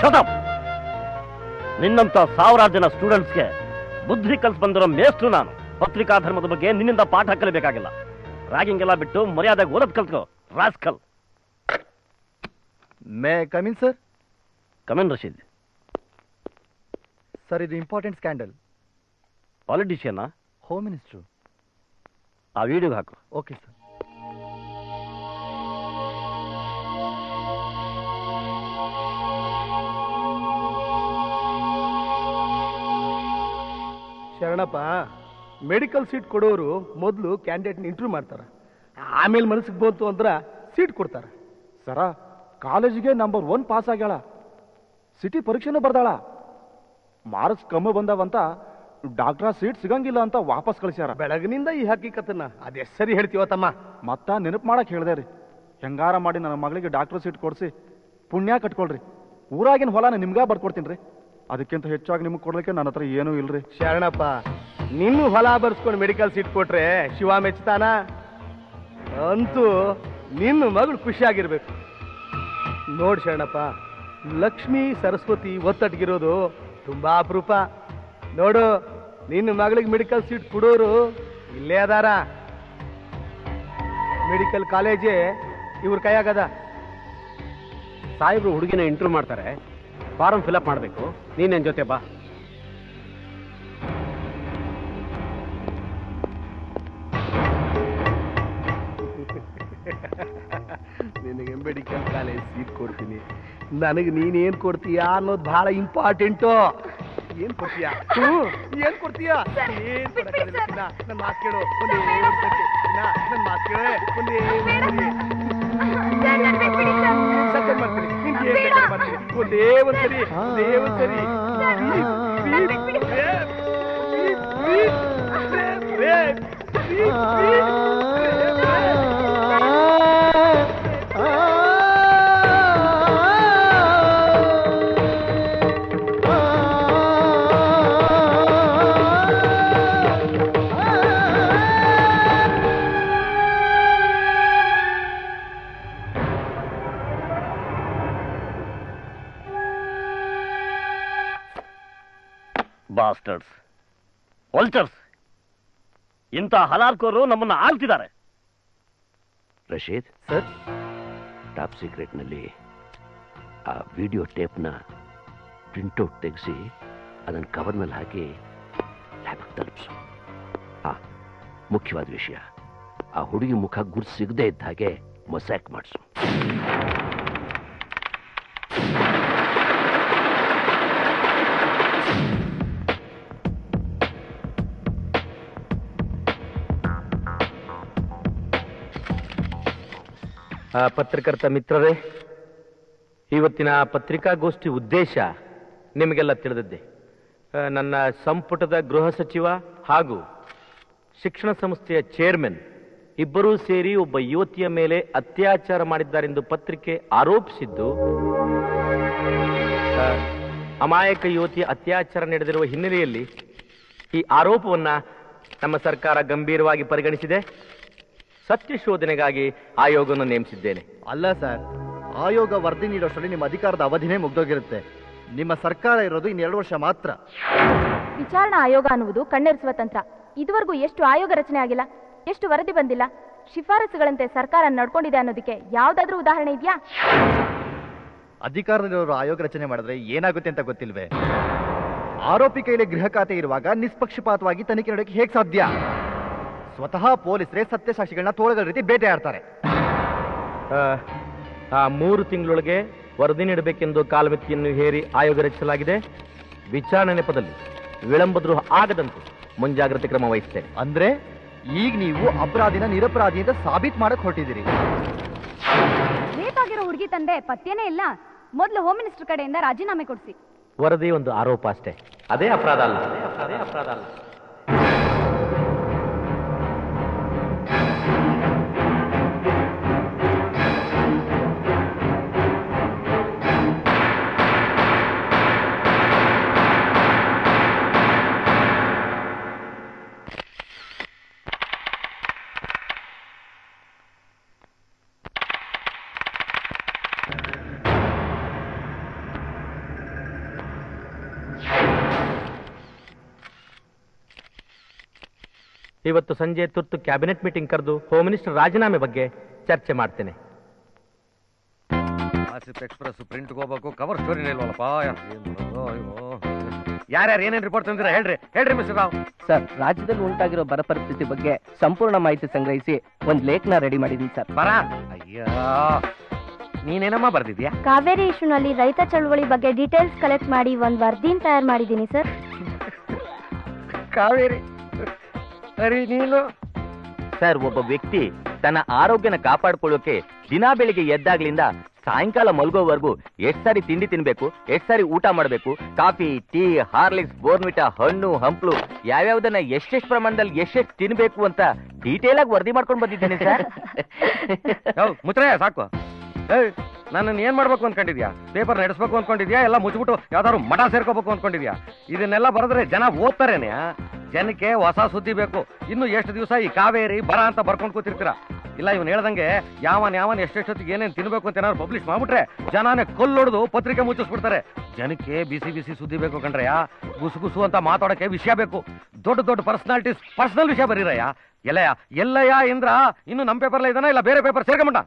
Shut ನಿನ್ನಂತ ಸಾವಿರಾರು ಜನ ಸ್ಟೂಡೆಂಟ್ಸ್ಗೆ ಬುದ್ಧಿ ಕಲ್ಸ್ ಬಂದಿರೋ ಮೇಷ್ಟ್ರು ನಾನು. ಪತ್ರಿಕಾ ಧರ್ಮದ ಬಗ್ಗೆ ನಿನ್ನಿಂದ ಪಾಠ ಕಲಿಬೇಕಾಗಿಲ್ಲ. ರಾಗಿಂಗ್ ಎಲ್ಲ ಬಿಟ್ಟು ಮರ್ಯಾದೆಗೆ ಓದೋದ್ ಕಲ್ತ್ಕೋ rascal. May come in sir. Come in Rashid. Sir ಇದು important scandal. Politician? Home minister. ಆ ವಿಡಿಯೋಗೆ ಹಾಕು. Okay sir. Sharanappa, medical seat ಕೊಡೋರು ಮೊದಲು ಕ್ಯಾಂಡಿಡೇಟ್ನ ಇಂಟರ್ವ್ಯೂ ಮಾಡ್ತಾರೆ, ಆಮೇಲೆ ಮನಸ್ಸಿಗೆ ಬಂತು ಅಂದ್ರೆ ಸೀಟ್ ಕೊಡ್ತಾರೆ. ಸರ ಕಾಲೇಜಿಗೆ ನಂಬರ್ 1 ಪಾಸ್ ಆಗ್ಯಾಳ, ಸಿಟಿ ಪರೀಕ್ಷೆನೂ ಬರ್ದಾಳ, ಮಾರ್ಕ್ಸ್ ಕಮ್ಮಿ ಬಂದವಂತ ಡಾಕ್ಟರ್ ಸೀಟ್ ಸಿಗಂಗಿಲ್ಲ ಅಂತ ವಾಪಸ್ ಕಳಿಸ್ಯಾರ. ಬೆಳಗಿನಿಂದ ಈ ಹಕ್ಕಿಕತ್ತನ್ನ ಅದೆಷ್ಟು ಸರಿ ಹೇಳ್ತೀವ ತಮ್ಮ. ಮತ್ತ ನೆನಪು ಮಾಡಕ್ ಹೇಳ್ದೆ ರೀ, ಹೆಂಗಾರ ಮಾಡಿ ನನ್ನ ಮಗಳಿಗೆ ಡಾಕ್ಟರ್ ಸೀಟ್ ಕೊಡಿಸಿ ಪುಣ್ಯ ಕಟ್ಕೊಳ್ರಿ. ಊರಾಗಿನ ಹೊಲನ ನಿಮ್ಗ ಬರ್ಕೊಡ್ತೀನಿ ರೀ, ಅದಕ್ಕಿಂತ ಹೆಚ್ಚಾಗಿ ನಿಮ್ಗೆ ಕೊಡ್ಲಿಕ್ಕೆ ನನ್ನ ಹತ್ರ ಏನೂ ಇಲ್ರಿ. ಶರಣಪ್ಪ, ನಿನ್ನ ಹೊಲ ಬರ್ಸ್ಕೊಂಡು ಮೆಡಿಕಲ್ ಸೀಟ್ ಕೊಟ್ರೆ ಶಿವ ಮೆಚ್ತಾನ? ಅಂತೂ ನಿನ್ನ ಮಗಳು ಖುಷಿಯಾಗಿರ್ಬೇಕು. ನೋಡ್ ಶರಣಪ್ಪ, ಲಕ್ಷ್ಮೀ ಸರಸ್ವತಿ ಒತ್ತಟ್ಗಿರೋದು ತುಂಬಾ ಅಪರೂಪ. ನೋಡು, ನಿನ್ನ ಮಗಳಿಗೆ ಮೆಡಿಕಲ್ ಸೀಟ್ ಕೊಡೋರು ಇಲ್ಲೇ ಅದಾರ. ಮೆಡಿಕಲ್ ಕಾಲೇಜೇ ಇವ್ರ ಕೈಯಾಗದ. ಸಾಹೇಬ್ರು ಹುಡುಗಿನ ಇಂಟರ್ವ್ಯೂ ಮಾಡ್ತಾರೆ, ಫಾರಂ ಫಿಲಪ್ ಮಾಡಬೇಕು. ನೀನೇನ್ ಜೊತೆ ಬಾ. ನಿನಗೆ ಮೆಡಿಕಲ್ ಕಾಲೇಜ್ ಸೀಟ್ ಕೊಡ್ತೀನಿ, ನನಗೆ ನೀನೇನ್ ಕೊಡ್ತೀಯಾ ಅನ್ನೋದು ಬಹಳ ಇಂಪಾರ್ಟೆಂಟು. ಏನ್ ಕೊಡ್ತೀಯಾ? ಏನ್ ಕೊಡ್ತೀಯಾ? ಏನ್ ಕೊಡಕ್ಕಾಗಲ್ಲ. ನನ್ನ ಮಾತು ಕೇಳು, ಒಂದೇ ಒಂದ್ಸತಿ. ನನ್ನ ಮಾತು ಕೇಳೇ, ಒಂದೇ ಒಂದ್ಸರಿ. ಸತ್ಯ ಮಾಡ್ತೀನಿ, ನಿನ್ಗೆ ಏನ್ ಬೇಕಾದ್ರೂ ಮಾಡ್ತೀನಿ. ಒಂದೇ ಒಂದ್ಸರಿ, ಒಂದೇ ಒಂದ್ಸರಿ. ಬಾಸ್ಟರ್ಸ್, ವಲ್ಚರ್ಸ್, ಇಂಥ ಹಲಾರ್ಕೋರು ನಮ್ಮನ್ನ ಆಳ್ತಿದ್ದಾರೆ. ರಶೀದ್ ಸರ್, ಟಾಪ್ ಸೀಕ್ರೆಟ್ನಲ್ಲಿ ಆ ವಿಡಿಯೋ ಟೇಪ್ನ ಪ್ರಿಂಟೌಟ್ ತೆಗೆಸಿ ಅದನ್ನು ಕವರ್ನಲ್ಲಿ ಹಾಕಿ ಲ್ಯಾಬ್ಗೆ ತಲುಪಿಸು. ಮುಖ್ಯವಾದ ವಿಷಯ, ಆ ಹುಡುಗಿ ಮುಖ ಗುರ್ತು ಸಿಗದೆ ಇದ್ದ ಹಾಗೆ ಮೊಸಾಕ್ ಮಾಡಿಸು. ಪತ್ರಕರ್ತ ಮಿತ್ರರೇ, ಇವತ್ತಿನ ಪತ್ರಿಕಾಗೋಷ್ಠಿ ಉದ್ದೇಶ ನಿಮಗೆಲ್ಲ ತಿಳಿದದ್ದೇ. ನನ್ನ ಸಂಪುಟದ ಗೃಹ ಸಚಿವ ಹಾಗೂ ಶಿಕ್ಷಣ ಸಂಸ್ಥೆಯ ಚೇರ್ಮನ್ ಇಬ್ಬರೂ ಸೇರಿ ಒಬ್ಬ ಯುವತಿಯ ಮೇಲೆ ಅತ್ಯಾಚಾರ ಮಾಡಿದ್ದಾರೆಂದು ಪತ್ರಿಕೆ ಆರೋಪಿಸಿದ್ದು, ಅಮಾಯಕ ಯುವತಿಯ ಅತ್ಯಾಚಾರ ನಡೆದಿರುವ ಹಿನ್ನೆಲೆಯಲ್ಲಿ ಈ ಆರೋಪವನ್ನ ನಮ್ಮ ಸರ್ಕಾರ ಗಂಭೀರವಾಗಿ ಪರಿಗಣಿಸಿದೆ. ಸತ್ಯ ಶೋಧನೆಗಾಗಿ ಆಯೋಗವನ್ನು ನೇಮಿಸಿದ್ದೇನೆ. ಅಲ್ಲ ಸರ್, ಆಯೋಗ ವರದಿ ನೀಡೋಷ್ಟರಲ್ಲಿ ನಿಮ್ಮ ಅಧಿಕಾರದ ಅವಧಿನೇ ಮುಗ್ದೋಗಿರುತ್ತೆ. ನಿಮ್ಮ ಸರ್ಕಾರ ಇರೋದು ಇನ್ನು 2 ವರ್ಷ ಮಾತ್ರ. ವಿಚಾರಣಾ ಆಯೋಗ ಅನ್ನುವುದು ಕಣ್ಣೆರಿಸುವ ತಂತ್ರ. ಇದುವರೆಗೂ ಎಷ್ಟು ಆಯೋಗ ರಚನೆ ಆಗಿಲ್ಲ, ಎಷ್ಟು ವರದಿ ಬಂದಿಲ್ಲ. ಶಿಫಾರಸುಗಳಂತೆ ಸರ್ಕಾರ ನಡ್ಕೊಂಡಿದೆ ಅನ್ನೋದಕ್ಕೆ ಯಾವ್ದಾದ್ರೂ ಉದಾಹರಣೆ ಇದೆಯಾ? ಅಧಿಕಾರದಲ್ಲಿರೋರು ಆಯೋಗ ರಚನೆ ಮಾಡಿದ್ರೆ ಏನಾಗುತ್ತೆ ಅಂತ ಗೊತ್ತಿಲ್ವೇ? ಆರೋಪಿ ಕೈಲಿ ಗೃಹ ಖಾತೆ ಇರುವಾಗ ನಿಷ್ಪಕ್ಷಪಾತವಾಗಿ ತನಿಖೆ ನಡೆಯಕ್ಕೆ ಹೇಗೆ ಸಾಧ್ಯ? ಸ್ವತಃ ಪೊಲೀಸರೇ ಸತ್ಯಸಾಕ್ಷಿಗಳನ್ನ ತೋಳಗಳ ರೀತಿ ಬೇಟೆ ಆಡ್ತಾರೆ. ಆ 3 ತಿಂಗಳೊಳಗೆ ವರದಿ ನೀಡಬೇಕೆಂದು ಕಾಲಮಿತಿಯನ್ನು ಹೇರಿ ಆಯೋಗ ರಚಿಸಲಾಗಿದೆ. ವಿಚಾರಣೆ ನೆಪದಲ್ಲಿ ವಿಳಂಬದ್ರೋಹ ಆಗದಂತೆ ಮುಂಜಾಗ್ರತೆ ಕ್ರಮ ವಹಿಸುತ್ತೇನೆ. ಅಂದ್ರೆ ಈಗ ನೀವು ಅಪರಾಧಿನ ನಿರಪರಾಧಿ ಅಂತ ಸಾಬೀತು ಮಾಡಕ್ ಹೊರಟಿದ್ದೀರಿ. ರೇಪ್ ಆಗಿರೋ ಹುಡುಗಿ ತಂದೆ ಪತ್ತೆನೇ ಇಲ್ಲ. ಮೊದಲು ಹೋಮ್ ಮಿನಿಸ್ಟರ್ ಕಡೆಯಿಂದ ರಾಜೀನಾಮೆ ಕೊಡಿಸಿ. ವರದಿ ಒಂದು ಆರೋಪ ಅಷ್ಟೇ, ಅದೇ ಅಪರಾಧ ಅಲ್ಲ. ಇವತ್ತು ಸಂಜೆ ತುರ್ತು ಕ್ಯಾಬಿನೆಟ್ ಮೀಟಿಂಗ್ ಕರೆದು ಹೋಮ್ ಮಿನಿಸ್ಟರ್ ರಾಜೀನಾಮೆ ಬಗ್ಗೆ ಚರ್ಚೆ ಮಾಡ್ತೇನೆ. ಎಕ್ಸ್ಪ್ರೆಸ್ ಪ್ರಿಂಟ್ಗೆ ಹೋಗ್ಬೇಕು, ಕವರ್ ಸ್ಟೋರಿ ಇಲ್ವಲ್ಲಪ್ಪ. ಯಾರ್ಯಾರು ಏನೇನು ರಿಪೋರ್ಟ್ ತಂದಿರ ಹೇಳ್ರಿ ಮಿಸ್ಟರ್ ರಾವ್. ಸರ್, ರಾಜ್ಯದಲ್ಲಿ ಉಂಟಾಗಿರೋ ಬರ ಪರಿಸ್ಥಿತಿ ಬಗ್ಗೆ ಸಂಪೂರ್ಣ ಮಾಹಿತಿ ಸಂಗ್ರಹಿಸಿ ಒಂದು ಲೇಖನ ರೆಡಿ ಮಾಡಿದ್ದೀನಿ ಸರ್. ಬರ ಅಯ್ಯೋ, ನೀನೇನಮ್ಮ ಬರ್ದಿದ್ಯಾ? ಕಾವೇರಿ ಇಶ್ಯೂನಲ್ಲಿ ರೈತ ಚಳವಳಿ ಬಗ್ಗೆ ಡೀಟೇಲ್ಸ್ ಕಲೆಕ್ಟ್ ಮಾಡಿ ಒಂದು ವರದಿನ ತಯಾರು ಮಾಡಿದ್ದೀನಿ ಸರ್. ಕಾವೇರಿ ಅರಿ ನೀನು ಸರ್, ಒಬ್ಬ ವ್ಯಕ್ತಿ ತನ್ನ ಆರೋಗ್ಯನ ಕಾಪಾಡ್ಕೊಳ್ಳೋಕೆ ದಿನ ಬೆಳಿಗ್ಗೆ ಎದ್ದಾಗ್ಲಿಂದ ಸಾಯಂಕಾಲ ಮಲ್ಗೋವರೆಗೂ ಎಷ್ಟು ಸಾರಿ ತಿಂಡಿ ತಿನ್ಬೇಕು, ಎಷ್ಟು ಸಾರಿ ಊಟ ಮಾಡಬೇಕು, ಕಾಫಿ, ಟೀ, ಹಾರ್ಲಿಕ್ಸ್, ಬೋರ್ನ್ವಿಟಾ, ಹಣ್ಣು, ಹಂಪ್ಲು ಯಾವ್ಯಾವ್ದನ್ನ ಎಷ್ಟೆಷ್ಟು ಪ್ರಮಾಣದಲ್ಲಿ ಎಷ್ಟೆಷ್ಟು ತಿನ್ಬೇಕು ಅಂತ ಡೀಟೇಲ್ ಆಗಿ ವರದಿ ಮಾಡ್ಕೊಂಡು ಬಂದಿದ್ದೇನೆ ಸರ್. ಮುಚ್ಚ್ರಯ್ಯ ಸಾಕು. ನನ್ನನ್ನು ಏನ್ ಮಾಡ್ಬೇಕು ಅನ್ಕೊಂಡಿದ್ಯಾ? ಪೇಪರ್ ನಡೆಸ್ಬೇಕು ಅನ್ಕೊಂಡಿದ್ಯಾ? ಎಲ್ಲ ಮುಚ್ಚಿಬಿಟ್ಟು ಯಾವ್ದಾದ್ರು ಮಠ ಸೇರ್ಕೋಬೇಕು ಅನ್ಕೊಂಡಿದ್ಯಾ? ಇದನ್ನೆಲ್ಲ ಬರೆದ್ರೆ ಜನ ಓದ್ತಾರೇನೆ. ಜನಕ್ಕೆ ಹೊಸ ಸುದ್ದಿ ಬೇಕು. ಇನ್ನು ಎಷ್ಟು ದಿವಸ ಈ ಕಾವೇರಿ ಬರ ಅಂತ ಬರ್ಕೊಂಡು ಕೂತಿರ್ತೀರಾ? ಇಲ್ಲ, ಇವನ್ ಹೇಳ್ದಂಗೆ ಯಾವನ್ ಎಷ್ಟೆಷ್ಟೊತ್ತಿಗೆ ಏನೇನು ತಿನ್ಬೇಕು ಅಂತ ಏನಾದ್ರು ಪಬ್ಲಿಷ್ ಮಾಡ್ಬಿಟ್ರೆ ಜನನೇ ಕೊಲ್ಲೊಡ್ದು ಪತ್ರಿಕೆ ಮುಚ್ಚಿಸ್ಬಿಡ್ತಾರೆ. ಜನಕ್ಕೆ ಬಿಸಿ ಬಿಸಿ ಸುದ್ದಿ ಬೇಕು ಕಣ್ರಯ್ಯ. ಗುಸು ಅಂತ ಮಾತಾಡೋಕೆ ವಿಷಯ ಬೇಕು. ದೊಡ್ಡ ಪರ್ಸನಾಲಿಟೀಸ್ ಪರ್ಸನಲ್ ವಿಷಯ ಬರೀರಯ್ಯ. ಎಲ್ಲಯ್ಯ ಇಂದ್ರ ಇನ್ನು ನಮ್ಮ ಪೇಪರ್ಲ ಇದಾನ ಇಲ್ಲ ಬೇರೆ ಪೇಪರ್ ಸೇರ್ಕೊಂಬಿಟ್ಟ?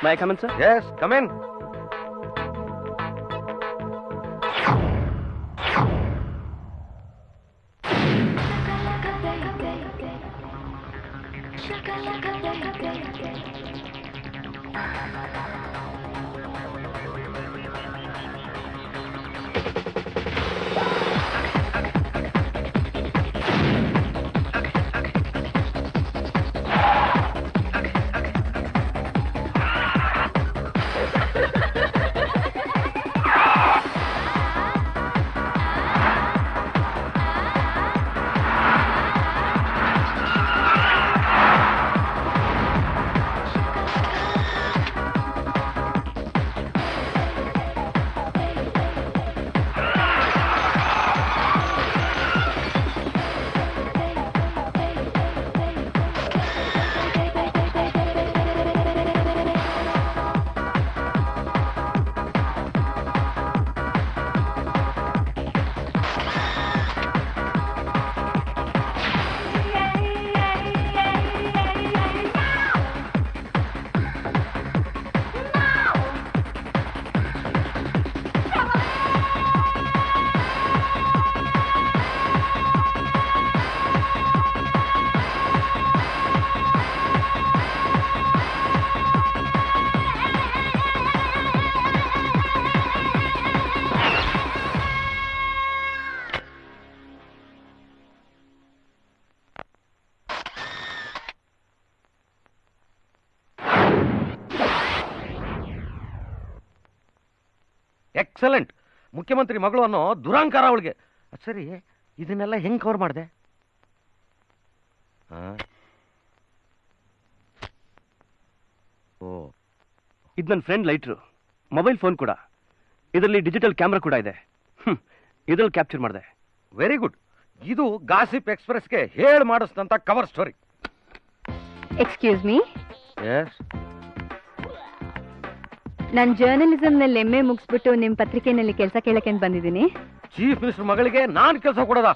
May I come in, sir? Yes, come in. Excellent. ಮುಖ್ಯಮಂತ್ರಿ ಮಗಳು ಅನ್ನೋ ದುರಾಂಕಾರ ಅವಳಿಗೆ. ಸರಿ, ಇದನ್ನೆಲ್ಲ ಹೆಂಗ್ ಕವರ್ ಮಾಡಿದೆ? ಇದು ನನ್ನ ಫ್ರೆಂಡ್ ಲೈಟ್ರು, ಮೊಬೈಲ್ ಫೋನ್ ಕೂಡ, ಇದರಲ್ಲಿ ಡಿಜಿಟಲ್ ಕ್ಯಾಮ್ರಾ ಕೂಡ ಇದೆ. ಇದ್ರಲ್ಲಿ ಕ್ಯಾಪ್ಚರ್ ಮಾಡಿದೆ. Very good. ಇದು ಗಾಸಿಪ್ ಎಕ್ಸ್ಪ್ರೆಸ್ಗೆ ಹೇಳಿ ಮಾಡಿಸಿದಂತ cover story. Excuse me. Yes, ನಾನು ಜರ್ನಲಿಸಂನಲ್ಲಿ MA ಮುಗಿಸ್ಬಿಟ್ಟು ನಿಮ್ಮ ಪತ್ರಿಕೆಯಲ್ಲಿ ಕೆಲಸ ಕೇಳಕ್ಕೆ ಬಂದಿದ್ದೀನಿ. ಚೀಫ್ ಮಿನಿಸ್ಟರ್ ಮಗಳಿಗೆ ನಾನು ಕೆಲಸ ಕೊಡೋದ?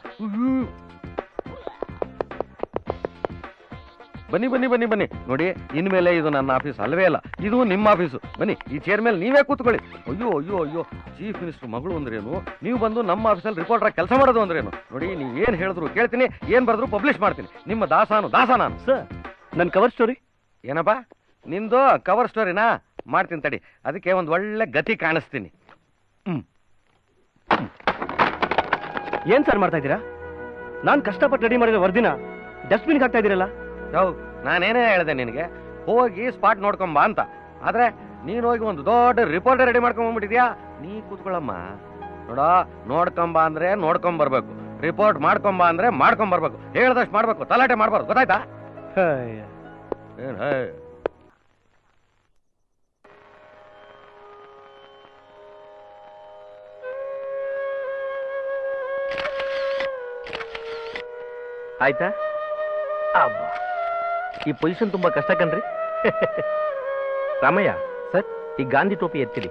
ಬನ್ನಿ ಬನ್ನಿ ಬನ್ನಿ ಬನ್ನಿ. ನೋಡಿ, ಇನ್ಮೇಲೆ ಇದು ನನ್ನ ಆಫೀಸ್ ಅಲ್ವೇ ಅಲ್ಲ, ಇದು ನಿಮ್ಮ ಆಫೀಸು. ಬನ್ನಿ, ಈ ಚೇರ್ ಮೇಲೆ ನೀವೇ ಕೂತ್ಕೊಳ್ಳಿ. ಅಯ್ಯೋ ಅಯ್ಯೋ ಅಯ್ಯೋ, ಚೀಫ್ ಮಿನಿಸ್ಟರ್ ಮಗಳು ಅಂದ್ರೇನು, ನೀವು ಬಂದು ನಮ್ಮ ಆಫೀಸಲ್ಲಿ ರಿಪೋರ್ಟರ್ ಕೆಲಸ ಮಾಡೋದು ಅಂದ್ರೇನು? ನೋಡಿ, ನೀವು ಏನು ಹೇಳಿದ್ರು ಕೇಳ್ತೀನಿ, ಏನು ಬರೆದ್ರು ಪಬ್ಲಿಷ್ ಮಾಡ್ತೀನಿ. ನಿಮ್ಮ ದಾಸ ನಾನು. ಸರ್, ನನ್ನ ಕವರ್ ಸ್ಟೋರಿ ಏನಪ್ಪಾ ನಿಂದು? ಕವರ್ ಸ್ಟೋರಿನಾ? ಮಾಡ್ತೀನಿ ತಡಿ, ಅದಕ್ಕೆ ಒಂದು ಒಳ್ಳೆ ಗತಿ ಕಾಣಿಸ್ತೀನಿ. ಏನ್ ಸರ್ ಮಾಡ್ತಾ ಇದ್ದೀರಾ? ನಾನು ಕಷ್ಟಪಟ್ಟು ರೆಡಿ ಮಾಡಿರೋ ವರದಿನ ಡಸ್ಟ್ಬಿನ್ಗೆ ಹಾಕ್ತಾ ಇದ್ದೀರಲ್ಲ? ನಾನೇನೇ ಹೇಳಿದೆ ನಿನಗೆ, ಹೋಗಿ ಸ್ಪಾಟ್ ನೋಡ್ಕೊಂಬ ಅಂತ. ಆದ್ರೆ ನೀನು ಹೋಗಿ ಒಂದು ದೊಡ್ಡ ರಿಪೋರ್ಟ್ ರೆಡಿ ಮಾಡ್ಕೊಂಡ್ಬಿಟ್ಟಿದ್ಯಾ. ನೀ ಕೂತ್ಕೊಳ್ಳಮ್ಮ, ನೋಡ, ನೋಡ್ಕೊಂಬ ಅಂದ್ರೆ ನೋಡ್ಕೊಂಬರ್ಬೇಕು, ರಿಪೋರ್ಟ್ ಮಾಡ್ಕೊಂಬ ಅಂದ್ರೆ ಮಾಡ್ಕೊಂಬರ್ಬೇಕು, ಹೇಳ್ದಷ್ಟು ಮಾಡ್ಬೇಕು, ತಲಾಟೆ ಮಾಡ್ಬಾರ್ದು, ಗೊತ್ತಾಯ್ತಾ? ಏನ್ ಆಯ್ತಾ? ಈ ಪೊಸಿಷನ್ ತುಂಬಾ ಕಷ್ಟ ಕಣ್ರಿ. ರಾಮಯ್ಯ ಸರ್, ಈ ಗಾಂಧಿ ಟೋಪಿ ಎತ್ತಿರಿ,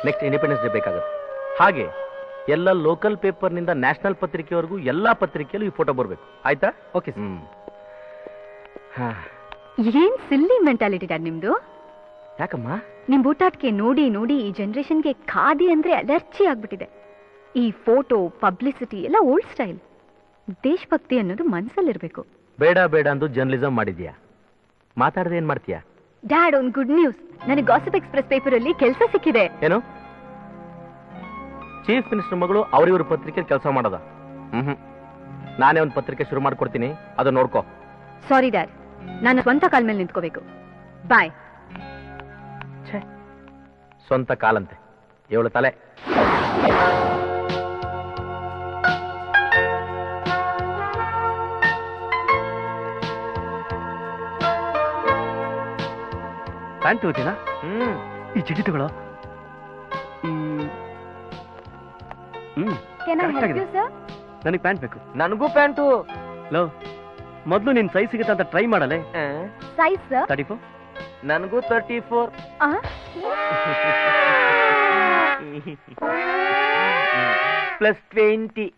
ನೆಕ್ಸ್ಟ್ ಇಂಡಿಪೆಂಡೆನ್ಸ್ ಡೇ ಬೇಕಾಗುತ್ತೆ. ಹಾಗೆ ಎಲ್ಲ ಲೋಕಲ್ ಪೇಪರ್ನಿಂದ ನ್ಯಾಷನಲ್ ಪತ್ರಿಕೆವರೆಗೂ ಎಲ್ಲಾ ಪತ್ರಿಕೆಯಲ್ಲೂ ಈ ಫೋಟೋ ಬರಬೇಕು, ಆಯ್ತಾ? ಓಕೆ. ಏನ್ ಸಿಲ್ಲಿ ಮೆಂಟಾಲಿಟಿ ಡ್ಯಾಡ್ ನಿಮ್ದು. ಯಾಕಮ್ಮ? ನಿಮ್ ಬೂಟಾಟ್ಗೆ ನೋಡಿ ನೋಡಿ ಈ ಜನರೇಷನ್ಗೆ ಖಾದಿ ಅಂದ್ರೆ ಅಲರ್ಜಿ ಆಗ್ಬಿಟ್ಟಿದೆ. ಈ ಫೋಟೋ ಪಬ್ಲಿಸಿಟಿ ಎಲ್ಲ ಓಲ್ಡ್ ಸ್ಟೈಲ್. ದೇಶಭಕ್ತಿ ಅನ್ನೋದು ಮನ್ಸಲ್ಲಿರ್ಬೇಕು. ಬೇಡ ಬೇಡ ಅಂದು ಜರ್ನಲಿಸಂ ಮಾಡಿದ್ಯಾ, ಮಾತಾಡದೆ ಏನ್ ಮಾಡ್ತೀಯಾ? ಡ್ಯಾಡ್, ಒಂದು ಗುಡ್ ನ್ಯೂಸ್. ನನಗೆ ಗಾಸಿಪ್ ಎಕ್ಸ್‌ಪ್ರೆಸ್ ಪೇಪರ್ ಅಲ್ಲಿ ಕೆಲಸ ಸಿಕ್ಕಿದೆ. ಏನು? ಚೀಫ್ ಮಿನಿಸ್ಟರ್ ಮಗಳು ಅವ್ರಿವ್ರ ಪತ್ರಿಕೆ ಕೆಲಸ ಮಾಡೋದ? ನಾನೇ ಒಂದು ಪತ್ರಿಕೆ ಶುರು ಮಾಡ್ಕೊಡ್ತೀನಿ, ಅದು ನೋಡ್ಕೋ. ಸಾರಿ ಡ್ಯಾಡ್, ನಾನು ಸ್ವಂತ ಕಾಲ ಮೇಲೆ ನಿಂತ್ಕೋಬೇಕು. ಬಾಯ್. ಸ್ವಂತ ಕಾಲಂತೆ ಇವಳು ತಲೆ. ಪ್ಯಾಂಟ್ ಹೋಗ್ತೀನಾ? ಈ ಚಿಟಿ ತಗೊಳ್ಳೋ. ನನಗೆ ಪ್ಯಾಂಟ್ ಬೇಕು. ನನಗೂ ಪ್ಯಾಂಟು. ಲೋ, ಮೊದಲು ನಿನ್ ಸೈಜ್ ಸಿಗುತ್ತೆ ಅಂತ ಟ್ರೈ ಮಾಡಲೆ. ಸೈಜ್ 34. ನನಗೂ 34. Plus 20.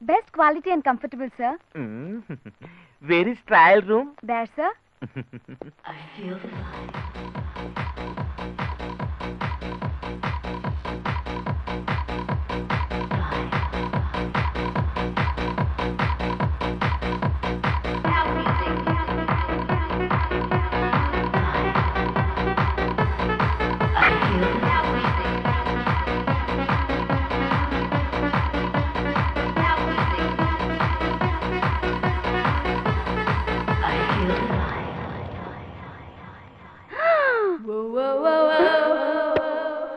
Best quality and comfortable, sir. Where is trial room? There, sir. I feel the vibe.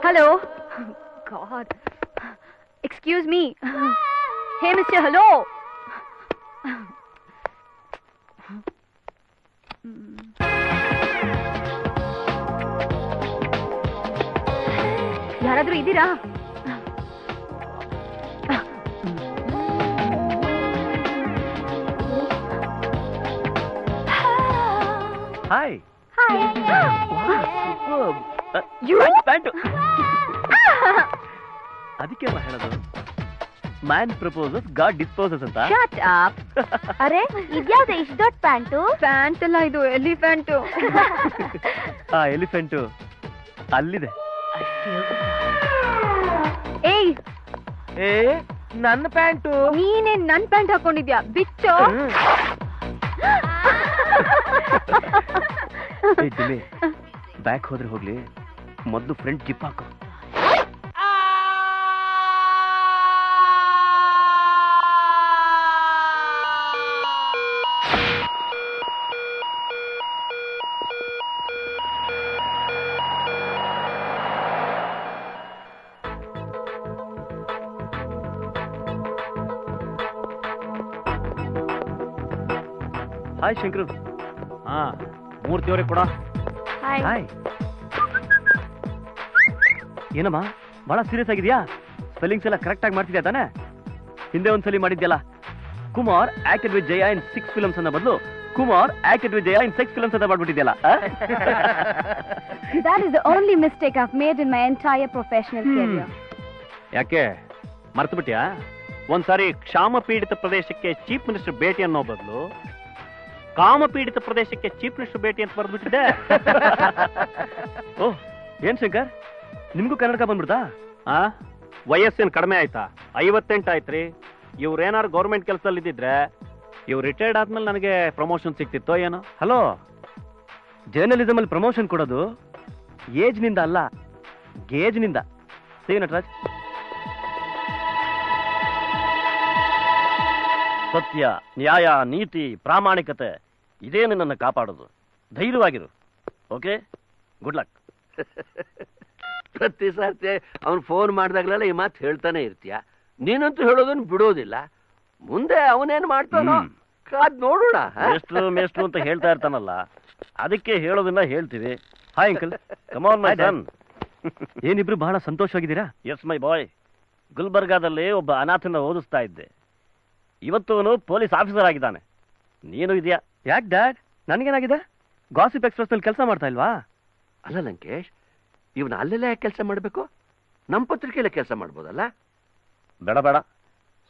Hello. God. Excuse me. Hey, Mr. Hello. ಯಾರಾದ್ರೂ ಇದ್ದೀರಾ? ಹಾಯ್. ಅದಕ್ಕೆ ಹೇಳೋದು ಮ್ಯಾನ್ ಪ್ರಪೋಸಸ್ ಗಾಡ್ ಡಿಸ್ಪೋಸಸ್ ಅಂತ. Shut up. ಅರೆ, ಇದ್ಯಾವ್ದು ಇಷ್ಟು ದೊಡ್ಡ pant? Pant ಅಲ್ಲ, ಇದು ಎಲಿಫೆಂಟು. ಆ ಎಲಿಫೆಂಟು ಅಲ್ಲಿದೆ. ಏಯ್, ಏ ನನ್ನ ಪ್ಯಾಂಟು. ನೀನೇ ನನ್ ಪ್ಯಾಂಟ್ ಹಾಕೊಂಡಿದ್ಯಾ? ಬಿಚ್ಚೋ. ಬ್ಯಾಕ್ ಹೋದ್ರೆ ಹೋಗ್ಲಿ, ಮೊದಲು ಫ್ರಂಟ್ ಜಿಪ್ ಹಾಕೋ. ಹಾಯ್ ಶಂಕರು. ಮೂರ್ತಿಯವರೇ ಕೂಡ ಹಾಯ್. ಏನಮ್ಮ ಬಹಳ ಸೀರಿಯಸ್ ಆಗಿದ್ಯಾ? ಸ್ಪೆಲ್ಲಿಂಗ್ಸ್ ಎಲ್ಲ ಕರೆಕ್ಟ್ ಆಗಿ ಮಾಡ್ತಿದ್ಯಾ ತಾನೆ? ಹಿಂದೆ ಒಂದ್ಸಲಿ ಮಾಡಿದ್ಯಲ್ಲ, Kumar acted with Jaya in 6 films ಅನ್ನೋ ಬದಲು Kumar acted with Jaya in 6 films ಅಂತ ಮಾಡ್ಬಿಟ್ಟಿದ್ಯಲ್ಲ. That is the only mistake I've made in my entire professional career. ಯಾಕೆ ಮರ್ತು ಬಿಟ್ಯಾ? ಒಂದ್ಸಾರಿ ಕ್ಷಾಮ ಪೀಡಿತ ಪ್ರದೇಶಕ್ಕೆ ಚೀಫ್ ಮಿನಿಸ್ಟರ್ ಭೇಟಿ ಅನ್ನೋ ಬದಲು ಕಾಮ ಪೀಡಿತ ಪ್ರದೇಶಕ್ಕೆ ಚೀಫ್ ಮಿನಿಸ್ಟರ್ ಭೇಟಿ ಅಂತ ಬರೆದ್ಬಿಟ್ಟಿದೆ. ಓಹ್, ಏನ್ ಶಂಕರ್, ನಿಮ್ಗೂ ಕನ್ನಡಕ ಬಂದ್ಬಿಡ್ತಾ? ವಯಸ್ಸೇನ್ ಕಡಿಮೆ ಆಯ್ತಾ? 58 ಆಯ್ತ್ರಿ. ಇವ್ರೇನಾರು ಗೌರ್ಮೆಂಟ್ ಕೆಲಸದಲ್ಲಿ ಇದ್ದಿದ್ರೆ ಇವ್ರು ರಿಟೈರ್ಡ್ ಆದ್ಮೇಲೆ ನನಗೆ ಪ್ರಮೋಷನ್ ಸಿಕ್ತಿತ್ತೋ ಏನೋ. ಹಲೋ, ಜರ್ನಲಿಸಮ್ ಅಲ್ಲಿ ಪ್ರಮೋಷನ್ ಕೊಡೋದು ಏಜ್ ನಿಂದ ಅಲ್ಲ, ಗೇಜ್ ನಿಂದ. ಸಿ ನಟರಾಜ್. ಸತ್ಯ, ನ್ಯಾಯ, ನೀತಿ, ಪ್ರಾಮಾಣಿಕತೆ ಇದೇ ನಿನ್ನನ್ನು ಕಾಪಾಡೋದು. ಧೈರ್ಯವಾಗಿರು. Okay, good luck. ಪ್ರತಿ ಸರ್ತಿ ಅವ್ನು ಫೋನ್ ಮಾಡಿದಾಗಲೆಲ್ಲ ಈ ಮಾತು ಹೇಳ್ತಾನೆ ಇರ್ತೀಯ. ನೀನಂತೂ ಹೇಳೋದನ್ನ ಬಿಡೋದಿಲ್ಲ. ಮುಂದೆ ಅವನೇನು ಮಾಡ್ತಾನೋ ಕಾದ್ ನೋಡೋಣ. ಮೇಷ್ಟ್ರು ಅಂತ ಹೇಳ್ತಾ ಇರ್ತಾನಲ್ಲ, ಅದಕ್ಕೆ ಹೇಳೋದನ್ನ ಹೇಳ್ತೀವಿ. Hi uncle, come on my son. ಏನಿಬ್ರು ಬಹಳ ಸಂತೋಷವಾಗಿದ್ದೀರಾ? ಎಸ್ ಮೈ ಬಾಯ್. ಗುಲ್ಬರ್ಗಾದಲ್ಲಿ ಒಬ್ಬ ಅನಾಥನ ಓದಿಸ್ತಾ ಇದ್ದೆ. ಇವತ್ತು ಅವನು ಪೊಲೀಸ್ ಆಫೀಸರ್ ಆಗಿದ್ದಾನೆ. ನೀನು ಇದೆಯಾ? ಯಾಕೆ ಡ್ಯಾಡ್, ನನಗೇನಾಗಿದೆ? ಗಾಸಿಪ್ ಎಕ್ಸ್ಪ್ರೆಸ್ ನಲ್ಲಿ ಕೆಲಸ ಮಾಡ್ತಾ ಇಲ್ವಾ? ಅಲ್ಲ ಲಂಕೇಶ್, ಇವನು ಅಲ್ಲೆಲ್ಲ ಯಾಕೆ ಕೆಲಸ ಮಾಡಬೇಕು? ನಮ್ಮ ಪತ್ರಿಕೆಯಲ್ಲೇ ಕೆಲಸ ಮಾಡ್ಬೋದಲ್ಲ? ಬೇಡ ಬೇಡ,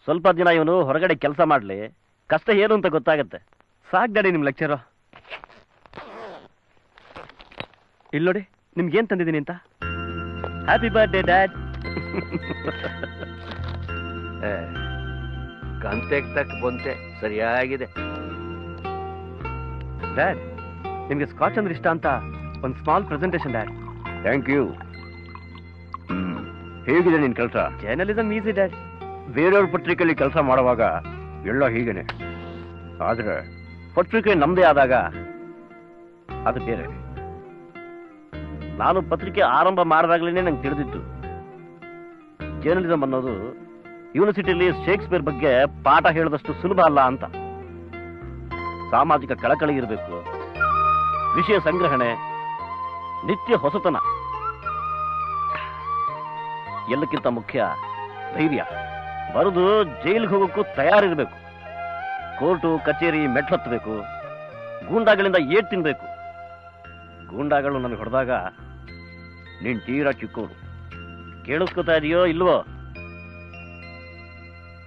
ಸ್ವಲ್ಪ ದಿನ ಇವನು ಹೊರಗಡೆ ಕೆಲಸ ಮಾಡಲಿ, ಕಷ್ಟ ಏನು ಅಂತ ಗೊತ್ತಾಗತ್ತೆ. ಸಾಕ್ ಡ್ಯಾಡಿ ನಿಮ್ ಲೆಕ್ಚರು. ಇಲ್ಲಿ ನೋಡಿ, ನಿಮ್ಗೇನ್ ತಂದಿದ್ದೀನಿ ಅಂತ. Happy birthday dad. ಕಂತೆಗೆ ತಕ್ಕ ಬಂತೆ, ಸರಿಯಾಗಿದೆ. ಡ್ಯಾಡ್, ನಿಮ್ಗೆ ಸ್ಕಾಚ್ ಅಂದ್ರೆ ಇಷ್ಟ ಅಂತ ಒಂದು small presentation dad. Thank you. ಹೇಗಿದೆ ನಿನ್ ಕೆಲಸ? Journalism easy dad. ಬೇರೆಯವ್ರ ಪತ್ರಿಕೆಯಲ್ಲಿ ಕೆಲಸ ಮಾಡುವಾಗ ಎಲ್ಲ ಹೀಗೇನೆ, ಆದ್ರೆ ಪತ್ರಿಕೆ ನಮ್ದೇ ಆದಾಗ ಅದು ಬೇರೆ. ನಾನು ಪತ್ರಿಕೆ ಆರಂಭ ಮಾಡಿದಾಗಲೇ ನಂಗೆ ತಿಳಿದಿತ್ತು, ಜರ್ನಲಿಸಮ್ ಅನ್ನೋದು ಯೂನಿವರ್ಸಿಟಿಯಲ್ಲಿ ಶೇಕ್ಸ್ಪಿಯರ್ ಬಗ್ಗೆ ಪಾಠ ಹೇಳಿದಷ್ಟು ಸುಲಭ ಅಲ್ಲ ಅಂತ. ಸಾಮಾಜಿಕ ಕಳಕಳಿ ಇರಬೇಕು, ವಿಷಯ ಸಂಗ್ರಹಣೆ, ನಿತ್ಯ ಹೊಸತನ, ಎಲ್ಲಕ್ಕಿಂತ ಮುಖ್ಯ ಧೈರ್ಯ. ಬರೆದು ಜೈಲಿಗೆ ಹೋಗೋಕ್ಕೂ ತಯಾರಿರ್ಬೇಕು. ಕೋರ್ಟು ಕಚೇರಿ ಮೆಟ್ಲತ್ತಬೇಕು, ಗೂಂಡಾಗಳಿಂದ ಏಟ್ ತಿನ್ಬೇಕು. ಗೂಂಡಾಗಳು ನನಗೆ ಹೊಡೆದಾಗ ನೀನ್ ತೀರಾ ಚಿಕ್ಕೋರು. ಕೇಳಿಸ್ಕೊತಾ ಇದೆಯೋ ಇಲ್ವೋ?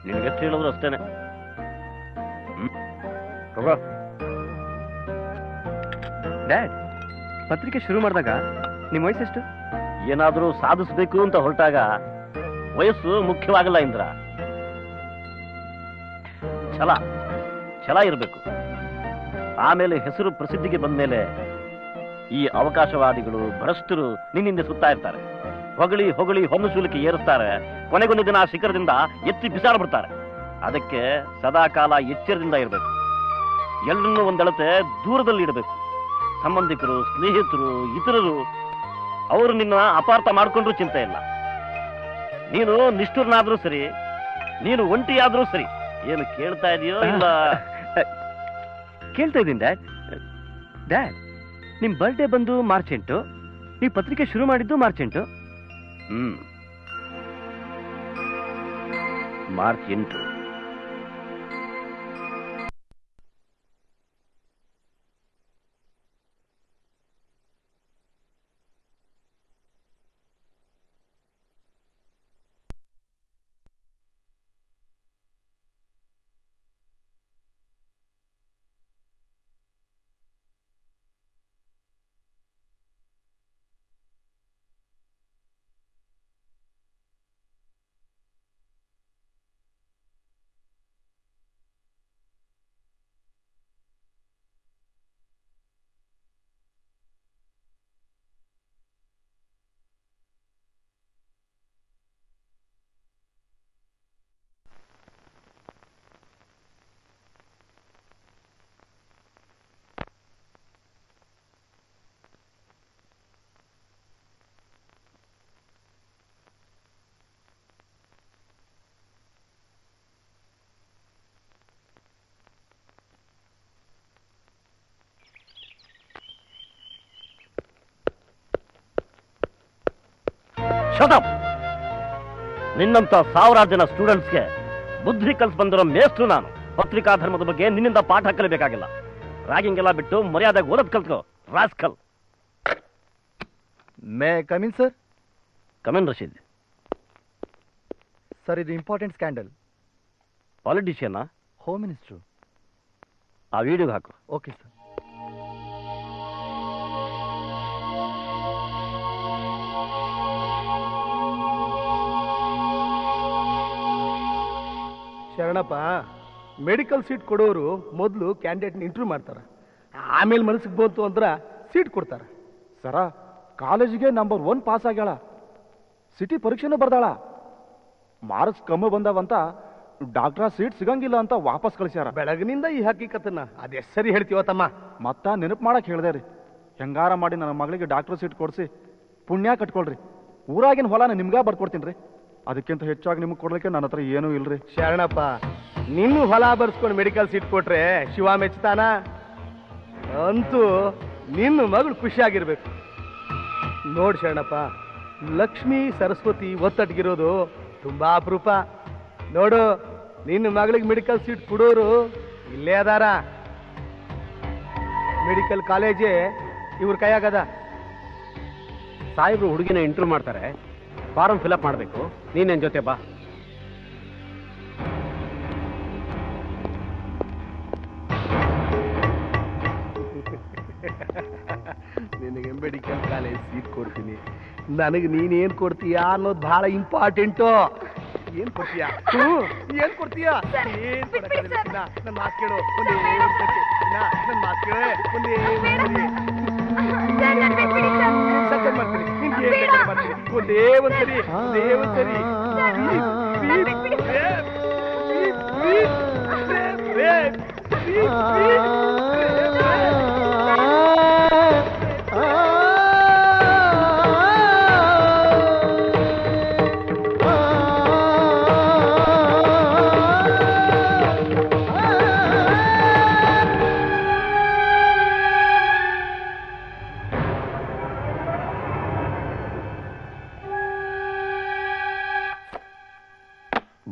ನಿನ್ಗೆಷ್ಟು ಹೇಳಿದ್ರು ಅಷ್ಟೇನೆ. ಡ್ಯಾಡ್, ಪತ್ರಿಕೆ ಶುರು ಮಾಡಿದಾಗ ನಿಮ್ಮ ವಯಸ್ಸೆಷ್ಟು? ಏನಾದರೂ ಸಾಧಿಸಬೇಕು ಅಂತ ಹೊರಟಾಗ ವಯಸ್ಸು ಮುಖ್ಯವಾಗಲ್ಲ ಇಂದ್ರ. ಛಲ ಇರಬೇಕು. ಆಮೇಲೆ ಹೆಸರು ಪ್ರಸಿದ್ಧಿಗೆ ಬಂದ್ಮೇಲೆ ಈ ಅವಕಾಶವಾದಿಗಳು ಭ್ರಷ್ಟರು ನಿನ್ನಿಂದ ಸುತ್ತಾ ಇರ್ತಾರೆ. ಹೊಗಳಿ ಹೊಗಳಿ ಹೊನ್ನಶೂಲಕ್ಕೆ ಏರಿಸ್ತಾರೆ. ಕೊನೆಗೊಂದು ದಿನ ಶಿಖರದಿಂದ ಎತ್ತಿ ಬಿಸಾಡ್ಬಿಡ್ತಾರೆ. ಅದಕ್ಕೆ ಸದಾ ಕಾಲ ಎಚ್ಚರದಿಂದ ಇರಬೇಕು. ಎಲ್ಲರನ್ನೂ ಒಂದಳತೆ ದೂರದಲ್ಲಿ ಇಡಬೇಕು. ಸಂಬಂಧಿಕರು, ಸ್ನೇಹಿತರು, ಇತರರು ಅವರು ನಿನ್ನ ಅಪಾರ್ಥ ಮಾಡ್ಕೊಂಡ್ರೂ ಚಿಂತೆ ಇಲ್ಲ. ನೀನು ನಿಷ್ಠುರನಾದ್ರೂ ಸರಿ, ನೀನು ಒಂಟಿಯಾದ್ರೂ ಸರಿ. ಏನು ಕೇಳ್ತಾ ಇದೆಯೋ ಇಲ್ಲ? ಕೇಳ್ತಾ ಇದ್ದೀನಿ ಡ್ಯಾಡ್. ಡ್ಯಾಡ್, ನಿಮ್ ಬರ್ಡೇ ಬಂದು ಮಾರ್ಚ್ 8, ನೀವು ಪತ್ರಿಕೆ ಶುರು ಮಾಡಿದ್ದು ಮಾರ್ಚ್ 8. ಮಾರ್ಚ್ 8. ಶಟಪ್! ನಿನ್ನಂತ ಸಾವಿರಾರು ಜನ ಸ್ಟೂಡೆಂಟ್ಸ್ಗೆ ಬುದ್ಧಿ ಕಲ್ಸ್ ಬಂದಿರೋ ಮೇಷ್ಟ್ರು ನಾನು. ಪತ್ರಿಕಾ ಧರ್ಮದ ಬಗ್ಗೆ ನಿನ್ನಿಂದ ಪಾಠ ಕಲಿಬೇಕಾಗಿಲ್ಲ. ರ್ಯಾಗಿಂಗ್ ಎಲ್ಲ ಬಿಟ್ಟು ಮರ್ಯಾದೆಗೆ ಓದೋದ್ ಕಲ್ತ್ಕೋ, rascal. May come in sir? Come in Rashid. Sir, ಇದು important scandal. Politician? Home minister. ಆ ವಿಡಿಯೋಗೆ ಹಾಕು. Okay sir. Sharanappa, medical seat ಕೊಡೋರು ಮೊದಲು ಕ್ಯಾಂಡಿಡೇಟ್ನ ಇಂಟರ್ವ್ಯೂ ಮಾಡ್ತಾರೆ. ಆಮೇಲೆ ಮನಸ್ಸಿಗೆ ಬಂತು ಅಂದ್ರೆ ಸೀಟ್ ಕೊಡ್ತಾರೆ. ಸರ, ಕಾಲೇಜಿಗೆ ನಂಬರ್ 1 ಪಾಸ್ ಆಗ್ಯಾಳ. ಸಿಟಿ ಪರೀಕ್ಷೆನೂ ಬರ್ದಾಳ. ಮಾರ್ಕ್ಸ್ ಕಮ್ಮಿ ಬಂದವಂತ ಡಾಕ್ಟ್ರ ಸೀಟ್ ಸಿಗಂಗಿಲ್ಲ ಅಂತ ವಾಪಸ್ ಕಳಿಸ್ಯಾರ. ಬೆಳಗಿನಿಂದ ಈ ಹಕ್ಕಿಕತ್ತನ್ನ ಅದೆಷ್ಟು ಸರಿ ಹೇಳ್ತೀವ ತಮ್ಮ? ಮತ್ತ ನೆನಪು ಮಾಡಕ್ ಹೇಳ್ದೆ ರೀ. ಹೆಂಗಾರ ಮಾಡಿ ನನ್ನ ಮಗಳಿಗೆ ಡಾಕ್ಟರ್ ಸೀಟ್ ಕೊಡಿಸಿ ಪುಣ್ಯ ಕಟ್ಕೊಳ್ರಿ. ಊರಾಗಿನ ಹೊಲನ ನಿಮ್ಗ ಬರ್ಕೊಡ್ತೀನಿ ರೀ. ಅದಕ್ಕಿಂತ ಹೆಚ್ಚಾಗಿ ನಿಮ್ಗೆ ಕೊಡ್ಲಿಕ್ಕೆ ನನ್ನ ಹತ್ರ ಏನೂ ಇಲ್ರಿ. ಶರಣಪ್ಪ, ನಿನ್ನ ಹೊಲ ಬರ್ಸ್ಕೊಂಡು ಮೆಡಿಕಲ್ ಸೀಟ್ ಕೊಟ್ರೆ ಶಿವ ಮೆಚ್ತಾನ? ಅಂತೂ ನಿನ್ನ ಮಗಳು ಖುಷಿಯಾಗಿರ್ಬೇಕು. ನೋಡ್ ಶರಣಪ್ಪ, ಲಕ್ಷ್ಮಿ ಸರಸ್ವತಿ ಒತ್ತಟ್ಗಿರೋದು ತುಂಬಾ ಅಪರೂಪ. ನೋಡು, ನಿನ್ನ ಮಗಳಿಗೆ ಮೆಡಿಕಲ್ ಸೀಟ್ ಕೊಡೋರು ಇಲ್ಲೇ ಅದಾರ. ಮೆಡಿಕಲ್ ಕಾಲೇಜೇ ಇವ್ರ ಕೈಯಾಗದ. ಸಾಹೇಬ್ರು ಹುಡುಗಿನ ಇಂಟರ್ವ್ಯೂ ಮಾಡ್ತಾರೆ, ಫಾರಂ ಫಿಲಪ್ ಮಾಡಬೇಕು. ನೀನೇನ್ ಜೊತೆ ಬಾ. ನಿನಗೆ ಮೆಡಿಕಲ್ ಕಾಲೇಜ್ ಸೀಟ್ ಕೊಡ್ತೀನಿ. ನನಗೆ ನೀನೇನ್ ಕೊಡ್ತೀಯಾ ಅನ್ನೋದು ಬಹಳ ಇಂಪಾರ್ಟೆಂಟು. ಏನ್ ಕೊಡ್ತೀಯಾ? ಏನ್ ಕೊಡ್ತೀಯಾ? ಏನ್ ಕೊಡಕ್ಕಾಗಲ್ಲ. ನನ್ನ ಮಾತು ಕೇಳು, ಒಂದೇ ಒಂದ್ಸತಿ. ನನ್ನ ಮಾತು ಕೇಳೇ, ಒಂದೇ ಸತ್ಯ ಮಾಡ್ತೀನಿ. ನಿನ್ಗೆ ಏನ್ ಬೇಕಾದ್ರೂ ಮಾಡ್ತೀನಿ. ಒಂದೇ ಒಂದ್ಸರಿ, ಒಂದೇ ಒಂದ್ಸರಿ.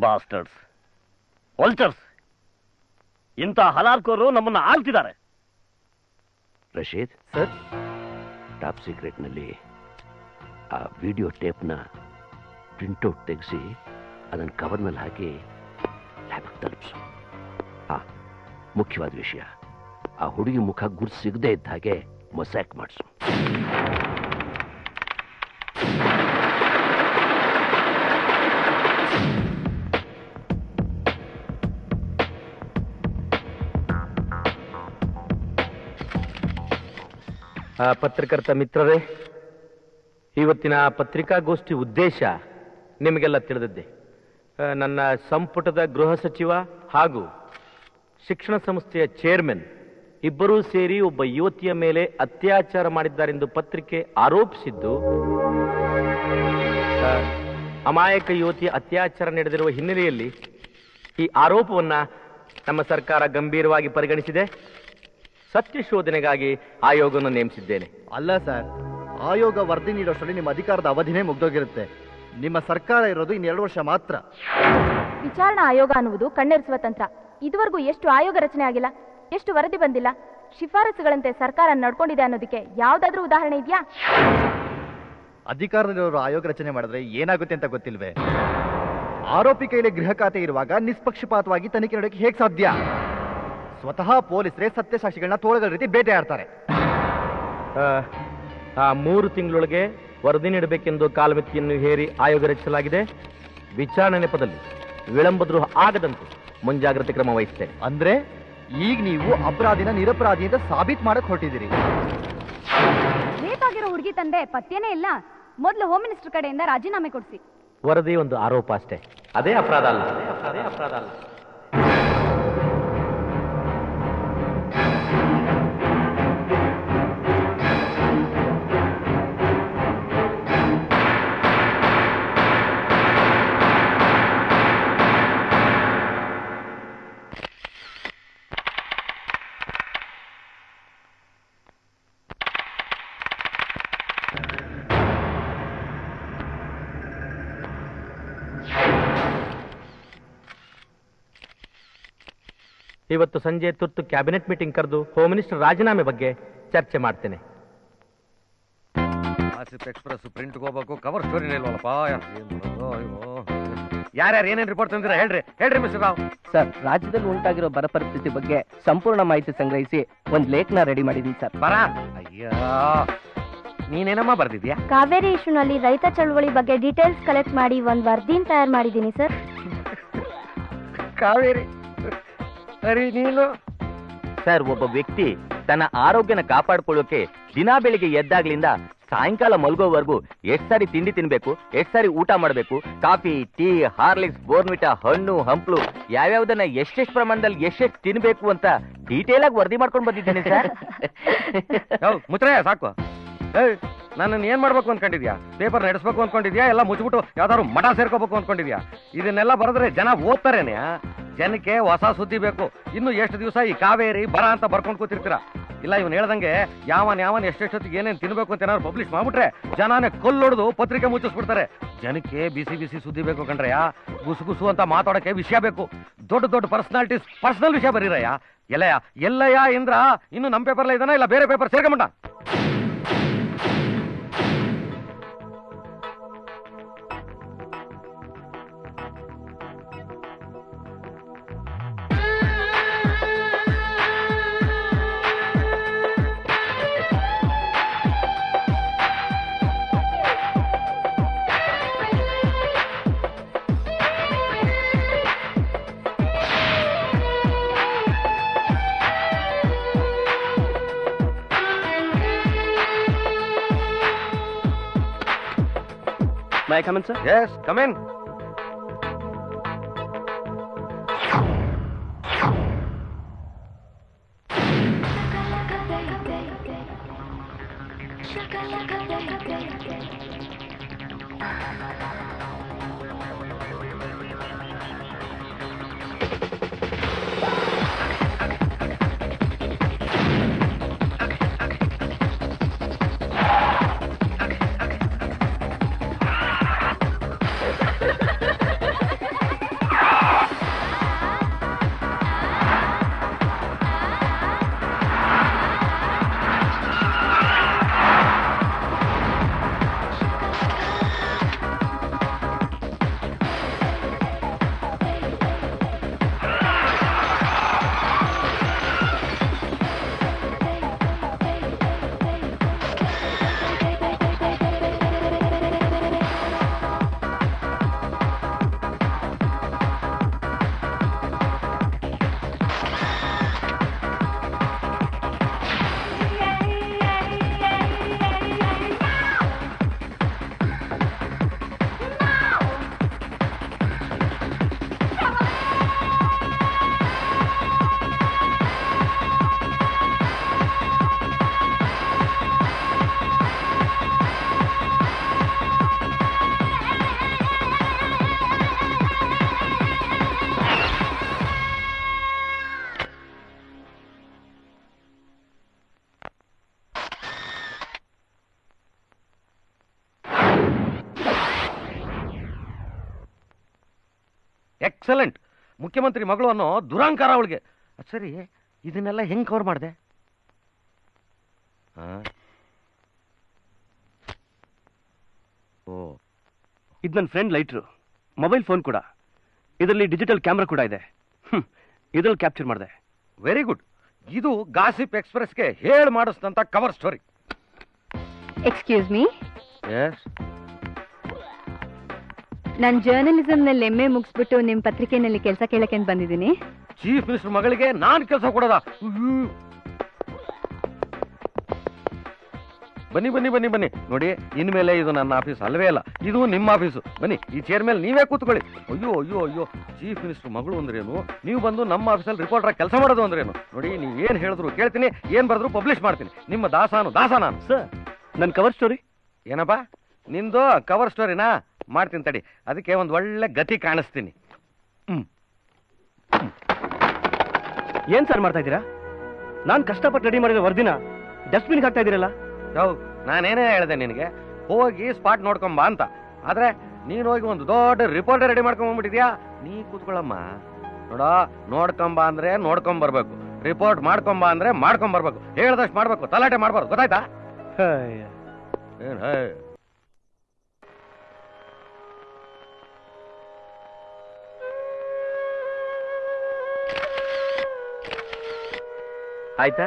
ಬಾಸ್ಟರ್ಸ್, ವಲ್ಚರ್ಸ್, ಇಂಥ ಹಲಾರ್ಕೋರು ನಮ್ಮನ್ನ ಆಳ್ತಿದ್ದಾರೆ. ರಶೀದ್ ಸರ್, ಟಾಪ್ ಸೀಕ್ರೆಟ್ನಲ್ಲಿ ಆ ವಿಡಿಯೋ ಟೇಪ್ನ ಪ್ರಿಂಟೌಟ್ ತೆಗೆಸಿ ಅದನ್ನು ಕವರ್ನಲ್ಲಿ ಹಾಕಿ ಲ್ಯಾಬ್ಗೆ ತಲುಪಿಸು. ಮುಖ್ಯವಾದ ವಿಷಯ, ಆ ಹುಡುಗಿ ಮುಖ ಗುರ್ತು ಸಿಗದೆ ಇದ್ದ ಹಾಗೆ ಮೊಸಾಕ್ ಮಾಡಿಸು. ಪತ್ರಕರ್ತ ಮಿತ್ರರೇ, ಇವತ್ತಿನ ಪತ್ರಿಕಾಗೋಷ್ಠಿ ಉದ್ದೇಶ ನಿಮಗೆಲ್ಲ ತಿಳಿದದ್ದೇ. ನನ್ನ ಸಂಪುಟದ ಗೃಹ ಸಚಿವ ಹಾಗೂ ಶಿಕ್ಷಣ ಸಂಸ್ಥೆಯ ಚೇರ್ಮನ್ ಇಬ್ಬರೂ ಸೇರಿ ಒಬ್ಬ ಯುವತಿಯ ಮೇಲೆ ಅತ್ಯಾಚಾರ ಮಾಡಿದ್ದಾರೆಂದು ಪತ್ರಿಕೆ ಆರೋಪಿಸಿದ್ದು, ಅಮಾಯಕ ಯುವತಿಯ ಅತ್ಯಾಚಾರ ನಡೆದಿರುವ ಹಿನ್ನೆಲೆಯಲ್ಲಿ ಈ ಆರೋಪವನ್ನ ನಮ್ಮ ಸರ್ಕಾರ ಗಂಭೀರವಾಗಿ ಪರಿಗಣಿಸಿದೆ. ಸತ್ಯ ಶೋಧನೆಗಾಗಿ ಆಯೋಗವನ್ನು ನೇಮಿಸಿದ್ದೇನೆ. ಅಲ್ಲ ಸರ್, ಆಯೋಗ ವರದಿ ನೀಡೋಷ್ಟರಲ್ಲಿ ನಿಮ್ಮ ಅಧಿಕಾರದ ಅವಧಿನೇ ಮುಗ್ದೋಗಿರುತ್ತೆ. ನಿಮ್ಮ ಸರ್ಕಾರ ಇರೋದು ಇನ್ನು 2 ವರ್ಷ ಮಾತ್ರ. ವಿಚಾರಣಾ ಆಯೋಗ ಅನ್ನುವುದು ಕಣ್ಣೆರಿಸುವ ತಂತ್ರ. ಇದುವರೆಗೂ ಎಷ್ಟು ಆಯೋಗ ರಚನೆ ಆಗಿಲ್ಲ, ಎಷ್ಟು ವರದಿ ಬಂದಿಲ್ಲ. ಶಿಫಾರಸುಗಳಂತೆ ಸರ್ಕಾರ ನಡ್ಕೊಂಡಿದೆ ಅನ್ನೋದಕ್ಕೆ ಯಾವ್ದಾದ್ರೂ ಉದಾಹರಣೆ ಇದೆಯಾ? ಅಧಿಕಾರದಲ್ಲಿರೋರು ಆಯೋಗ ರಚನೆ ಮಾಡಿದ್ರೆ ಏನಾಗುತ್ತೆ ಅಂತ ಗೊತ್ತಿಲ್ವೇ? ಆರೋಪಿ ಕೈಲಿ ಗೃಹ ಖಾತೆ ಇರುವಾಗ ನಿಷ್ಪಕ್ಷಪಾತವಾಗಿ ತನಿಖೆ ನಡೆಯಕ್ಕೆ ಹೇಗೆ ಸಾಧ್ಯ? ಸ್ವತಃ ಪೊಲೀಸರೇ ಸತ್ಯಸಾಕ್ಷಿಗಳನ್ನ ತೋಳಗಳ ರೀತಿ ಬೇಟೆಯಾಡ್ತಾರೆ. 3 ತಿಂಗಳೊಳಗೆ ವರದಿ ನೀಡಬೇಕೆಂದು ಕಾಲಮಿತಿಯನ್ನು ಹೇರಿ ಆಯೋಗ ರಚಿಸಲಾಗಿದೆ. ವಿಚಾರಣೆ ನೆಪದಲ್ಲಿ ವಿಳಂಬದ್ರೋಹ ಆಗದಂತೆ ಮುಂಜಾಗ್ರತೆ ಕ್ರಮ ವಹಿಸುತ್ತೇನೆ. ಅಂದ್ರೆ ಈಗ ನೀವು ಅಪರಾಧಿನ ನಿರಪರಾಧಿ ಅಂತ ಸಾಬೀತು ಮಾಡಕ್ ಹೊರಟಿದ್ದೀರಿ. ಬೇಕಾಗಿರೋ ಹುಡುಗಿ ತಂದೆ ಪತ್ಯನೇ ಇಲ್ಲ. ಮೊದಲು ಹೋಮ್ ಮಿನಿಸ್ಟರ್ ಕಡೆಯಿಂದ ರಾಜೀನಾಮೆ ಕೊಡಿಸಿ. ವರದಿ ಒಂದು ಆರೋಪ ಅಷ್ಟೇ, ಅದೇ ಅಪರಾಧ ಅಲ್ಲ. ಇವತ್ತು ಸಂಜೆ ತುರ್ತು ಕ್ಯಾಬಿನೆಟ್ ಮೀಟಿಂಗ್ ಕರೆದು ಹೋಮ್ ಮಿನಿಸ್ಟರ್ ರಾಜೀನಾಮೆ ಬಗ್ಗೆ ಚರ್ಚೆ ಮಾಡ್ತೇನೆ. ಆಸಿಫ್ ಎಕ್ಸ್ಪ್ರೆಸ್ ಪ್ರಿಂಟ್ಗೆ ಹೋಗ್ಬೇಕು, ಕವರ್ ಸ್ಟೋರಿ ಇಲ್ವಲ್ಲಪ್ಪ. ಯಾರ್ಯಾರು ಏನೇನು ರಿಪೋರ್ಟ್ ತಂದಿರ ಹೇಳ್ರಿ ಮಿಸ್ಟರ್ ರಾವ್. ಸರ್, ರಾಜ್ಯದಲ್ಲಿ ಉಂಟಾಗಿರೋ ಬರ ಪರಿಸ್ಥಿತಿ ಬಗ್ಗೆ ಸಂಪೂರ್ಣ ಮಾಹಿತಿ ಸಂಗ್ರಹಿಸಿ ಒಂದು ಲೇಖನ ರೆಡಿ ಮಾಡಿದ್ದೀನಿ ಸರ್. ಬರ ಅಯ್ಯೋ, ನೀನೇನಮ್ಮ ಬರ್ದಿದ್ಯಾ? ಕಾವೇರಿ ಇಶ್ಯೂನಲ್ಲಿ ರೈತ ಚಳವಳಿ ಬಗ್ಗೆ ಡೀಟೇಲ್ಸ್ ಕಲೆಕ್ಟ್ ಮಾಡಿ ಒಂದು ವರದಿನ ತಯಾರು ಮಾಡಿದ್ದೀನಿ ಸರ್. ಕಾವೇರಿ ನೀನು ಸರ್, ಒಬ್ಬ ವ್ಯಕ್ತಿ ತನ್ನ ಆರೋಗ್ಯನ ಕಾಪಾಡ್ಕೊಳ್ಳೋಕೆ ದಿನಾ ಬೆಳಿಗ್ಗೆ ಎದ್ದಾಗ್ಲಿಂದ ಸಾಯಂಕಾಲ ಮಲ್ಗೋವರೆಗೂ ಎಷ್ಟ್ ಸಾರಿ ತಿಂಡಿ ತಿನ್ಬೇಕು, ಎಷ್ಟ್ ಸಾರಿ ಊಟ ಮಾಡ್ಬೇಕು, ಕಾಫಿ, ಟೀ, ಹಾರ್ಲಿಕ್ಸ್, ಬೋರ್ನ್ವಿಟಾ, ಹಣ್ಣು, ಹಂಪ್ಲು ಯಾವ್ಯಾವ್ದನ್ನ ಎಷ್ಟೆಷ್ಟು ಪ್ರಮಾಣದಲ್ಲಿ ಎಷ್ಟೆಷ್ಟು ತಿನ್ಬೇಕು ಅಂತ ಡೀಟೇಲ್ ಆಗಿ ವರದಿ ಮಾಡ್ಕೊಂಡು ಬಂದಿದ್ದೇನೆ ಸರ್. ಮುತ್ರೆ ಸಾಕು. ನನ್ನನ್ನು ಏನ್ ಮಾಡ್ಬೇಕು ಅನ್ಕೊಂಡಿದ್ಯಾ? ಪೇಪರ್ ನಡೆಸ್ಬೇಕು ಅನ್ಕೊಂಡಿದ್ಯಾ? ಎಲ್ಲ ಮುಚ್ಚಿಬಿಟ್ಟು ಯಾವ್ದಾದ್ರು ಮಠ ಸೇರ್ಕೋಬೇಕು ಅನ್ಕೊಂಡಿದ್ಯಾ? ಇದನ್ನೆಲ್ಲ ಬರೆದ್ರೆ ಜನ ಓದ್ತಾರೇನೆ. ಜನಕ್ಕೆ ಹೊಸ ಸುದ್ದಿ ಬೇಕು. ಇನ್ನು ಎಷ್ಟು ದಿವಸ ಈ ಕಾವೇರಿ ಬರ ಅಂತ ಬರ್ಕೊಂಡು ಕೂತಿರ್ತೀರಾ? ಇಲ್ಲ, ಇವ್ನು ಹೇಳ್ದಂಗೆ ಯಾವನ್ ಎಷ್ಟೆಷ್ಟೊತ್ತಿಗೆ ಏನೇನು ತಿನ್ಬೇಕು ಅಂತ ಏನಾದ್ರು ಪಬ್ಲಿಷ್ ಮಾಡ್ಬಿಟ್ರೆ ಜನನೇ ಕೊಲ್ಲೊಡ್ದು ಪತ್ರಿಕೆ ಮುಚ್ಚಿಸ್ಬಿಡ್ತಾರೆ. ಜನಕ್ಕೆ ಬಿಸಿ ಬಿಸಿ ಸುದ್ದಿ ಬೇಕು ಕಣ್ರಯ್ಯ. ಗುಸುಗುಸು ಅಂತ ಮಾತಾಡೋಕೆ ವಿಷಯ ಬೇಕು. ದೊಡ್ಡ ದೊಡ್ಡ ಪರ್ಸನಾಲಿಟೀಸ್ ಪರ್ಸನಲ್ ವಿಷಯ ಬರೀರಯ್ಯ. ಎಲ್ಲಯ್ಯ ಇಂದ್ರ ಇನ್ನು ನಮ್ಮ ಪೇಪರ್ಲ ಇದಾನ ಇಲ್ಲ ಬೇರೆ ಪೇಪರ್ ಸೇರ್ಕೊಂಬಿಟ್ಟ? May I come in, sir? Yes, come in. Excellent. ಮುಖ್ಯಮಂತ್ರಿ ಮಗಳು ಅನ್ನೋ ದುರಾಂಕಾರ ಅವಳಿಗೆ. ಸರಿ, ಇದನ್ನೆಲ್ಲ ಹೆಂಗ್ ಕವರ್ ಮಾಡಿದೆ? ಇದು ನನ್ನ ಫ್ರೆಂಡ್ ಲೈಟ್ರು, ಮೊಬೈಲ್ ಫೋನ್ ಕೂಡ, ಇದರಲ್ಲಿ ಡಿಜಿಟಲ್ ಕ್ಯಾಮ್ರಾ ಕೂಡ ಇದೆ. ಇದ್ರಲ್ಲಿ ಕ್ಯಾಪ್ಚರ್ ಮಾಡಿದೆ. Very good. ಇದು ಗಾಸಿಪ್ ಎಕ್ಸ್ಪ್ರೆಸ್ಗೆ ಹೇಳಿ ಮಾಡಿಸಿದಂತ cover story. Excuse me. Yes. ನಾನು ಜರ್ನಲಿಸಂನಲ್ಲಿ MA ಮುಗಿಸ್ಬಿಟ್ಟು ನಿಮ್ಮ ಪತ್ರಿಕೆನಲ್ಲಿ ಕೆಲಸ ಕೇಳಕ್ಕೆ ಬಂದಿದ್ದೀನಿ. ಚೀಫ್ ಮಿನಿಸ್ಟರ್ ಮಗಳಿಗೆ ನಾನು ಕೆಲಸ ಕೊಡೋದ? ಬನ್ನಿ ಬನ್ನಿ ಬನ್ನಿ ಬನ್ನಿ. ನೋಡಿ, ಇನ್ಮೇಲೆ ಇದು ನನ್ನ ಆಫೀಸ್ ಅಲ್ವೇ ಅಲ್ಲ, ಇದು ನಿಮ್ಮ ಆಫೀಸು. ಬನ್ನಿ, ಈ ಚೇರ್ ಮೇಲೆ ನೀವೇ ಕೂತ್ಕೊಳ್ಳಿ. ಅಯ್ಯೋ ಅಯ್ಯೋ ಅಯ್ಯೋ, ಚೀಫ್ ಮಿನಿಸ್ಟರ್ ಮಗಳು ಅಂದ್ರೇನು? ನೀವು ಬಂದು ನಮ್ಮ ಆಫೀಸಲ್ಲಿ ರಿಪೋರ್ಟರ್ ಕೆಲಸ ಮಾಡೋದು ಅಂದ್ರೇನು? ನೋಡಿ, ನೀವು ಏನು ಹೇಳಿದ್ರು ಕೇಳ್ತೀನಿ, ಏನು ಬರೆದ್ರು ಪಬ್ಲಿಷ್ ಮಾಡ್ತೀನಿ. ನಿಮ್ಮ ದಾಸ ನಾನು. ಸರ್, ನನ್ನ ಕವರ್ ಸ್ಟೋರಿ ಏನಪ್ಪಾ ನಿಂದು? ಕವರ್ ಸ್ಟೋರಿನಾ? ಮಾಡ್ತೀನಿ ತಡಿ, ಅದಕ್ಕೆ ಒಂದು ಒಳ್ಳೆ ಗತಿ ಕಾಣಿಸ್ತೀನಿ. ಏನ್ ಸರ್ ಮಾಡ್ತಾ ಇದ್ದೀರಾ? ನಾನು ಕಷ್ಟಪಟ್ಟು ರೆಡಿ ಮಾಡಿದ ವರದಿನ ಡಸ್ಟ್ಬಿನ್ಗೆ ಹಾಕ್ತಾ ಇದ್ದೀರಲ್ಲ? ಹೌದು, ನಾನೇನೇ ಹೇಳಿದೆ ನಿನಗೆ, ಹೋಗಿ ಸ್ಪಾಟ್ ನೋಡ್ಕೊಂಬ ಅಂತ. ಆದ್ರೆ ನೀನು ಹೋಗಿ ಒಂದು ದೊಡ್ಡ ರಿಪೋರ್ಟ್ ರೆಡಿ ಮಾಡ್ಕೊಂಡ್ಬಿಟ್ಟಿದ್ಯಾ. ನೀ ಕೂತ್ಕೊಳ್ಳಮ್ಮ. ನೋಡ, ನೋಡ್ಕೊಂಬ ಅಂದ್ರೆ ನೋಡ್ಕೊಂಬರ್ಬೇಕು, ರಿಪೋರ್ಟ್ ಮಾಡ್ಕೊಂಬ ಅಂದ್ರೆ ಮಾಡ್ಕೊಂಬರ್ಬೇಕು. ಹೇಳ್ದಷ್ಟು ಮಾಡ್ಬೇಕು, ತಲಾಟೆ ಮಾಡ್ಬಾರ್ದು, ಗೊತ್ತಾಯ್ತಾ? ಆಯ್ತಾ?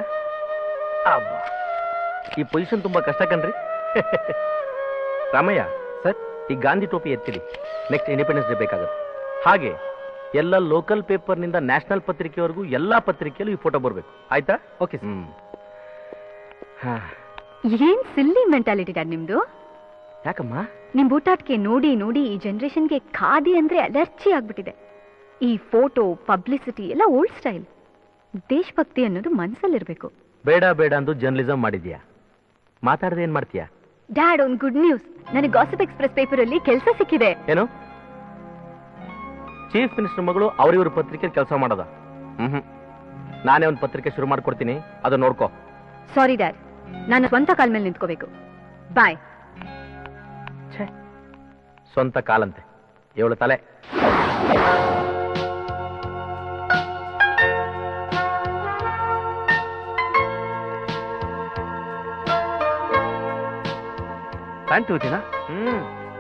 ಈ ಪೊಸಿಷನ್ ತುಂಬಾ ಕಷ್ಟ ಕಣ್ರಿ. ರಾಮಯ್ಯ ಸರ್, ಈ ಗಾಂಧಿ ಟೋಪಿ ಎತ್ತಿರಿ. ನೆಕ್ಸ್ಟ್ ಇಂಡಿಪೆಂಡೆನ್ಸ್ ಡೇ ಬೇಕಾಗುತ್ತೆ. ಹಾಗೆ ಎಲ್ಲ ಲೋಕಲ್ ಪೇಪರ್ನಿಂದ ನ್ಯಾಷನಲ್ ಪತ್ರಿಕೆವರೆಗೂ ಎಲ್ಲಾ ಪತ್ರಿಕೆಯಲ್ಲೂ ಈ ಫೋಟೋ ಬರಬೇಕು. ಆಯ್ತಾ? ಓಕೆ. ಏನ್ ಸಿಲ್ಲಿ ಮೆಂಟಾಲಿಟಿ ಡ್ಯಾಡ್ ನಿಮ್ದು? ಯಾಕಮ್ಮ? ನಿಮ್ ಊಟಾಟ್ಕೆ ನೋಡಿ ನೋಡಿ ಈ ಜನರೇಷನ್ಗೆ ಖಾದಿ ಅಂದ್ರೆ ಅಲರ್ಜಿ ಆಗ್ಬಿಟ್ಟಿದೆ. ಈ ಫೋಟೋ ಪಬ್ಲಿಸಿಟಿ ಎಲ್ಲ ಓಲ್ಡ್ ಸ್ಟೈಲ್. ದೇಶಭಕ್ತಿ ಅನ್ನೋದು ಮನಸ್ಸಲ್ಲಿರ್ಬೇಕು. ಬೇಡ ಬೇಡ ಅಂದು ಜರ್ನಲಿಸಂ ಮಾಡಿದ್ಯಾ, ಮಾತಾಡದೆ ಏನ್ ಮಾಡ್ತೀಯಾ? ಡ್ಯಾಡ್ ಒಂದು ಗುಡ್ ನ್ಯೂಸ್. ನನಗೆ ಗಾಸಿಪ್ ಎಕ್ಸ್‌ಪ್ರೆಸ್ ಪೇಪರ್ ಅಲ್ಲಿ ಕೆಲಸ ಸಿಕ್ಕಿದೆ. ಏನು? ಚೀಫ್ ಮಿನಿಸ್ಟರ್ ಮಗಳು ಅವರಿವ್ರ ಪತ್ರಿಕೆ ಕೆಲಸ ಮಾಡೋದ? ನಾನೇ ಒಂದು ಪತ್ರಿಕೆ ಶುರು ಮಾಡ್ಕೊಡ್ತೀನಿ, ಅದು ನೋಡ್ಕೋ. ಸಾರಿ ಡ್ಯಾಡ್, ನಾನು ಸ್ವಂತ ಕಾಲ ಮೇಲೆ ನಿಂತ್ಕೋಬೇಕು. ಬಾಯ್. ಸ್ವಂತ ಕಾಲಂತೆ ಇವಳು ತಲೆ. ಪ್ಯಾಂಟ್ ಹೋಗ್ತೀನಾ?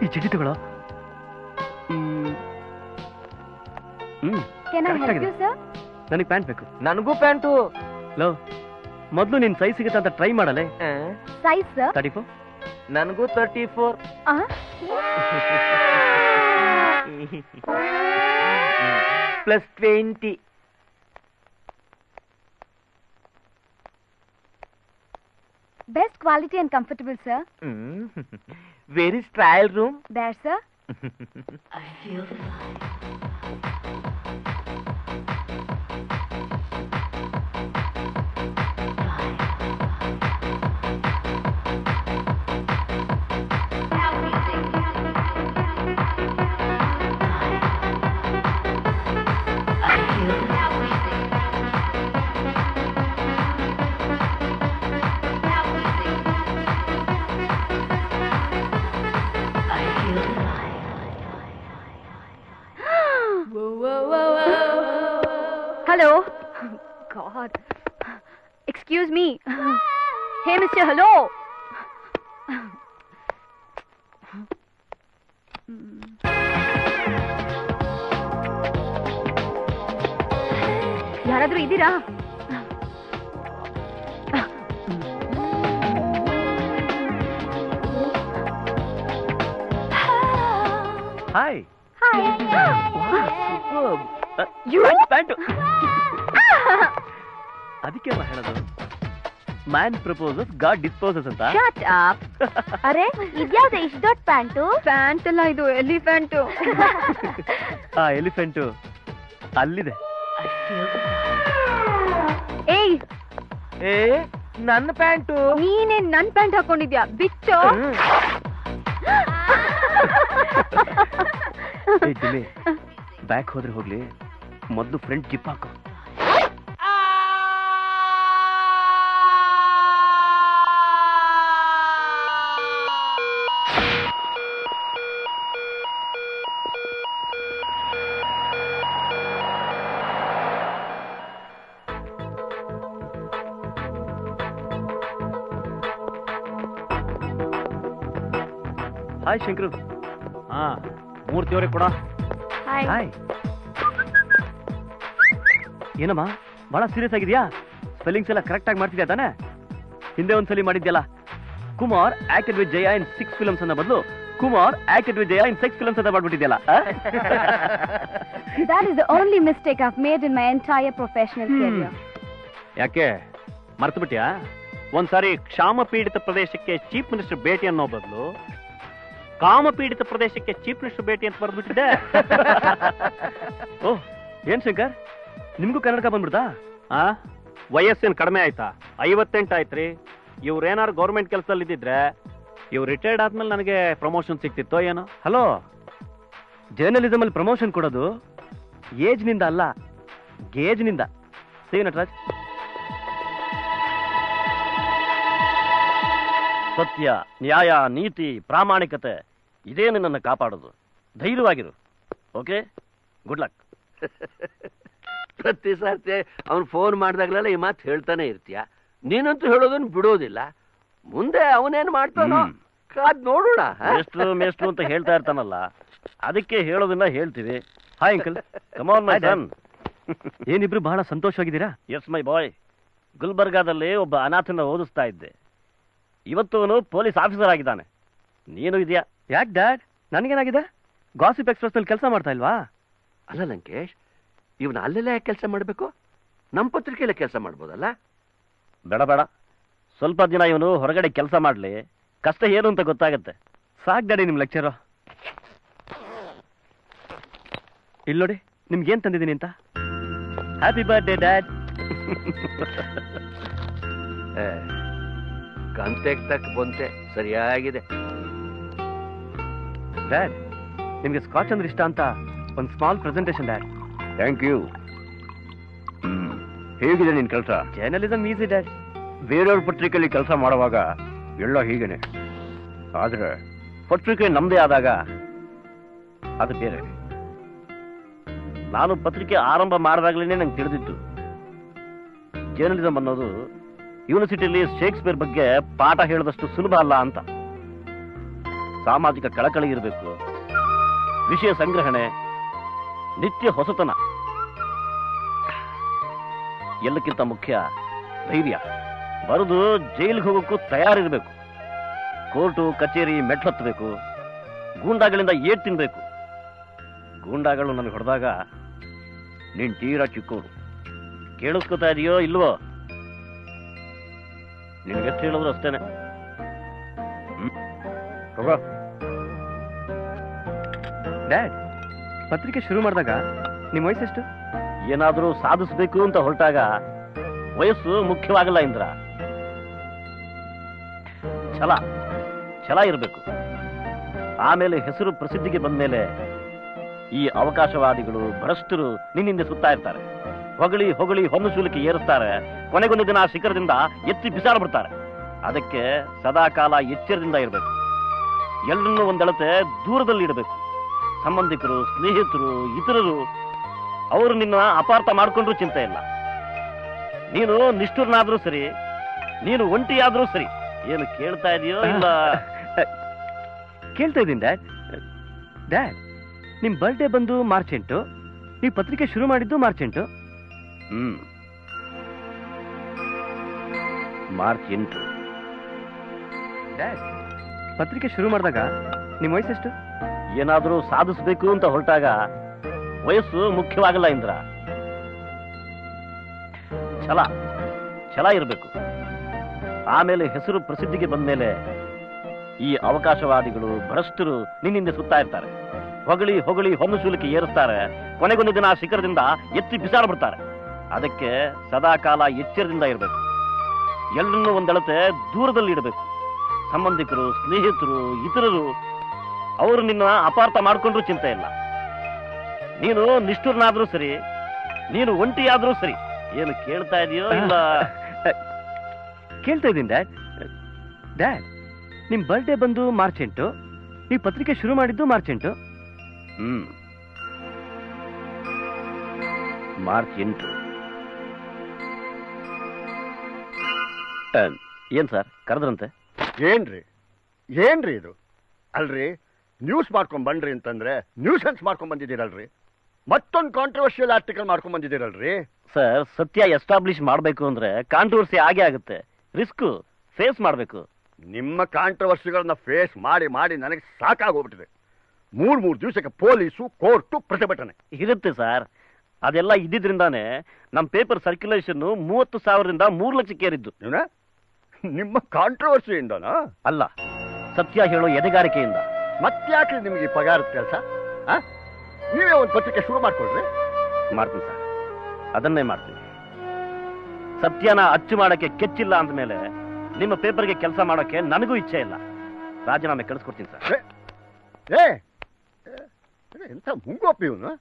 ಈ ಚೀಟಿ ತಗೊಳ್ಳೋ. ನನಗೆ ಪ್ಯಾಂಟ್ ಬೇಕು. ನನಗೂ ಪ್ಯಾಂಟು. ಲೋ, ಮೊದಲು ನಿನ್ ಸೈಜ್ ಸಿಗುತ್ತೆ ಅಂತ ಟ್ರೈ ಮಾಡಲೆ. ಸೈಜ್ 34. ನನಗೂ 34. Plus 20. Best quality and comfortable, sir. Where is trial room? There, sir. I feel the vibe. Hello. God. Excuse me. Hey, Mr. Hello. ಯಾರಾದ್ರೂ ಇದ್ದೀರಾ? ಹಾಯ್. ಅದಕ್ಕೆ ಹೇಳೋದು ಮ್ಯಾನ್ ಪ್ರಪೋಸಸ್ ಗಾಡ್ ಡಿಸ್ಪೋಸಸ್ ಅಂತ. Shut up. ಅರೆ ಇದ್ಯಾವ್ದು ಇಷ್ಟು ದೊಡ್ಡ pant? Pant ಅಲ್ಲ, ಇದು ಎಲಿಫೆಂಟು. ಆ ಎಲಿಫೆಂಟು ಅಲ್ಲಿದೆ. ಏಯ್, ನನ್ನ ಪ್ಯಾಂಟು. ನೀನೇ ನನ್ ಪ್ಯಾಂಟ್ ಹಾಕೊಂಡಿದ್ಯಾ? ಬಿಚ್ಚೋ. ಬ್ಯಾಕ್ ಹೋದ್ರೆ ಹೋಗ್ಲಿ, ಮೊದಲು ಫ್ರಂಟ್ ಜಿಪ್ ಹಾಕೋ. ಹಾಯ್ ಶಂಕರು. ಮೂರ್ತಿಯವರೇ ಕೂಡ ಹಾಯ್. ಏನಮ್ಮ ಬಹಳ ಸೀರಿಯಸ್ ಆಗಿದ್ಯಾ? ಸ್ಪೆಲ್ಲಿಂಗ್ಸ್ ಎಲ್ಲ ಕರೆಕ್ಟ್ ಆಗಿ ಮಾಡ್ತಿದ್ಯಾ ತಾನೆ? ಹಿಂದೆ ಒಂದ್ಸಲಿ ಮಾಡಿದ್ಯಲ್ಲ, Kumar acted with Jaya in 6 films ಅನ್ನ ಬದಲು Kumar acted with Jaya in 6 films ಅಂತ ಮಾಡ್ಬಿಟ್ಟಿದ್ಯಲ್ಲ. That is the only mistake I've made in my entire professional career. ಯಾಕೆ ಮರ್ತು ಬಿಟ್ಯಾ? ಒಂದ್ಸಾರಿ ಕ್ಷಾಮ ಪೀಡಿತ ಪ್ರದೇಶಕ್ಕೆ ಚೀಫ್ ಮಿನಿಸ್ಟರ್ ಭೇಟಿ ಅನ್ನೋ ಬದಲು ಕಾಮ ಪೀಡಿತ ಪ್ರದೇಶಕ್ಕೆ ಚೀಫ್ ಮಿನಿಸ್ಟರ್ ಭೇಟಿ ಅಂತ ಬರೆದ್ಬಿಟ್ಟಿದೆ. ಓಹ್, ಏನ್ ಶಂಕರ್, ನಿಮ್ಗೂ ಕನ್ನಡಕ ಬಂದ್ಬಿಡ್ತಾ? ವಯಸ್ಸೇನು ಕಡಿಮೆ ಆಯ್ತಾ? 58 ಆಯ್ತ್ರಿ. ಇವ್ರೇನಾರು ಗೌರ್ಮೆಂಟ್ ಕೆಲಸದಲ್ಲಿ ಇದ್ದಿದ್ರೆ ಇವ್ರು ರಿಟೈರ್ಡ್ ಆದ್ಮೇಲೆ ನನಗೆ ಪ್ರಮೋಷನ್ ಸಿಕ್ತಿತ್ತೋ ಏನೋ. ಹಲೋ, ಜರ್ನಲಿಸಮ್ ಅಲ್ಲಿ ಪ್ರಮೋಷನ್ ಕೊಡೋದು ಏಜ್ ನಿಂದ ಅಲ್ಲ, ಗೇಜ್ ನಿಂದ. ಸಿ ನಟರಾಜ್. ಸತ್ಯ, ನ್ಯಾಯ, ನೀತಿ, ಪ್ರಾಮಾಣಿಕತೆ ಇದೇ ನಿನ್ನನ್ನು ಕಾಪಾಡೋದು. ಧೈರ್ಯವಾಗಿರು. Okay, good luck. ಪ್ರತಿ ಸರ್ತಿ ಅವ್ನು ಫೋನ್ ಮಾಡಿದಾಗಲೆಲ್ಲ ಈ ಮಾತು ಹೇಳ್ತಾನೆ ಇರ್ತೀಯ. ನೀನಂತೂ ಹೇಳೋದನ್ನು ಬಿಡೋದಿಲ್ಲ. ಮುಂದೆ ಅವನೇನು ಮಾಡ್ತಾನೋ ಕಾದ್ ನೋಡೋಣ. ಮೇಷ್ಟ್ರು ಅಂತ ಹೇಳ್ತಾ ಇರ್ತಾನಲ್ಲ, ಅದಕ್ಕೆ ಹೇಳೋದನ್ನ ಹೇಳ್ತೀವಿ. Hi uncle, come on my son. ಏನಿಬ್ರು ಬಹಳ ಸಂತೋಷವಾಗಿದ್ದೀರಾ? ಎಸ್ ಮೈ ಬಾಯ್. ಗುಲ್ಬರ್ಗಾದಲ್ಲಿ ಒಬ್ಬ ಅನಾಥನ ಓದಿಸ್ತಾ ಇದ್ದೆ. ಇವತ್ತು ಅವನು ಪೊಲೀಸ್ ಆಫೀಸರ್ ಆಗಿದ್ದಾನೆ. ನೀನು ಇದೆಯಾ? ಯಾಕೆ ಡ್ಯಾಡ್, ನನಗೇನಾಗಿದೆ? ಗಾಸಿಪ್ ಎಕ್ಸ್‌ಪ್ರೆಸ್ ನಲ್ಲಿ ಕೆಲಸ ಮಾಡ್ತಾ ಇಲ್ವಾ? ಅಲ್ಲ ಲಂಕೇಶ್, ಇವನು ಅಲ್ಲೆಲ್ಲ ಯಾಕೆ ಕೆಲಸ ಮಾಡಬೇಕು? ನಮ್ಮ ಪತ್ರಿಕೆಯಲ್ಲೇ ಕೆಲಸ ಮಾಡ್ಬೋದಲ್ಲ? ಬೇಡ ಬೇಡ, ಸ್ವಲ್ಪ ದಿನ ಇವನು ಹೊರಗಡೆ ಕೆಲಸ ಮಾಡಲಿ, ಕಷ್ಟ ಏನು ಅಂತ ಗೊತ್ತಾಗತ್ತೆ. ಸಾಕ್ ಡ್ಯಾಡಿ ನಿಮ್ ಲೆಕ್ಚರು. ಇಲ್ಲಿ ನೋಡಿ, ನಿಮ್ಗೇನ್ ತಂದಿದ್ದೀನಿ ಅಂತ. Happy birthday dad. ಕಂತೆಗೆ ತಕ್ಕ ಬಂತೆ ಸರಿಯಾಗಿದೆ. ಡ್ಯಾಡ್, ನಿಮ್ಗೆ ಸ್ಕಾಚ್ ಅಂದ್ರೆ ಇಷ್ಟ ಅಂತ ಒಂದು small presentation dad. Thank you. ಹೇಗಿದೆ ನಿನ್ ಕೆಲಸ? Journalism easy dad. ಬೇರೆಯವ್ರ ಪತ್ರಿಕೆಯಲ್ಲಿ ಕೆಲಸ ಮಾಡುವಾಗ ಎಲ್ಲ ಹೀಗೇನೆ, ಆದ್ರೆ ಪತ್ರಿಕೆ ನಮ್ದೇ ಆದಾಗ ಅದು ಬೇರೆ. ನಾನು ಪತ್ರಿಕೆ ಆರಂಭ ಮಾಡಿದಾಗ್ಲೇ ನಂಗೆ ತಿಳಿದಿತ್ತು ಜರ್ನಲಿಸಮ್ ಅನ್ನೋದು ಯೂನಿವರ್ಸಿಟಿಯಲ್ಲಿ ಶೇಕ್ಸ್ಪಿಯರ್ ಬಗ್ಗೆ ಪಾಠ ಹೇಳಿದಷ್ಟು ಸುಲಭ ಅಲ್ಲ ಅಂತ. ಸಾಮಾಜಿಕ ಕಳಕಳಿ ಇರಬೇಕು, ವಿಷಯ ಸಂಗ್ರಹಣೆ, ನಿತ್ಯ ಹೊಸತನ, ಎಲ್ಲಕ್ಕಿಂತ ಮುಖ್ಯ ಧೈರ್ಯ. ಬರೆದು ಜೈಲಿಗೆ ಹೋಗೋಕ್ಕೂ ತಯಾರಿರ್ಬೇಕು. ಕೋರ್ಟು ಕಚೇರಿ ಮೆಟ್ಲತ್ತಬೇಕು, ಗೂಂಡಾಗಳಿಂದ ಏಟ್ ತಿನ್ಬೇಕು. ಗೂಂಡಾಗಳು ನನಗೆ ಹೊಡೆದಾಗ ನೀನ್ ತೀರಾ ಚಿಕ್ಕೋರು. ಕೇಳಿಸ್ಕೊತಾ ಇದೆಯೋ ಇಲ್ವೋ? ನಿನ್ಗೆಷ್ಟು ಹೇಳಿದ್ರು ಅಷ್ಟೇನೆ. ಡ್ಯಾಡ್, ಪತ್ರಿಕೆ ಶುರು ಮಾಡಿದಾಗ ನಿಮ್ಮ ವಯಸ್ಸೆಷ್ಟು? ಏನಾದ್ರೂ ಸಾಧಿಸ್ಬೇಕು ಅಂತ ಹೊರಟಾಗ ವಯಸ್ಸು ಮುಖ್ಯವಾಗಲ್ಲ ಇಂದ್ರ. ಛಲ ಇರಬೇಕು. ಆಮೇಲೆ ಹೆಸರು ಪ್ರಸಿದ್ಧಿಗೆ ಬಂದ್ಮೇಲೆ ಈ ಅವಕಾಶವಾದಿಗಳು ಭ್ರಷ್ಟರು ನಿನ್ನಿಂದ ಸುತ್ತಾ ಇರ್ತಾರೆ. ಹೊಗಳಿ ಹೊಗಳಿ ಹೊನ್ನು ಶೂಲಕ್ಕೆ ಏರಿಸ್ತಾರೆ. ಕೊನೆಗೊಂದು ದಿನ ಶಿಖರದಿಂದ ಎತ್ತಿ ಬಿಸಾಡ್ಬಿಡ್ತಾರೆ. ಅದಕ್ಕೆ ಸದಾಕಾಲ ಎಚ್ಚರದಿಂದ ಇರಬೇಕು. ಎಲ್ಲರನ್ನೂ ಒಂದಳತೆ ದೂರದಲ್ಲಿ ಇಡಬೇಕು. ಸಂಬಂಧಿಕರು, ಸ್ನೇಹಿತರು, ಇತರರು ಅವರು ನಿನ್ನ ಅಪಾರ್ಥ ಮಾಡ್ಕೊಂಡ್ರೂ ಚಿಂತೆ ಇಲ್ಲ. ನೀನು ನಿಷ್ಠುರನಾದ್ರೂ ಸರಿ, ನೀನು ಒಂಟಿಯಾದ್ರೂ ಸರಿ. ಏನು ಕೇಳ್ತಾ ಇದೆಯೋ ಇಲ್ಲ? ಕೇಳ್ತಾ ಇದ್ದೀನಿ ಡ್ಯಾಡ್. ಡ್ಯಾಡ್, ನಿಮ್ ಬರ್ಡೇ ಬಂದು ಮಾರ್ಚ್ 8, ನೀವು ಪತ್ರಿಕೆ ಶುರು ಮಾಡಿದ್ದು ಮಾರ್ಚ್ 8. ಮಾರ್ಚ್ 8. ಡ್ಯಾಡ್, ಪತ್ರಿಕೆ ಶುರು ಮಾಡಿದಾಗ ನಿಮ್ಮ ವಯಸ್ಸೆಷ್ಟು? ಏನಾದ್ರೂ ಸಾಧಿಸ್ಬೇಕು ಅಂತ ಹೊರಟಾಗ ವಯಸ್ಸು ಮುಖ್ಯವಾಗಲ್ಲ ಇಂದ್ರ. ಛಲ ಇರಬೇಕು. ಆಮೇಲೆ ಹೆಸರು ಪ್ರಸಿದ್ಧಿಗೆ ಬಂದ್ಮೇಲೆ ಈ ಅವಕಾಶವಾದಿಗಳು ಭ್ರಷ್ಟರು ನಿನ್ನಿಂದ ಸುತ್ತಾ ಇರ್ತಾರೆ. ಹೊಗಳಿ ಹೊಗಳಿ ಹೊನ್ನು ಶೂಲಕ್ಕೆ ಏರಿಸ್ತಾರೆ. ಕೊನೆಗೊಂದು ದಿನ ಶಿಖರದಿಂದ ಎತ್ತಿ ಬಿಸಾಡ್ಬಿಡ್ತಾರೆ. ಅದಕ್ಕೆ ಸದಾಕಾಲ ಎಚ್ಚರದಿಂದ ಇರಬೇಕು. ಎಲ್ಲರನ್ನೂ ಒಂದಳತೆ ದೂರದಲ್ಲಿ ಇಡಬೇಕು. ಸಂಬಂಧಿಕರು, ಸ್ನೇಹಿತರು, ಇತರರು ಅವರು ನಿನ್ನ ಅಪಾರ್ಥ ಮಾಡ್ಕೊಂಡ್ರೂ ಚಿಂತೆ ಇಲ್ಲ. ನೀನು ನಿಷ್ಠುರನಾದ್ರೂ ಸರಿ, ನೀನು ಒಂಟಿಯಾದ್ರೂ ಸರಿ. ಏನು ಕೇಳ್ತಾ ಇದೆಯೋ ಇಲ್ಲ? ಕೇಳ್ತಾ ಇದ್ದೀನಿ ಡ್ಯಾಡ್. ಡ್ಯಾಡ್, ನಿಮ್ ಬರ್ಡೇ ಬಂದು ಮಾರ್ಚ್ 8, ನೀವು ಪತ್ರಿಕೆ ಶುರು ಮಾಡಿದ್ದು ಮಾರ್ಚ್ 8. ಮಾರ್ಚ್ 8. ಏನ್ ಸರ್ ಕರೆದ್ರಂತೆ? ಏನ್ರಿ ಇದು? ಅಲ್ರಿ, ನ್ಯೂಸ್ ಮಾಡ್ಕೊಂಡ್ ಬನ್ರಿ ಅಂತಂದ್ರೆ ನ್ಯೂಸೆನ್ಸ್ ಮಾಡ್ಕೊಂಡ್ ಬಂದಿದ್ದೀರಲ್ರಿ. ಮತ್ತೊಂದು ಕಾಂಟ್ರವರ್ಷಿಯಲ್ ಆರ್ಟಿಕಲ್ ಮಾಡ್ಕೊಂಡ್ ಬಂದಿದ್ದೀರಲ್ರಿ. ಸರ್, ಸತ್ಯ ಎಸ್ಟಾಬ್ಲಿಷ್ ಮಾಡ್ಬೇಕು ಅಂದ್ರೆ ಕಾಂಟ್ರವರ್ಸಿ ಆಗೇ ಆಗುತ್ತೆ. ರಿಸ್ಕ್ ಫೇಸ್ ಮಾಡ್ಬೇಕು. ನಿಮ್ಮ ಕಾಂಟ್ರವರ್ಸಿಗಳನ್ನ ಫೇಸ್ ಮಾಡಿ ಮಾಡಿ ನನಗೆ ಸಾಕಾಗೋಗ್ಬಿಟ್ಟಿದೆ. 3 ದಿವಸಕ್ಕೆ ಪೊಲೀಸು, ಕೋರ್ಟು, ಪ್ರತಿಭಟನೆ ಇರುತ್ತೆ ಸರ್. ಅದೆಲ್ಲ ಇದ್ದಿದ್ರಿಂದಾನೇ ನಮ್ಮ ಪೇಪರ್ ಸರ್ಕ್ಯುಲೇಷನ್ 30,000ರಿಂದ 3 ಲಕ್ಷಕ್ಕೆ ಏರಿದ್ದು. ನಿಮ್ಮ ಕಾಂಟ್ರವರ್ಸಿಯಿಂದನಾ? ಅಲ್ಲ, ಸತ್ಯ ಹೇಳೋ ಎದೆಗಾರಿಕೆಯಿಂದ. ಮತ್ತ್ಯಾಕೆ ನಿಮ್ಗೆ ಪಗಾರದ ಕೆಲಸ? ನೀವೇ ಒಂದು ಪತ್ರಿಕೆ ಶುರು ಮಾಡ್ಕೊಳ್ರಿ. ಮಾಡ್ತೀನಿ ಸರ್, ಅದನ್ನೇ ಮಾಡ್ತೀನಿ. ಸತ್ಯನ ಅಚ್ಚು ಮಾಡಕ್ಕೆ ಕೆಚ್ಚಿಲ್ಲ ಅಂದ್ಮೇಲೆ ನಿಮ್ಮ ಪೇಪರ್ಗೆ ಕೆಲಸ ಮಾಡೋಕೆ ನನಗೂ ಇಚ್ಛೆ ಇಲ್ಲ. ರಾಜೀನಾಮೆ ಕಳಿಸ್ಕೊಡ್ತೀನಿ ಸರ್. ಎಂತ ಮುಂಗೋಪಿ ಇವನು?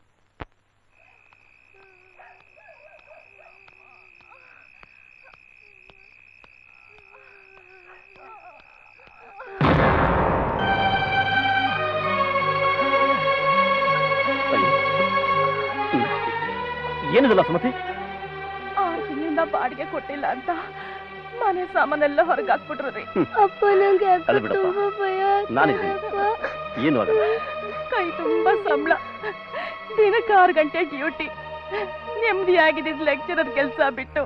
ಏನಿದಲ್ಲ ಸುಮತಿ? 6 ತಿಂಗಳಿಂದ ಬಾಡಿಗೆ ಕೊಟ್ಟಿಲ್ಲ ಅಂತ ಮನೆ ಸಾಮಾನೆಲ್ಲ ಹೊರಗೆ ಹಾಕ್ಬಿಟ್ರು ರೀ. ಅಪ್ಪ, ನಂಗೆ ಅಲ್ಲಿ ಬಿಡಪ್ಪ, ನಾನಿದ್ದೀನಿ, ಏನು ಆಗಲ್ಲ. ಕೈ ತುಂಬಾ ಸಂಬಳ, ದಿನಕ್ಕೆ 6 ಗಂಟೆ ಡ್ಯೂಟಿ. ನೆಮ್ಮದಿಯಾಗಿದ್ದ ಲೆಕ್ಚರರ್ ಕೆಲಸ ಬಿಟ್ಟು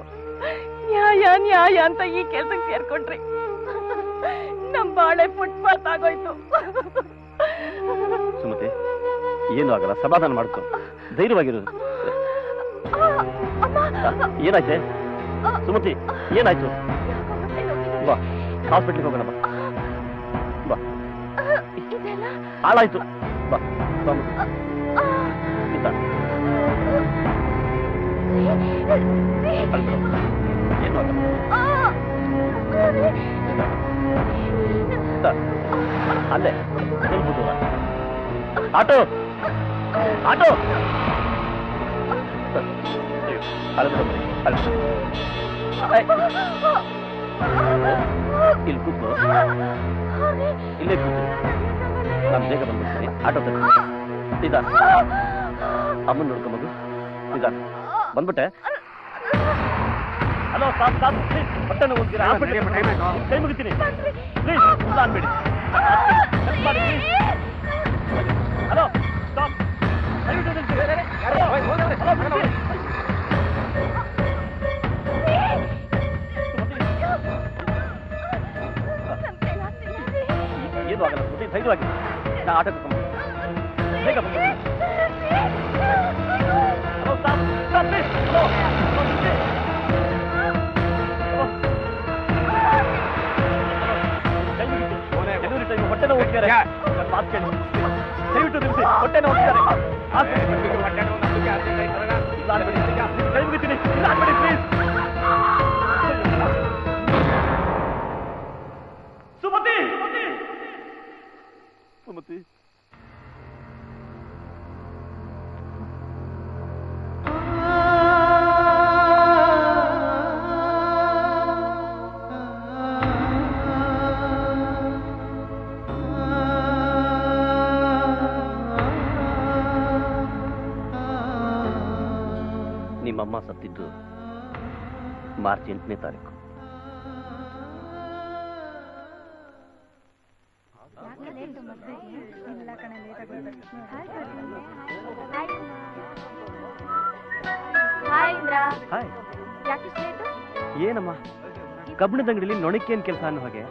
ನ್ಯಾಯ ನ್ಯಾಯ ಅಂತ ಈ ಕೆಲ್ಸಕ್ಕೆ ಸೇರ್ಕೊಂಡ್ರಿ. ನಮ್ ಬಾಳೆ ಫುಟ್ಪಾತ್ ಆಗೋಯ್ತು. ಸುಮತಿ, ಏನು ಆಗಲ್ಲ, ಸಮಾಧಾನ ಮಾಡ್ಕೊ, ಧೈರ್ಯವಾಗಿರು. ಏನಾಯ್ತೆ ಸುಮತಿ? ಏನಾಯ್ತು? ಬಾ, ಹಾಸ್ಪಿಟ್ಲಿಗೆ ಹೋಗೋಣ. ಬಾ, ಹಾಳಾಯ್ತು. ಬಾ, ಏನು ಅಲ್ಲೇ ಸ್ವಲ್ಪ ದೂರ. ಆಟೋ ಆಟೋ ಇಲ್ಲಿ ಕೂತು ಇಲ್ಲೇ ಕೂತು ನಾನು ಬೇಗ ಬಂದ್ಬಿಡ್ತೀನಿ. ಆಟೋ ತಗ ನಿಧಾನ, ಅಮ್ಮನ್ ನೋಡ್ಕೊ ಮಗು, ನಿಧಾನ ಬಂದ್ಬಿಟ್ಟೆ. ಹಲೋ ಸ್ಟಾಪ್ ಸ್ಟಾಪ್ ಪ್ಲೀಸ್, ಹೊಟ್ಟೆ ನೋವು ಅಂತೀರಾ? ಕೈ ಮುಗಿತೀನಿ ಪ್ಲೀಸ್, ಇಲ್ಲ ಅನ್ಬೇಡಿ. ಹಲೋ ಸ್ಟಾಪ್, ದಯವಿಟ್ಟು ನಿಲ್ಸಿ. ಏನು ಆಗಲ್ಲ ಸುದ್ದಿ, ಧೈರ್ಯವಾಗಿ ನಾ ಆಟೋ ಕರ್ಕೊಂಡು ಬೇಗ ಬಂದು. Hello stop stop please. Hello ಹೊಟ್ಟೆ ನೋವು ಹೋಗ್ತಾರೆ, ಮಾತು ಕೇಳಿ ದಯವಿಟ್ಟು ನಿಲ್ಲಿಸಿ. ಹೊಟ್ಟೆ ನೋವು ಹೋಗ್ತಾರೆ, ಕೈ ಮುಗಿತೀನಿ, ಇಲ್ಲ ಅನ್ಬೇಡಿ ಪ್ಲೀಸ್. ಸುಮತಿ ಸುಮತಿ ನಿಮ್ಮಮ್ಮ ಸತ್ತಿದ್ದು ಮಾರ್ಚ್ 8ನೇ ತಾರೀಕು. ಹಾಯ್. ಏನಮ್ಮ ಕಬ್ಬಿಣದ ಅಂಗಡಿಲಿ ನೊಣಕ್ಕೇನ್ ಕೆಲಸ ಅನ್ನೋ ಹಾಗೆ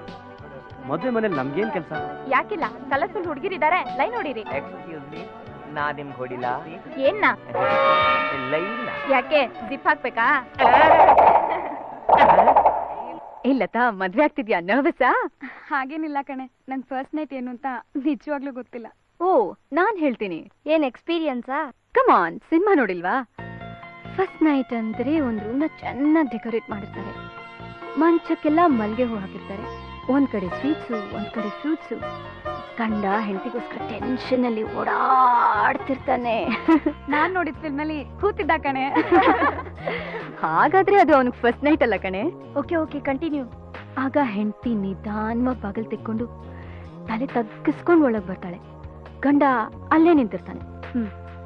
ಮದುವೆ ಮನೇಲಿ ನಮ್ಗೇನ್ ಕೆಲಸ? ಯಾಕಿಲ್ಲ, ಕಲರ್ಫುಲ್ ಹುಡುಗಿರಿದ್ದಾರೆ, ಲೈನ್ ನೋಡಿರಿ. ಎಕ್ಸ್ಕ್ಯೂಸ್ ಮೀ, ನಾ ನಿಮ್ಗೆ ಹೊಡಿಲ್ಲ. ಏನ್ನ ಲೈನ್ ಯಾಕೆ ಜಿಪ್ ಹಾಕ್ಬೇಕಾ? ಇಲ್ಲತಾ, ಮದ್ವೆ ಆಗ್ತಿದ್ಯಾ? ನರ್ವಸ್ಸಾ? ಹಾಗೇನಿಲ್ಲ ಕಣೆ, ನಂಗೆ ಫಸ್ಟ್ ನೈಟ್ ಏನು ಅಂತ ನಿಜವಾಗ್ಲೂ ಗೊತ್ತಿಲ್ಲ. ಓ, ನಾನ್ ಹೇಳ್ತೀನಿ. ಏನ್ ಎಕ್ಸ್ಪೀರಿಯನ್ಸಾ? ಕಮ್ ಆನ್, ಸಿನಿಮಾ ನೋಡಿಲ್ವಾ? ಫಸ್ಟ್ ನೈಟ್ ಅಂದ್ರೆ ಒಂದು ರೂಮ್ನ ಚೆನ್ನಾಗಿ ಡೆಕೋರೇಟ್ ಮಾಡಿರ್ತಾರೆ, ಮಂಚಕ್ಕೆಲ್ಲ ಮಲ್ಗೆ ಹೂ ಹಾಕಿರ್ತಾರೆ, ಒಂದ್ ಕಡೆ ಸ್ವೀಟ್ಸು ಒಂದ್ ಕಡೆ ಫ್ರೂಟ್ಸು. ಗಂಡ ಹೆಂಡತಿಗೋಸ್ಕರ ಟೆನ್ಷನ್ ಅಲ್ಲಿ ಓಡಾಡ್ತಿರ್ತಾನೆ. ನಾನ್ ನೋಡಿದ ಫಿಲ್ಮ್ ಅಲ್ಲಿ ಕೂತಿದ್ದ ಕಣೆ. ಹಾಗಾದ್ರೆ ಅದು ಅವನಿಗೆ ಫಸ್ಟ್ ನೈಟ್ ಅಲ್ಲ ಕಣೆ. Okay okay, continue. ಆಗ ಹೆಂಡತಿ ನಿಧಾನವಾಗಿ ಬಾಗಿಲು ತೆಕ್ಕೊಂಡು ತಲೆ ತಗ್ಗಿಸ್ಕೊಂಡು ಒಳಗ್ ಬರ್ತಾಳೆ. ಗಂಡ ಅಲ್ಲೇ ನಿಂತಿರ್ತಾನೆ.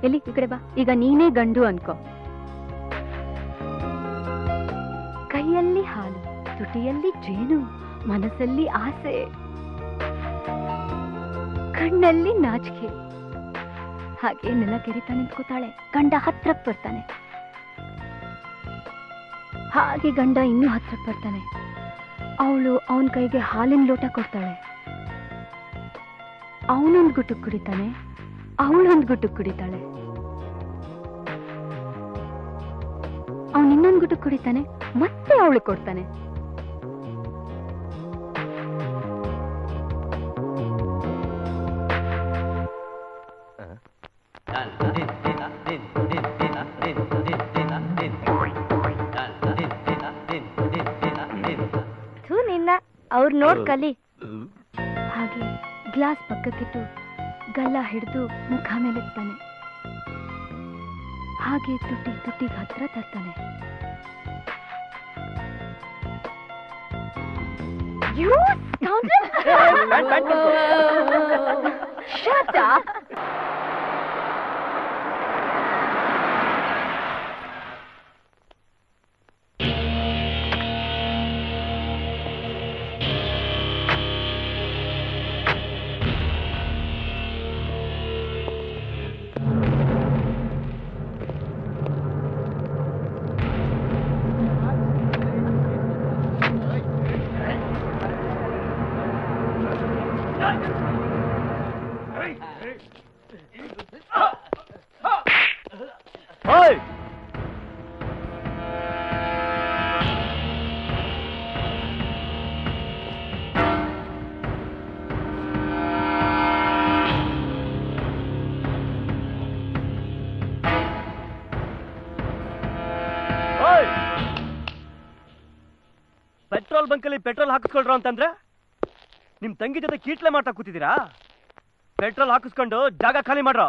ಎಲ್ಲಿ ಈ ಕಡೆ ಬಾ, ಈಗ ನೀನೇ ಗಂಡು ಅನ್ಕೋ. ಕೈಯಲ್ಲಿ ಹಾಲು, ತುಟಿಯಲ್ಲಿ ಜೇನು, ಮನಸ್ಸಲ್ಲಿ ಆಸೆ, ಕಣ್ಣಲ್ಲಿ ನಾಚಿಕೆ. ಹಾಗೆ ನೆಲ ಕೆರಿತಾ ನಿಂತ್ಕೋತಾಳೆ. ಗಂಡ ಹತ್ರಕ್ ಬರ್ತಾನೆ. ಹಾಗೆ ಗಂಡ ಇನ್ನೂ ಹತ್ರಕ್ ಬರ್ತಾನೆ. ಅವಳು ಅವನ ಕೈಗೆ ಹಾಲಿನ ಲೋಟ ಕೊಡ್ತಾಳೆ. ಅವನೊಂದು ಗುಟುಕ್ ಕುಡಿತಾನೆ, ಅವಳೊಂದು ಗುಟುಕ್ ಕುಡಿತಾಳೆ. ಅವನು ಇನ್ನೊಂದು ಗುಟುಕ್ ಕುಡಿತಾನೆ, ಮತ್ತೆ ಅವಳು ಕೊಡ್ತಾನೆ. ಅವ್ರು ನೋಡ್ ಕಲಿ. ಹಾಗೆ ಗ್ಲಾಸ್ ಪಕ್ಕಕ್ಕಿಟ್ಟು ಗಲ್ಲ ಹಿಡಿದು ಮುಖ ಮೇಲೆತ್ತಾನೆ. ಹಾಗೆ ತುಟಿ ತುಟಿಗೆ ಹತ್ರ ತರ್ತಾನೆ. Shut up! ಬಂಕಲ್ಲಿ ಪೆಟ್ರೋಲ್ ಹಾಕಿಸ್ಕೊಳ್ರು ಅಂತಂದ್ರೆ ನಿಮ್ ತಂಗಿ ಜೊತೆ ಕೀಟ್ಲೆ ಮಾಡ್ತಾ ಕೂತಿದ್ದೀರಾ? ಪೆಟ್ರೋಲ್ ಹಾಕಿಸ್ಕೊಂಡು ಜಾಗ ಖಾಲಿ ಮಾಡ್ರೋ.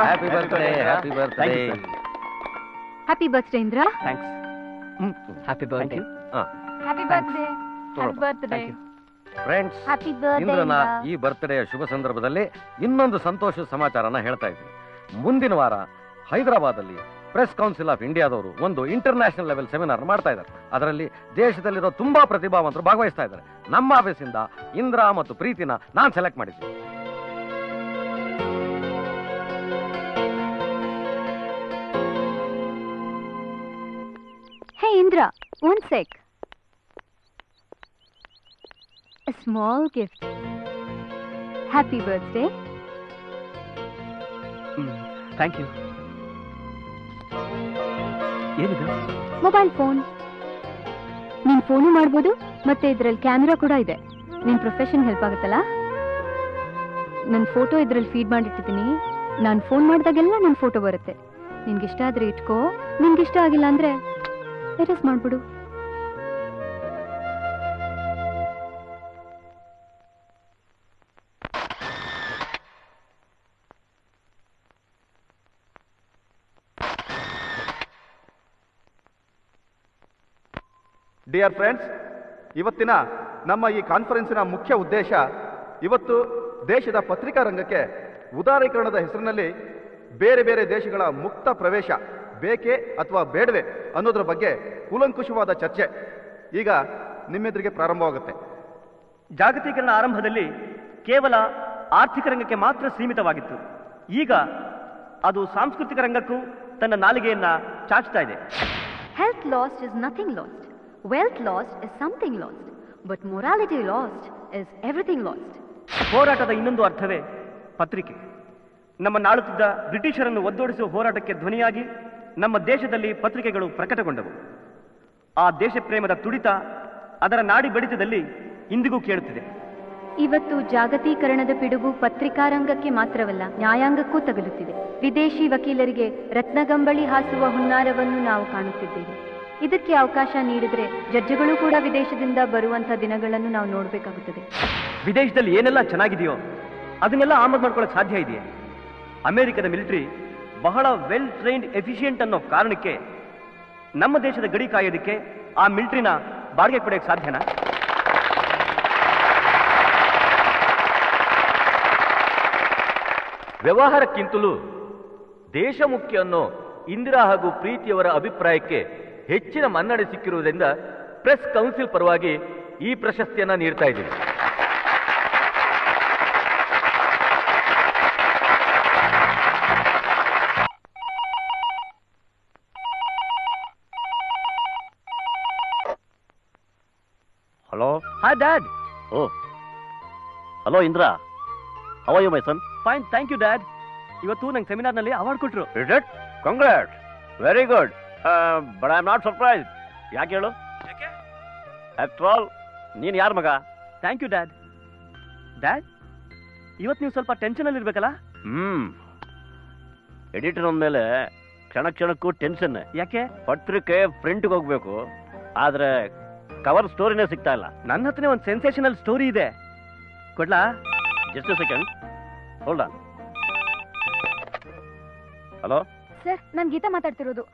Happy birthday happy birthday happy birthday Indra. Happy birthday. Happy birthday. Happy birthday. Friends, happy birthday ಇಂದ್ರನ ಈ ಬರ್ತ್ಡೇಯ ಶುಭ ಸಂದರ್ಭದಲ್ಲಿ ಇನ್ನೊಂದು ಸಂತೋಷದ ಸಮಾಚಾರನ ಹೇಳ್ತಾ ಇದ್ದೀನಿ. ಮುಂದಿನ ವಾರ ಹೈದರಾಬಾದಲ್ಲಿ ಪ್ರೆಸ್ ಕೌನ್ಸಿಲ್ ಆಫ್ ಇಂಡಿಯಾದವರು ಒಂದು ಇಂಟರ್ನ್ಯಾಷನಲ್ ಲೆವೆಲ್ ಸೆಮಿನಾರ್ ಮಾಡ್ತಾ ಇದ್ದಾರೆ. ಅದರಲ್ಲಿ ದೇಶದಲ್ಲಿರೋ ತುಂಬಾ ಪ್ರತಿಭಾವಂತರು ಭಾಗವಹಿಸ್ತಾ ಇದ್ದಾರೆ. ನಮ್ಮ ಆಫೀಸಿಂದ ಇಂದ್ರ ಮತ್ತು ಪ್ರೀತಿನ ನಾನು ಸೆಲೆಕ್ಟ್ ಮಾಡಿದ್ದೀನಿ. Hey Indra, one sec. A small gift. Happy birthday. Thank you. ಏನಿದು? Mobile phone. ನೀನ್ ಫೋನು ಮಾಡ್ಬೋದು, ಮತ್ತೆ ಇದ್ರಲ್ಲಿ ಕ್ಯಾಮೆರಾ ಕೂಡ ಇದೆ. ನಿನ್ ಪ್ರೊಫೆಷನ್ ಹೆಲ್ಪ್ ಆಗುತ್ತಲ್ಲ. ನನ್ನ ಫೋಟೋ ಇದ್ರಲ್ಲಿ ಫೀಡ್ ಮಾಡಿಟ್ಟಿದ್ದೀನಿ. ನಾನು ಫೋನ್ ಮಾಡಿದಾಗೆಲ್ಲ ನನ್ನ ಫೋಟೋ ಬರುತ್ತೆ. ನಿನ್ಗಿಷ್ಟ ಆದ್ರೆ ಇಟ್ಕೋ, ನಿನ್ಗಿಷ್ಟ ಆಗಿಲ್ಲ ಅಂದ್ರೆ ಎರೇಸ್ ಮಾಡ್ಬಿಡು. ಡಿಯರ್ ಫ್ರೆಂಡ್ಸ್, ಇವತ್ತಿನ ನಮ್ಮ ಈ ಕಾನ್ಫರೆನ್ಸಿನ ಮುಖ್ಯ ಉದ್ದೇಶ ಇವತ್ತು ದೇಶದ ಪತ್ರಿಕಾ ರಂಗಕ್ಕೆ ಉದಾರೀಕರಣದ ಹೆಸರಿನಲ್ಲಿ ಬೇರೆ ಬೇರೆ ದೇಶಗಳ ಮುಕ್ತ ಪ್ರವೇಶ ಬೇಕೇ ಅಥವಾ ಬೇಡವೇ ಅನ್ನೋದ್ರ ಬಗ್ಗೆ ಕೂಲಂಕುಷವಾದ ಚರ್ಚೆ ಈಗ ನಿಮ್ಮೆದುರಿಗೆ ಪ್ರಾರಂಭವಾಗುತ್ತೆ. ಜಾಗತೀಕರಣ ಆರಂಭದಲ್ಲಿ ಕೇವಲ ಆರ್ಥಿಕ ರಂಗಕ್ಕೆ ಮಾತ್ರ ಸೀಮಿತವಾಗಿತ್ತು. ಈಗ ಅದು ಸಾಂಸ್ಕೃತಿಕ ರಂಗಕ್ಕೂ ತನ್ನ ನಾಲಿಗೆಯನ್ನ ಚಾಚ್ತಾ ಇದೆ. Health lost is nothing lost. Wealth lost is something lost. But morality lost is everything lost. ಹೋರಾಟದ ಇನ್ನೊಂದು ಅರ್ಥವೇ ಪತ್ರಿಕೆ. ನಮ್ಮ ನಾಳುತ್ತಿದ್ದ ಬ್ರಿಟಿಷರನ್ನು ಒದ್ದೋಡಿಸುವ ಹೋರಾಟಕ್ಕೆ ಧ್ವನಿಯಾಗಿ ನಮ್ಮ ದೇಶದಲ್ಲಿ ಪತ್ರಿಕೆಗಳು ಪ್ರಕಟಗೊಂಡವು. ಆ ದೇಶ ಪ್ರೇಮದ ತುಡಿತ ಅದರ ನಾಡಿ ಬಡಿತದಲ್ಲಿ ಇಂದಿಗೂ ಕೇಳುತ್ತಿದೆ. ಇವತ್ತು ಜಾಗತೀಕರಣದ ಪಿಡುಗು ಪತ್ರಿಕಾರಂಗಕ್ಕೆ ಮಾತ್ರವಲ್ಲ, ನ್ಯಾಯಾಂಗಕ್ಕೂ ತಗುಲುತ್ತಿದೆ. ವಿದೇಶಿ ವಕೀಲರಿಗೆ ರತ್ನಗಂಬಳಿ ಹಾಸುವ ಹುನ್ನಾರವನ್ನು ನಾವು ಕಾಣುತ್ತಿದ್ದೇವೆ. ಇದಕ್ಕೆ ಅವಕಾಶ ನೀಡಿದ್ರೆ ಜಡ್ಜ್ಗಳು ಕೂಡ ವಿದೇಶದಿಂದ ಬರುವಂಥ ದಿನಗಳನ್ನು ನಾವು ನೋಡಬೇಕಾಗುತ್ತದೆ. ವಿದೇಶದಲ್ಲಿ ಏನೆಲ್ಲ ಚೆನ್ನಾಗಿದೆಯೋ ಅದನ್ನೆಲ್ಲ ಆಮದು ಮಾಡ್ಕೊಳ್ಳೋಕೆ ಸಾಧ್ಯ ಇದೆಯೇ? ಅಮೆರಿಕದ ಮಿಲಿಟರಿ ಬಹಳ ವೆಲ್ ಟ್ರೈನ್ಡ್ ಎಫಿಷಿಯೆಂಟ್ ಅನ್ನೋ ಕಾರಣಕ್ಕೆ ನಮ್ಮ ದೇಶದ ಗಡಿ ಕಾಯೋದಕ್ಕೆ ಆ ಮಿಲಿಟರಿನ ಬಾಡಿಗೆ ಕೊಡೋಕೆ ಸಾಧ್ಯನಾ? ವ್ಯವಹಾರಕ್ಕಿಂತಲೂ ದೇಶ ಮುಖ್ಯ ಅನ್ನೋ ಇಂದಿರಾ ಹಾಗೂ ಪ್ರೀತಿಯವರ ಅಭಿಪ್ರಾಯಕ್ಕೆ ಹೆಚ್ಚಿನ ಮನ್ನಣೆ ಸಿಕ್ಕಿರುವುದರಿಂದ ಪ್ರೆಸ್ ಕೌನ್ಸಿಲ್ ಪರವಾಗಿ ಈ ಪ್ರಶಸ್ತಿಯನ್ನ ನೀಡ್ತಾ ಇದ್ದೀವಿ. Hello. Hi dad. Oh hello Indra, how are you my son? Fine, thank you dad. ಇವತ್ತು ನಂಗೆ ಸೆಮಿನಾರ್ನಲ್ಲಿ ಅವಾರ್ಡ್ ಕೊಟ್ಟರು. Is it? Congrats, very good. But I am not surprise. ಯಾಕೆ ಹೇಳು? ಆಫ್ಟರ್ ಆಲ್ ನೀನು ಯಾರ ಮಗ? Thank you dad. ಡ್ಯಾಡ್, ಇವತ್ತು ನೀವು ಸ್ವಲ್ಪ ಟೆನ್ಷನಲ್ಲಿ ಇರ್ಬೇಕಲ್ಲ? ಎಡಿಟರ್ ಅಂದಮೇಲೆ ಕ್ಷಣ ಕ್ಷಣಕ್ಕೂ ಟೆನ್ಷನ್. ಯಾಕೆ? ಪತ್ರಿಕೆ ಪ್ರಿಂಟ್ಗೆ ಹೋಗ್ಬೇಕು, ಆದ್ರೆ ಕವರ್ ಸ್ಟೋರಿನೇ ಸಿಗ್ತಾ ಇಲ್ಲ. ನನ್ನ ಹತ್ರನೇ ಒಂದು ಸೆನ್ಸೇಷನಲ್ ಸ್ಟೋರಿ ಇದೆ, ಕೊಡ್ಲಾ? Just second, hold on. Hello sir, ನಾನು ಗೀತಾ ಮಾತಾಡ್ತಿರೋದು.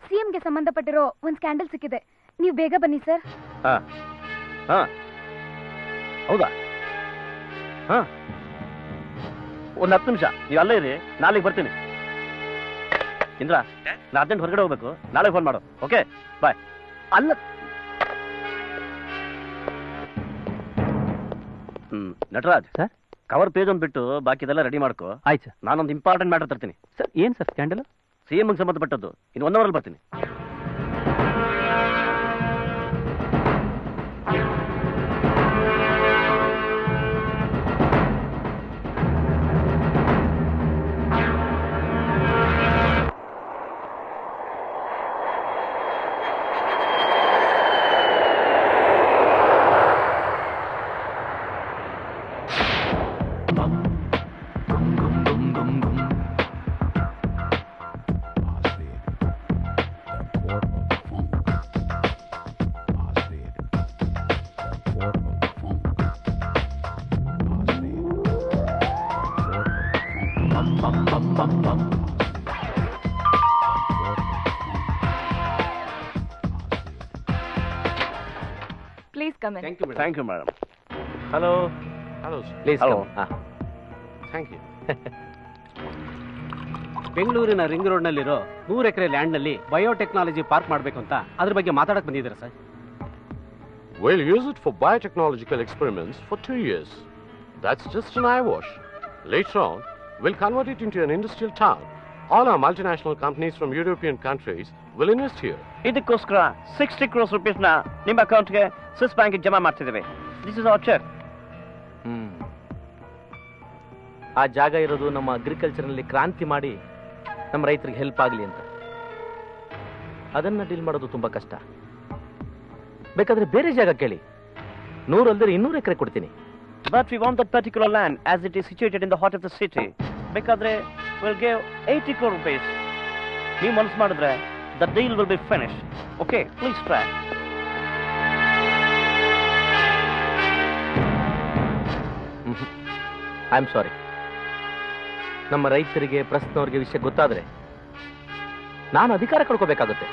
ಸಿಎಂಗೆ ಸಂಬಂಧಪಟ್ಟಿರೋ ಒಂದು ಸ್ಕ್ಯಾಂಡಲ್ ಸಿಕ್ಕಿದೆ, ನೀವು ಬೇಗ ಬನ್ನಿ ಸರ್. ಹಾ ಹಾ ಹೌದಾ? ಹಾ, ಒಂದು 10 ನಿಮಿಷ ನೀವು ಅಲ್ಲೇ ಇರಿ, ನಾಳೆಗೆ ಬರ್ತೀನಿ. ಇಂದ್ರಾ, ನಾ ಅರ್ಜೆಂಟ್ ಹೊರಗಡೆ ಹೋಗ್ಬೇಕು, ನಾಳೆ ಫೋನ್ ಮಾಡು. ಓಕೆ, ಬಾಯ್. ಅಲ್ಲ ನಟರಾಜ್ ಸರ್, ಕವರ್ ಪೇಜ್ ಒಂದು ಬಿಟ್ಟು ಬಾಕಿದೆಲ್ಲ ರೆಡಿ ಮಾಡ್ಕೋ. ಆಯ್ತು ಸರ್. ನಾನೊಂದು ಇಂಪಾರ್ಟೆಂಟ್ ಮ್ಯಾಟರ್ ತರ್ತೀನಿ. ಸರ್, ಏನ್ ಸರ್ ಸ್ಕ್ಯಾಂಡಲ್? ಸಿಎಂಗೆ ಸಂಬಂಧಪಟ್ಟದ್ದು. ಇನ್ನು 1 ಅವರಲ್ಲಿ ಬರ್ತೀನಿ. Please come in. Thank you, madam. Thank you madam. Hello. Hello, sir. Please. Hello. Thank you. ಬೆಂಗಳೂರಿನ ರಿಂಗ್ ರೋಡ್ನಲ್ಲಿರೋ 100 ಎಕರೆ ಲ್ಯಾಂಡ್ನಲ್ಲಿ ಬಯೋಟೆಕ್ನಾಲಜಿ ಪಾರ್ಕ್ ಮಾಡಬೇಕು ಅಂತ ಅದ್ರ ಬಗ್ಗೆ ಮಾತಾಡಕ್ಕೆ ಬಂದಿದ್ದೀರಾ sir? We'll use it for biotechnological experiments for 2 years. That's just an eyewash. Later on, we'll convert it into an industrial town. All our multinational companies from European countries will invest here. ಇದಕ್ಕೋಸ್ಕರ 60 crores rupeesನ ನಿಮ್ಮ ಅಕೌಂಟ್ಗೆ Swiss ಬ್ಯಾಂಕಿಗೆ ಜಮಾ ಮಾಡ್ತಿದ್ದೇವೆ. This is our cheque. ಆ ಜಾಗ ಇರೋದು ನಮ್ಮ ಅಗ್ರಿಕಲ್ಚರ್ನಲ್ಲಿ ಕ್ರಾಂತಿ ಮಾಡಿ ನಮ್ಮ ರೈತರಿಗೆ ಹೆಲ್ಪ್ ಆಗಲಿ ಅಂತ. ಅದನ್ನ ಡೀಲ್ ಮಾಡೋದು ತುಂಬಾ ಕಷ್ಟ. ಬೇಕಾದ್ರೆ ಬೇರೆ ಜಾಗ ಕೇಳಿ, 100 ಅಲ್ಲದೆ 200 ಎಕರೆ ಕೊಡ್ತೀನಿ. But we want that particular land as it is situated in the heart of the city. ಬೇಕಾದ್ರೆ we'll give 80 crore rupees. ನೀವು ಮನಸ್ಸು ಮಾಡಿದ್ರೆ the deal will be finished. Okay, please try. I am ಸಾರಿ. ನಮ್ಮ ರೈತರಿಗೆ ಪ್ರಶ್ನವ್ರಿಗೆ ವಿಷಯ ಗೊತ್ತಾದ್ರೆ ನಾನು ಅಧಿಕಾರ ಕಳ್ಕೋಬೇಕಾಗುತ್ತೆ.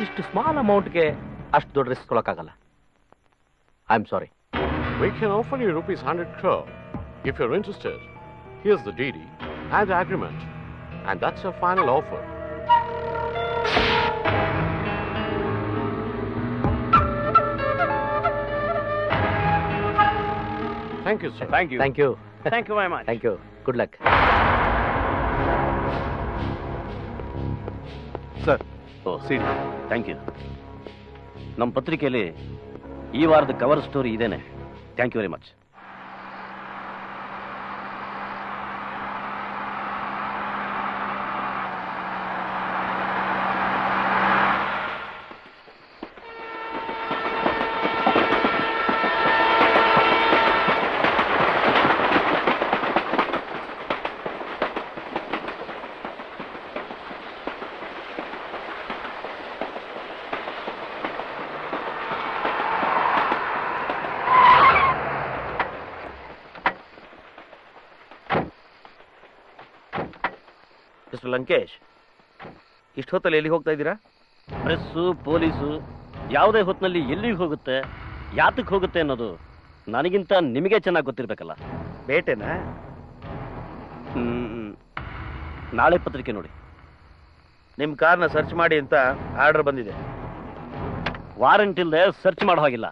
ಇಷ್ಟು ಸ್ಮಾಲ್ ಅಮೌಂಟ್ಗೆ ಅಷ್ಟು ದೊಡ್ಡ ರಿಸ್ಕ್ ತೊಗೊಳಕ್ಕಾಗಲ್ಲ. I am sorry. We can offer you rupees 100 crore. If you're interested, here's the DD and the agreement. And that's your final offer. Thank you, sir. Thank you. Thank you. Thank you very much. Thank you. Good luck. Sir CD thank you. ನಮ್ಮ ಪತ್ರಿಕೆಯಲ್ಲಿ ಈ ವಾರದ cover story ಇದೇನೆ. Thank you very much. Mister Lankesh, ಇಷ್ಟು ಹೊತ್ತಲ್ಲಿ ಎಲ್ಲಿ ಹೋಗ್ತಾ ಇದ್ದೀರಾ? ಪ್ರೆಸ್ಸು ಪೊಲೀಸು ಯಾವುದೇ ಹೊತ್ತಿನಲ್ಲಿ ಎಲ್ಲಿಗೆ ಹೋಗುತ್ತೆ, ಯಾತಕ್ಕೆ ಹೋಗುತ್ತೆ ಅನ್ನೋದು ನನಗಿಂತ ನಿಮಗೆ ಚೆನ್ನಾಗಿ ಗೊತ್ತಿರಬೇಕಲ್ಲ. ಬೇಟೆನಾ? ನಾಳೆ ಪತ್ರಿಕೆ ನೋಡಿ. ನಿಮ್ಮ ಕಾರ್ನ ಸರ್ಚ್ ಮಾಡಿ ಅಂತ ಆರ್ಡರ್ ಬಂದಿದೆ. ವಾರಂಟ್ ಇಲ್ಲದೆ ಸರ್ಚ್ ಮಾಡೋ ಹಾಗಿಲ್ಲ.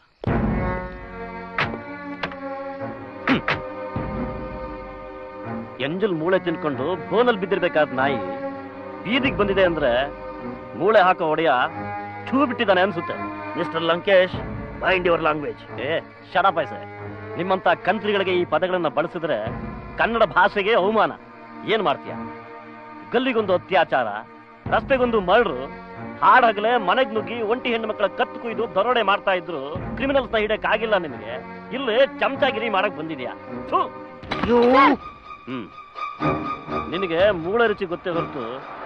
ಎಂಜಲ್ ಮೂಳೆ ತಿನ್ಕೊಂಡು ಬೋನಲ್ಲಿ ಬಿದ್ದಿರ್ಬೇಕಾದ ನಾಯಿ ಬೀದಿಗೆ ಬಂದಿದೆ ಅಂದ್ರೆ ಮೂಳೆ ಹಾಕೋ ಒಡೆಯ ಛೂ ಬಿಟ್ಟಿದ್ದಾನೆ ಅನ್ಸುತ್ತೆ. Mister Lankesh, mind your language. ಶಡಪಾಯ್ಸೆ, ನಿಮ್ಮಂತ ಕಂತ್ರಿಗಳಿಗೆ ಈ ಪದಗಳನ್ನ ಬಳಸಿದ್ರೆ ಕನ್ನಡ ಭಾಷೆಗೆ ಅವಮಾನ. ಏನ್ ಮಾಡ್ತೀಯ? ಗಲ್ಲಿಗೊಂದು ಅತ್ಯಾಚಾರ, ರಸ್ತೆಗೊಂದು ಮರ್ಡ್ರು, ಹಾಡಾಗಲೇ ಮನೆಗ್ ನುಗ್ಗಿ ಒಂಟಿ ಹೆಣ್ಣು ಮಕ್ಕಳ ಕತ್ತು ಕುಯ್ದು ದರೋಡೆ ಮಾಡ್ತಾ ಇದ್ರು ಕ್ರಿಮಿನಲ್ಸ್ ನ ಹಿಡಕ್ ಆಗಿಲ್ಲ ನಿಮಗೆ. ಇಲ್ಲಿ ಚಮಚಾಗಿರಿ ಮಾಡಕ್ ಬಂದಿದ್ಯಾ? ನಿನಗೆ ಮೂಳೆ ರುಚಿ ಗೊತ್ತೇ ಹೊರತು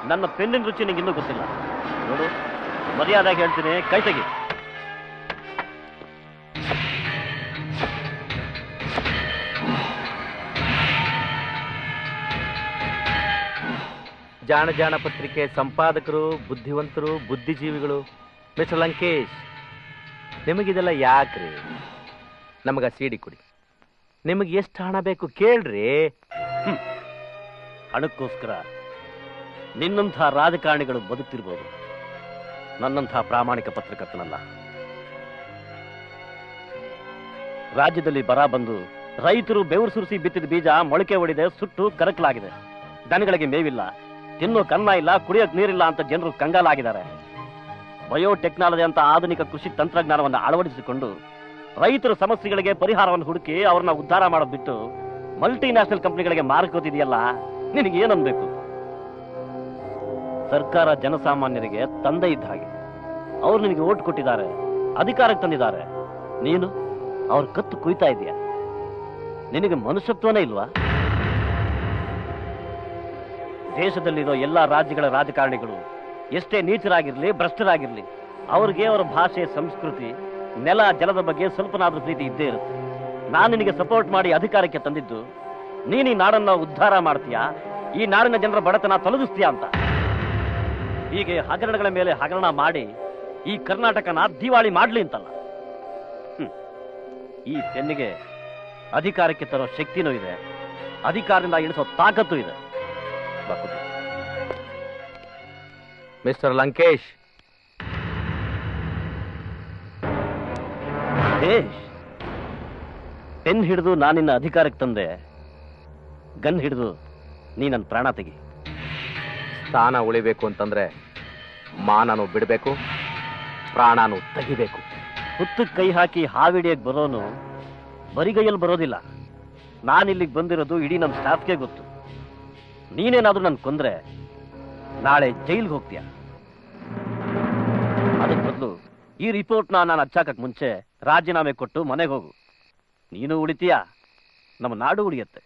ನನ್ನ ಪೆನ್ನಿನ ರುಚಿ ನಿಂಗೆ ಇನ್ನೂ ಗೊತ್ತಿಲ್ಲ. ನೋಡು, ಮರ್ಯಾದಾಗಿ ಹೇಳ್ತೀನಿ, ಕೈ ತೆಗಿ. ಜಾಣ ಜಾಣ ಪತ್ರಿಕೆ ಸಂಪಾದಕರು, ಬುದ್ಧಿವಂತರು, ಬುದ್ಧಿಜೀವಿಗಳು. ಮಿಸ್ಟರ್ ಲಂಕೇಶ್, ನಿಮಗಿದೆಲ್ಲ ಯಾಕ್ರಿ? ನಮಗ ಸಿಡಿ ಕೊಡಿ. ನಿಮಗೆ ಎಷ್ಟು ಹಣ ಬೇಕು ಕೇಳ್ರಿ. ಹಣಕ್ಕೋಸ್ಕರ ನಿನ್ನಂಥ ರಾಜಕಾರಣಿಗಳು ಬದುಕ್ತಿರ್ಬೋದು, ನನ್ನಂಥ ಪ್ರಾಮಾಣಿಕ ಪತ್ರಕರ್ತನಲ್ಲ. ರಾಜ್ಯದಲ್ಲಿ ಬರ ಬಂದು ರೈತರು ಬೆವರು ಸುರಿಸಿ ಬಿತ್ತಿದ ಬೀಜ ಮೊಳಕೆ ಒಡೆದೆ ಸುಟ್ಟು ಕರಕಲಾಗಿದೆ. ದನಗಳಿಗೆ ಮೇವಿಲ್ಲ, ತಿನ್ನೋ ಕನ್ನ ಇಲ್ಲ, ಕುಡಿಯೋಕ್ ನೀರಿಲ್ಲ ಅಂತ ಜನರು ಕಂಗಾಲಾಗಿದ್ದಾರೆ. ಬಯೋಟೆಕ್ನಾಲಜಿ ಅಂತ ಆಧುನಿಕ ಕೃಷಿ ತಂತ್ರಜ್ಞಾನವನ್ನು ಅಳವಡಿಸಿಕೊಂಡು ರೈತರ ಸಮಸ್ಯೆಗಳಿಗೆ ಪರಿಹಾರವನ್ನು ಹುಡುಕಿ ಅವ್ರನ್ನ ಉದ್ಧಾರ ಮಾಡೋದು ಬಿಟ್ಟು ಮಲ್ಟಿನ್ಯಾಷನಲ್ ಕಂಪನಿಗಳಿಗೆ ಮಾರ್ಕೋತಿದೆಯಲ್ಲ, ನಿನಗೆ ಏನನ್ಬೇಕು? ಸರ್ಕಾರ ಜನಸಾಮಾನ್ಯರಿಗೆ ತಂದೆ ಇದ್ದ ಹಾಗೆ. ಅವ್ರು ನಿನಗೆ ಓಟ್ ಕೊಟ್ಟಿದ್ದಾರೆ, ಅಧಿಕಾರಕ್ಕೆ ತಂದಿದ್ದಾರೆ. ನೀನು ಅವ್ರ ಕತ್ತು ಕುಯ್ತಾ ಇದೀಯ. ನಿನಗೆ ಮನುಷ್ಯತ್ವನೇ ಇಲ್ವಾ? ದೇಶದಲ್ಲಿರೋ ಎಲ್ಲಾ ರಾಜ್ಯಗಳ ರಾಜಕಾರಣಿಗಳು ಎಷ್ಟೇ ನೀಚರಾಗಿರ್ಲಿ, ಭ್ರಷ್ಟರಾಗಿರ್ಲಿ, ಅವ್ರಿಗೆ ಅವರ ಭಾಷೆ, ಸಂಸ್ಕೃತಿ, ನೆಲ, ಜಲದ ಬಗ್ಗೆ ಸ್ವಲ್ಪನಾದ್ರೂ ಪ್ರೀತಿ ಇದ್ದೇ ಇರುತ್ತೆ. ನಾನು ನಿನಗೆ ಸಪೋರ್ಟ್ ಮಾಡಿ ಅಧಿಕಾರಕ್ಕೆ ತಂದಿದ್ದು ನೀನು ಈ ನಾಡನ್ನ ಉದ್ಧಾರ ಮಾಡ್ತೀಯಾ, ಈ ನಾಡಿನ ಜನರ ಬಡತನ ತೊಲಗಿಸ್ತೀಯಾ ಅಂತ. ಹೀಗೆ ಹಗರಣಗಳ ಮೇಲೆ ಹಗರಣ ಮಾಡಿ ಈ ಕರ್ನಾಟಕನ ದಿವಾಳಿ ಮಾಡ್ಲಿ ಅಂತಲ್ಲ. ಈ ಪೆನ್ನಿಗೆ ಅಧಿಕಾರಕ್ಕೆ ತರೋ ಶಕ್ತಿನೂ ಇದೆ, ಅಧಿಕಾರದಿಂದ ಇಳಿಸೋ ತಾಕತ್ತು ಇದೆ. ಮಿಸ್ಟರ್ ಲಂಕೇಶ್, ಪೆನ್ ಹಿಡಿದು ನಾನಿನ್ನ ಅಧಿಕಾರಕ್ಕೆ ತಂದೆ, ಗನ್ ಹಿಡಿದು ನೀ ನನ್ನ ಪ್ರಾಣ ತೆಗಿ. ಸ್ಥಾನ ಉಳಿಬೇಕು ಅಂತಂದ್ರೆ ಮಾನನು ಬಿಡಬೇಕು, ಪ್ರಾಣನು ತೆಗಿಬೇಕು. ಹುತ್ತಕ್ಕೆ ಕೈ ಹಾಕಿ ಹಾವಿಡಿಯಕ್ಕೆ ಬರೋನು ಬರಿಗೈಯಲ್ಲಿ ಬರೋದಿಲ್ಲ. ನಾನಿಲ್ಲಿಗೆ ಬಂದಿರೋದು ಇಡೀ ನಮ್ಮ ಸ್ಟಾಫ್ಗೆ ಗೊತ್ತು. ನೀನೇನಾದ್ರೂ ನನ್ ಕೊಂದ್ರೆ ನಾಳೆ ಜೈಲ್ಗೆ ಹೋಗ್ತೀಯ. ಅದಕ್ಕೆ ಬದಲು ಈ ರಿಪೋರ್ಟ್ನ ನಾನು ಹಚ್ಚಾಕಕ್ ಮುಂಚೆ ರಾಜೀನಾಮೆ ಕೊಟ್ಟು ಮನೆಗೆ ಹೋಗು. ನೀನು ಉಳಿತೀಯ, ನಮ್ಮ ನಾಡು ಉಳಿಯತ್ತೆ.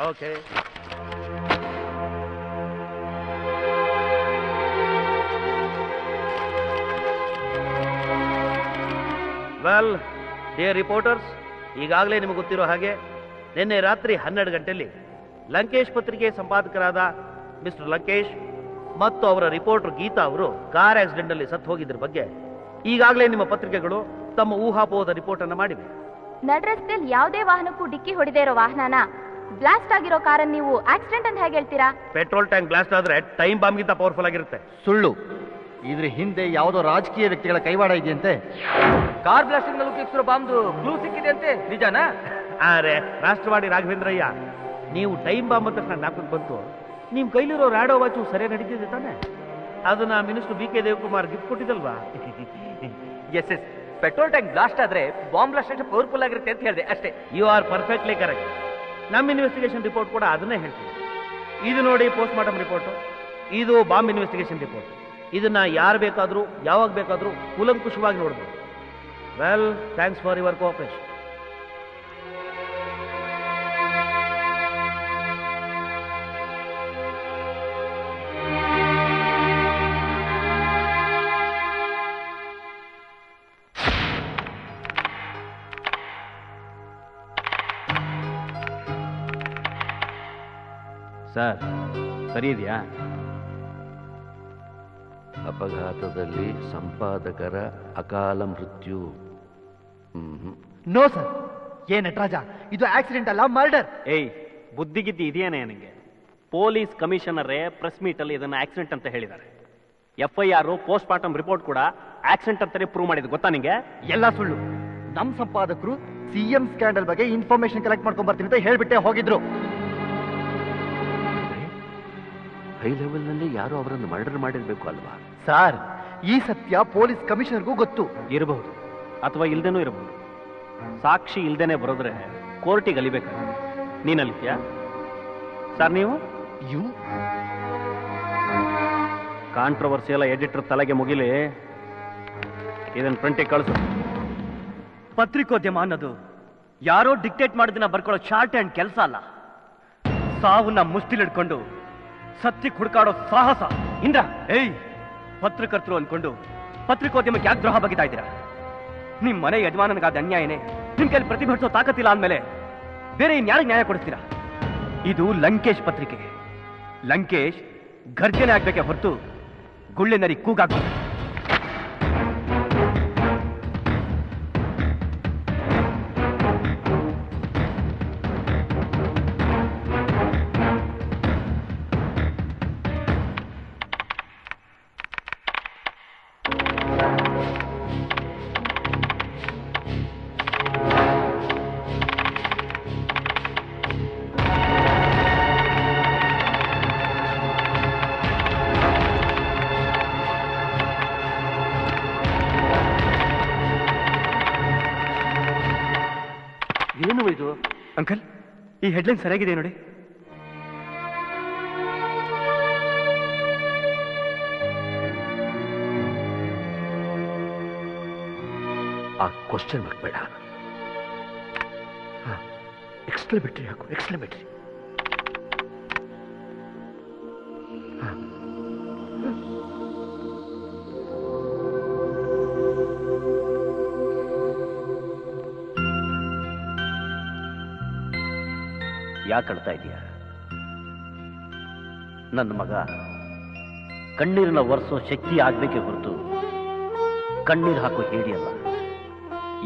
ಓಕೆ. ವೆಲ್ ಡಿಯರ್ ರಿಪೋರ್ಟರ್ಸ್, ಈಗಾಗಲೇ ನಿಮಗೆ ಗೊತ್ತಿರೋ ಹಾಗೆ ನಿನ್ನೆ ರಾತ್ರಿ 12 ಗಂಟೆಯಲ್ಲಿ ಲಂಕೇಶ್ ಪತ್ರಿಕೆ ಸಂಪಾದಕರಾದ ಮಿಸ್ಟರ್ ಲಂಕೇಶ್ ಮತ್ತು ಅವರ ರಿಪೋರ್ಟರ್ ಗೀತಾ ಅವರು ಕಾರ್ ಆಕ್ಸಿಡೆಂಟ್ ಅಲ್ಲಿ ಸತ್ತು ಹೋಗಿದ್ರ ಬಗ್ಗೆ ಈಗಾಗಲೇ ನಿಮ್ಮ ಪತ್ರಿಕೆಗಳು ತಮ್ಮ ಊಹಾಪೋಹದ ರಿಪೋರ್ಟ್ ಅನ್ನು ಮಾಡಿವೆ. ನಡ್ರಸ್ತೆಯಲ್ಲಿ ಯಾವುದೇ ವಾಹನಕ್ಕೂ ಡಿಕ್ಕಿ ಹೊಡೆದೇ ಇರೋ ವಾಹನನ ಬ್ಲಾಸ್ಟ್ ಆಗಿರೋ ಕಾರನ್ನು ನೀವು ಆಕ್ಸಿಡೆಂಟ್ ಅಂತ ಹೇಗೆ ಹೇಳ್ತೀರಾ? ಪೆಟ್ರೋಲ್ ಟ್ಯಾಂಕ್ ಬ್ಲಾಸ್ಟ್ ಆದ್ರೆ ಟೈಮ್ ಬಾಂಬ್ಗಿಂತ ಪವರ್ಫುಲ್ ಆಗಿರುತ್ತೆ. ಸುಳ್ಳು. ಇದ್ರ ಹಿಂದೆ ಯಾವುದೋ ರಾಜಕೀಯ ವ್ಯಕ್ತಿಗಳ ಕೈವಾಡ ಇದೆಯಂತೆ. ಕಾರ್ ಬ್ಲಾಸ್ಟಿಂಗ್ ನಲ್ಲಿ ಉಪಯೋಗಿಸಿರೋ ಬಾಂಬ್ದು ಕ್ಲೂ ಸಿಕ್ಕಿದೆ ಅಂತೆ, ನಿಜಾನಾ? ಅರೆ ರಾಷ್ಟ್ರವಾದಿ ರಾಘವೇಂದ್ರಯ್ಯ, ನೀವು ಟೈಮ್ ಬಾಂಬ್ ಅಂತ ತಕ್ಷಣ ಜ್ಞಾಪಕಕ್ಕೆ ಬಂತು. ನಿಮ್ ಕೈಲಿರೋ ರಾಡೋ ವಾಚು ಸರಿಯಾಗಿ ನಡೀತಿದೆ ತಾನೆ? ಅದನ್ನ minister B K Devakumar gift ಕೊಟ್ಟಿದ್ದಲ್ವಾ? Yes yes, petrol tank blast ಆದ್ರೆ ಬಾಂಬ್ ಬ್ಲಾಸ್ಟ್ ಅಷ್ಟು ಪವರ್ಫುಲ್ ಆಗಿರುತ್ತೆ ಅಂತ ಹೇಳಿದೆ ಅಷ್ಟೇ. You are perfectly correct. ನಮ್ಮ ಇನ್ವೆಸ್ಟಿಗೇಷನ್ ರಿಪೋರ್ಟ್ ಕೂಡ ಅದನ್ನೇ ಹೇಳ್ತೀವಿ. ಇದು ನೋಡಿ ಪೋಸ್ಟ್ ಮಾರ್ಟಮ್ ರಿಪೋರ್ಟ್, ಇದು ಬಾಂಬ್ ಇನ್ವೆಸ್ಟಿಗೇಷನ್ ರಿಪೋರ್ಟ್. ಇದನ್ನ ಯಾರು ಬೇಕಾದರೂ ಯಾವಾಗ ಬೇಕಾದರೂ ಕೂಲಂಕುಷವಾಗಿ ನೋಡ್ಬೋದು. Well, thanks for your cooperation. Sir, ಸರಿ ಇದೆಯಾ? ಅಪಘಾತದಲ್ಲಿ ಸಂಪಾದಕರ ಅಕಾಲ ಮೃತ್ಯು. ನೋ ಸರ್, ಏ ನಟರಾಜ, ಇದು ಆಕ್ಸಿಡೆಂಟ್ ಅಲ್ಲ, ಮರ್ಡರ್. ಏಯ್, ಬುದ್ಧಿಗಿದ್ದಿ ಇದೆಯೇನೆ ನನಗೆ? ಪೊಲೀಸ್ ಕಮಿಷನರೇ ಪ್ರೆಸ್ ಮೀಟ್ ಅಲ್ಲಿ ಇದನ್ನ ಆಕ್ಸಿಡೆಂಟ್ ಅಂತ ಹೇಳಿದ್ದಾರೆ. FIR ಪೋಸ್ಟ್ ಮಾರ್ಟಮ್ ರಿಪೋರ್ಟ್ ಕೂಡ ಆಕ್ಸಿಡೆಂಟ್ ಅಂತಾನೆ ಪ್ರೂವ್ ಮಾಡಿದ್ದು, ಗೊತ್ತಾ ನಿಂಗೆ? ಎಲ್ಲ ಸುಳ್ಳು. ನಮ್ ಸಂಪಾದಕರು CM ಸ್ಕ್ಯಾಂಡಲ್ ಬಗ್ಗೆ ಇನ್ಫಾರ್ಮೇಶನ್ ಕಲೆಕ್ಟ್ ಮಾಡ್ಕೊಂಡ್ ಬರ್ತೀನಿ ಅಂತ ಹೇಳ್ಬಿಟ್ಟೆ ಹೋಗಿದ್ರು. ಹೈ ಲೆವೆಲ್ ನಲ್ಲಿ ಯಾರೋ ಅವರನ್ನು ಮರ್ಡರ್ ಮಾಡಿರ್ಬೇಕು ಅಲ್ವಾ? ಸರ್, ಈ ಸತ್ಯ ಪೊಲೀಸ್ ಕಮಿಷನರ್ಗೂ ಗೊತ್ತು. ಇರಬಹುದು, ಅಥವಾ ಇಲ್ದೇನೂ ಇರಬಹುದು. ಸಾಕ್ಷಿ ಇಲ್ದೇನೆ ಬರೋದ್ರೆ ಕೋರ್ಟಿಗೆ ಅಲಿಬೇಕು. ನೀನ್ ಅಲಿತ್ಯಾ ಸರ್? ನೀವು ಕಾಂಟ್ರವರ್ಸಿ ಎಲ್ಲ ಎಡಿಟರ್ ತಲೆಗೆ ಮುಗಿಲಿ. ಇದನ್ನ ಪ್ರಿಂಟಿಗೆ ಕಳಿಸು. ಪತ್ರಿಕೋದ್ಯಮ ಅನ್ನೋದು ಯಾರೋ ಡಿಕ್ಟೇಟ್ ಮಾಡಿದನ್ನ ಬರ್ಕೊಳ್ಳೋ ಶಾರ್ಟ್ ಹ್ಯಾಂಡ್ ಕೆಲಸ ಅಲ್ಲ. ಸಾವನ್ನ ಮುಷ್ಟಿಲಿಡ್ಕೊಂಡು ಸತ್ಯಕ್ಕೆ ಹುಡುಕಾಡೋ ಸಾಹಸ. ಇಂದ್ರ, ಏಯ್, ಪತ್ರಕರ್ತರು ಅನ್ಕೊಂಡು ಪತ್ರಿಕೋದ್ಯಮಕ್ಕೆ ಯಾಕೆ ದ್ರೋಹ ಬಗಿತಾ ಇದ್ದೀರಾ? ನಿಮ್ ಮನೆ ಯಜಮಾನನಿಗಾದ ಅನ್ಯಾಯನೇ ನಿಮ್ ಕೈಲಿ ಪ್ರತಿಭಟಿಸೋ ತಾಕತ್ತಿಲ್ಲ ಅಂದ್ಮೇಲೆ ಬೇರೆ ಇನ್ಯಾರಿಗೆ ನ್ಯಾಯ ಕೊಡಿಸ್ತೀರಾ? ಇದು ಲಂಕೇಶ್ ಪತ್ರಿಕೆ. ಲಂಕೇಶ್ ಗರ್ಜನೆ ಆಗ್ಬೇಕೆ ಹೊರತು ಗುಳ್ಳೆನರಿ ಕೂಗಾಗ್ಬೇಕು. ಏನು ಇದು ಅಂಕಲ್? ಈ ಹೆಡ್ಲೈನ್ ಸರಿಯಾಗಿದೆ ನೋಡಿ. ಆ ಕ್ವಶನ್ ಮಾರ್ಕ್ ಬೇಡ, ಎಕ್ಸ್ಕ್ಲಮೇಟರಿ ಹಾಕು, ಎಕ್ಸ್ಕ್ಲಮೇಟರಿ. ಯಾಕೆ ಅಳ್ತಾ ಇದೀಯ? ನನ್ನ ಮಗ ಕಣ್ಣೀರನ್ನ ಒರೆಸೋ ಶಕ್ತಿ ಆಗ್ಬೇಕೆ ಹೊರತು ಕಣ್ಣೀರು ಹಾಕೋ ಹೇಡಿಯಲ್ಲ.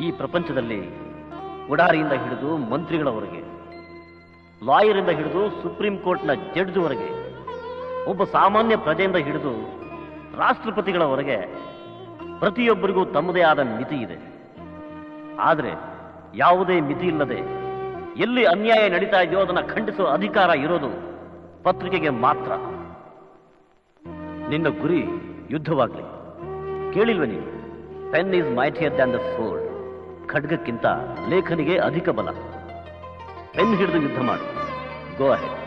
ಈ ಪ್ರಪಂಚದಲ್ಲಿ ಉಡಾರಿಯಿಂದ ಹಿಡಿದು ಮಂತ್ರಿಗಳವರೆಗೆ, ಲಾಯರಿಂದ ಹಿಡಿದು ಸುಪ್ರೀಂ ಕೋರ್ಟ್ನ ಜಡ್ಜ್ವರೆಗೆ, ಒಬ್ಬ ಸಾಮಾನ್ಯ ಪ್ರಜೆಯಿಂದ ಹಿಡಿದು ರಾಷ್ಟ್ರಪತಿಗಳವರೆಗೆ ಪ್ರತಿಯೊಬ್ಬರಿಗೂ ತಮ್ಮದೇ ಆದ ಮಿತಿ ಇದೆ. ಆದರೆ ಯಾವುದೇ ಮಿತಿ ಇಲ್ಲದೆ ಎಲ್ಲಿ ಅನ್ಯಾಯ ನಡೀತಾ ಇದೆಯೋ ಅದನ್ನ ಖಂಡಿಸುವ ಅಧಿಕಾರ ಇರೋದು ಪತ್ರಿಕೆಗೆ ಮಾತ್ರ. ನಿನ್ನ ಗುರಿ ಯುದ್ಧವಾಗ್ಲಿ. ಕೇಳಿಲ್ವ ನೀನು? Pen is mightier than the sword. ಖಡ್ಗಕ್ಕಿಂತ ಲೇಖನಿಗೆ ಅಧಿಕ ಬಲ. ಪೆನ್ ಹಿಡಿದು ಯುದ್ಧ ಮಾಡು. Go ahead.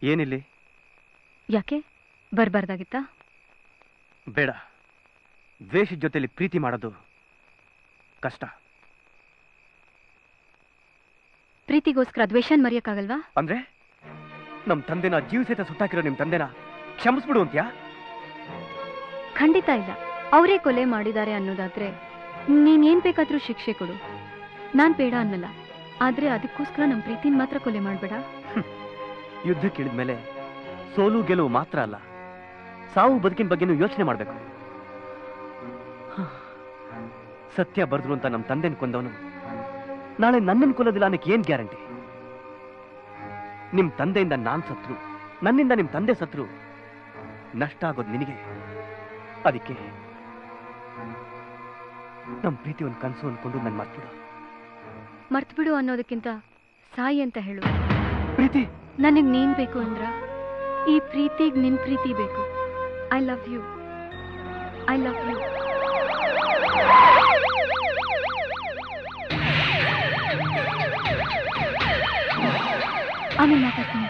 ಏನಿಲ್ಲಿ? ಯಾಕೆ ಬರ್ಬಾರ್ದಾಗಿತ್ತಾ? ಬೇಡ. ದ್ವೇಷದ ಜೊತೆಲಿ ಪ್ರೀತಿ ಮಾಡೋದು ಕಷ್ಟ. ಪ್ರೀತಿಗೋಸ್ಕರ ದ್ವೇಷನ್ ಮರೆಯಕ್ಕಾಗಲ್ವಾ? ಅಂದ್ರೆ ನಮ್ ತಂದೆನ ಜೀವ ಸಹಿತ ಸುಟ್ಟಾಕಿರೋ ನಿಮ್ ತಂದೆನ ಕ್ಷಮಿಸ್ಬಿಡು ಅಂತ್ಯಾ? ಖಂಡಿತ ಇಲ್ಲ. ಅವರೇ ಕೊಲೆ ಮಾಡಿದ್ದಾರೆ ಅನ್ನೋದಾದ್ರೆ ನೀನೇನ್ ಬೇಕಾದ್ರೂ ಶಿಕ್ಷೆ ಕೊಡು, ನಾನ್ ಬೇಡ ಅನ್ನಲ್ಲ. ಆದ್ರೆ ಅದಕ್ಕೋಸ್ಕರ ನಮ್ ಪ್ರೀತಿನ ಮಾತ್ರ ಕೊಲೆ ಮಾಡ್ಬೇಡ. ಯುದ್ಧಕ್ಕಿಳಿದ್ಮೇಲೆ ಸೋಲು ಗೆಲುವು ಮಾತ್ರ ಅಲ್ಲ, ಸಾವು ಬದುಕಿನ ಬಗ್ಗೆನೂ ಯೋಚನೆ ಮಾಡ್ಬೇಕು. ಸತ್ಯ ಬರೆದ್ರು ಅಂತ ನಮ್ ತಂದೆನ್ ಕೊಂದವನು ನಾಳೆ ನನ್ನನ್ನು ಕೊಲ್ಲೋದಿಲ್ಲ ಅನ್ನಕ್ಕೆ ಏನ್ ಗ್ಯಾರಂಟಿ? ನಿಮ್ ತಂದೆಯಿಂದ ನಾನ್ ಸತ್ರು, ನನ್ನಿಂದ ನಿಮ್ ತಂದೆ ಸತ್ರು, ನಷ್ಟ ಆಗೋದು ನಿನಗೆ. ಅದಕ್ಕೆ ನಮ್ ಪ್ರೀತಿ ಒಂದು ಕನಸು ಅನ್ಕೊಂಡು ನನ್ ಮರ್ತ್ಬಿಡು ಅನ್ನೋದಕ್ಕಿಂತ ಸಾಯಿ ಅಂತ ಹೇಳು. ಪ್ರೀತಿ ನನಗ್ ನೀನ್ ಬೇಕು ಅಂದ್ರ ಈ ಪ್ರೀತಿಗ್ ನಿನ್ ಪ್ರೀತಿ ಬೇಕು. I love you, I love you. ಆಮೇಲೆ ಮಾತಾಡ್ತೀನಿ.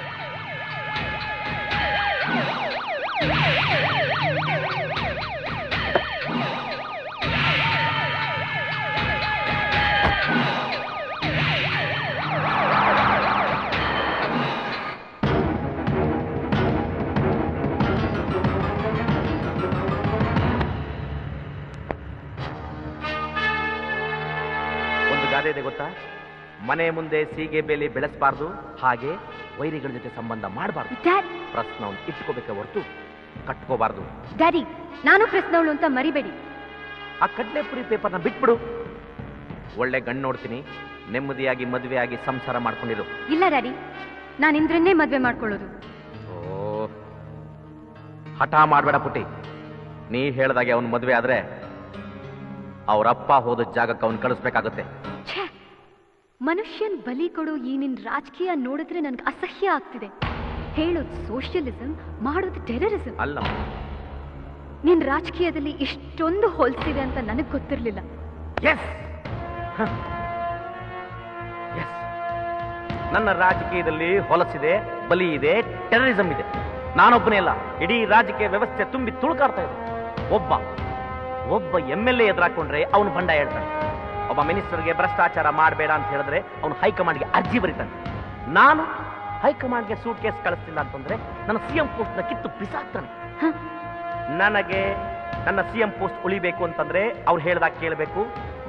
ಇದೆ ಗೊತ್ತಾ? ಮನೆ ಮುಂದೆ ಸೀಗೆ ಬೇಲಿ ಬೆಳೆಸಬಾರ್ದು, ಹಾಗೆ ವೈರಿಗಳ ಜೊತೆ ಸಂಬಂಧ ಮಾಡಬಾರ್ದು. ಪ್ರಶ್ನವನ್ನು ಇಟ್ಕೋಬೇಕೆ ಹೊರತು ಕಟ್ಕೋಬಾರ್ದು. ಡ್ಯಾಡಿ, ನಾನು ಪ್ರಶ್ನವಳು ಅಂತ ಮರಿಬೇಡಿ. ಆ ಕಡ್ಲೆಪುರಿ ಪೇಪರ್ನ ಬಿಟ್ಬಿಡು. ಒಳ್ಳೆ ಗಂಡು ನೋಡ್ತೀನಿ, ನೆಮ್ಮದಿಯಾಗಿ ಮದುವೆ ಆಗಿ ಸಂಸಾರ ಮಾಡ್ಕೊಂಡಿರು. ಇಲ್ಲ ಡ್ಯಾಡಿ, ನಾನು ಇಂದ್ರನ್ನೇ ಮದುವೆ ಮಾಡ್ಕೊಳ್ಳೋದು. ಓ, ಹಠ ಮಾಡಬೇಡ ಪುಟ್ಟಿ. ನೀ ಹೇಳ್ದಾಗೆ ಅವನು ಮದುವೆ ಆದ್ರೆ ಅವರಪ್ಪ ಹೋದ ಜಾಗಕ್ಕೆ ಅವನು ಕಳಿಸ್ಬೇಕಾಗುತ್ತೆ. ಮನುಷ್ಯನ್ ಬಲಿ ಕೊಡೋ ಈ ನಿನ್ ರಾಜಕೀಯ ನೋಡಿದ್ರೆ ನನ್ಗೆ ಅಸಹ್ಯ ಆಗ್ತಿದೆ. ಹೇಳೋದು ಸೋಷಿಯಲಿಸಂ, ಮಾಡೋದು ಟೆರರಿಸಂ. ಅಲ್ಲ, ನಿನ್ ರಾಜಕೀಯದಲ್ಲಿ ಇಷ್ಟೊಂದು ಹೋಲ್ಸಿದೆ ಅಂತ ನನಗ್ ಗೊತ್ತಿರ್ಲಿಲ್ಲ. ನನ್ನ ರಾಜಕೀಯದಲ್ಲಿ ಹೊಲಸಿದೆ, ಬಲಿ ಇದೆ, ಟೆರರಿಸಂ ಇದೆ. ನಾನೊಬ್ಬನೇ ಅಲ್ಲ, ಇಡೀ ರಾಜಕೀಯ ವ್ಯವಸ್ಥೆ ತುಂಬಿ ತುಳುಕಾಡ್ತಾ ಇದೆ. ಒಬ್ಬ MLA ಎದುರಾಕೊಂಡ್ರೆ ಅವನು ಬಂಡ ಹೇಳ್ತಾನೆ. ಒಬ್ಬ ಮಿನಿಸ್ಟರ್ಗೆ ಭ್ರಷ್ಟಾಚಾರ ಮಾಡಬೇಡ ಅಂತ ಹೇಳಿದ್ರೆ ಅವನು ಹೈಕಮಾಂಡ್ಗೆ ಅರ್ಜಿ ಬರೀತಾನೆ. ನಾನು ಹೈಕಮಾಂಡ್ಗೆ ಸೂಟ್ ಕೇಸ್ ಕಳಿಸ್ತಿಲ್ಲ ಅಂತಂದ್ರೆ ನನ್ನ CM ಪೋಸ್ಟ್ ಕಿತ್ತು ಬಿಸಾಕ್ತಾನೆ. ನನಗೆ ನನ್ನ CM ಪೋಸ್ಟ್ ಉಳಿಬೇಕು ಅಂತಂದ್ರೆ ಅವ್ರು ಹೇಳ್ದಾಗ ಕೇಳಬೇಕು,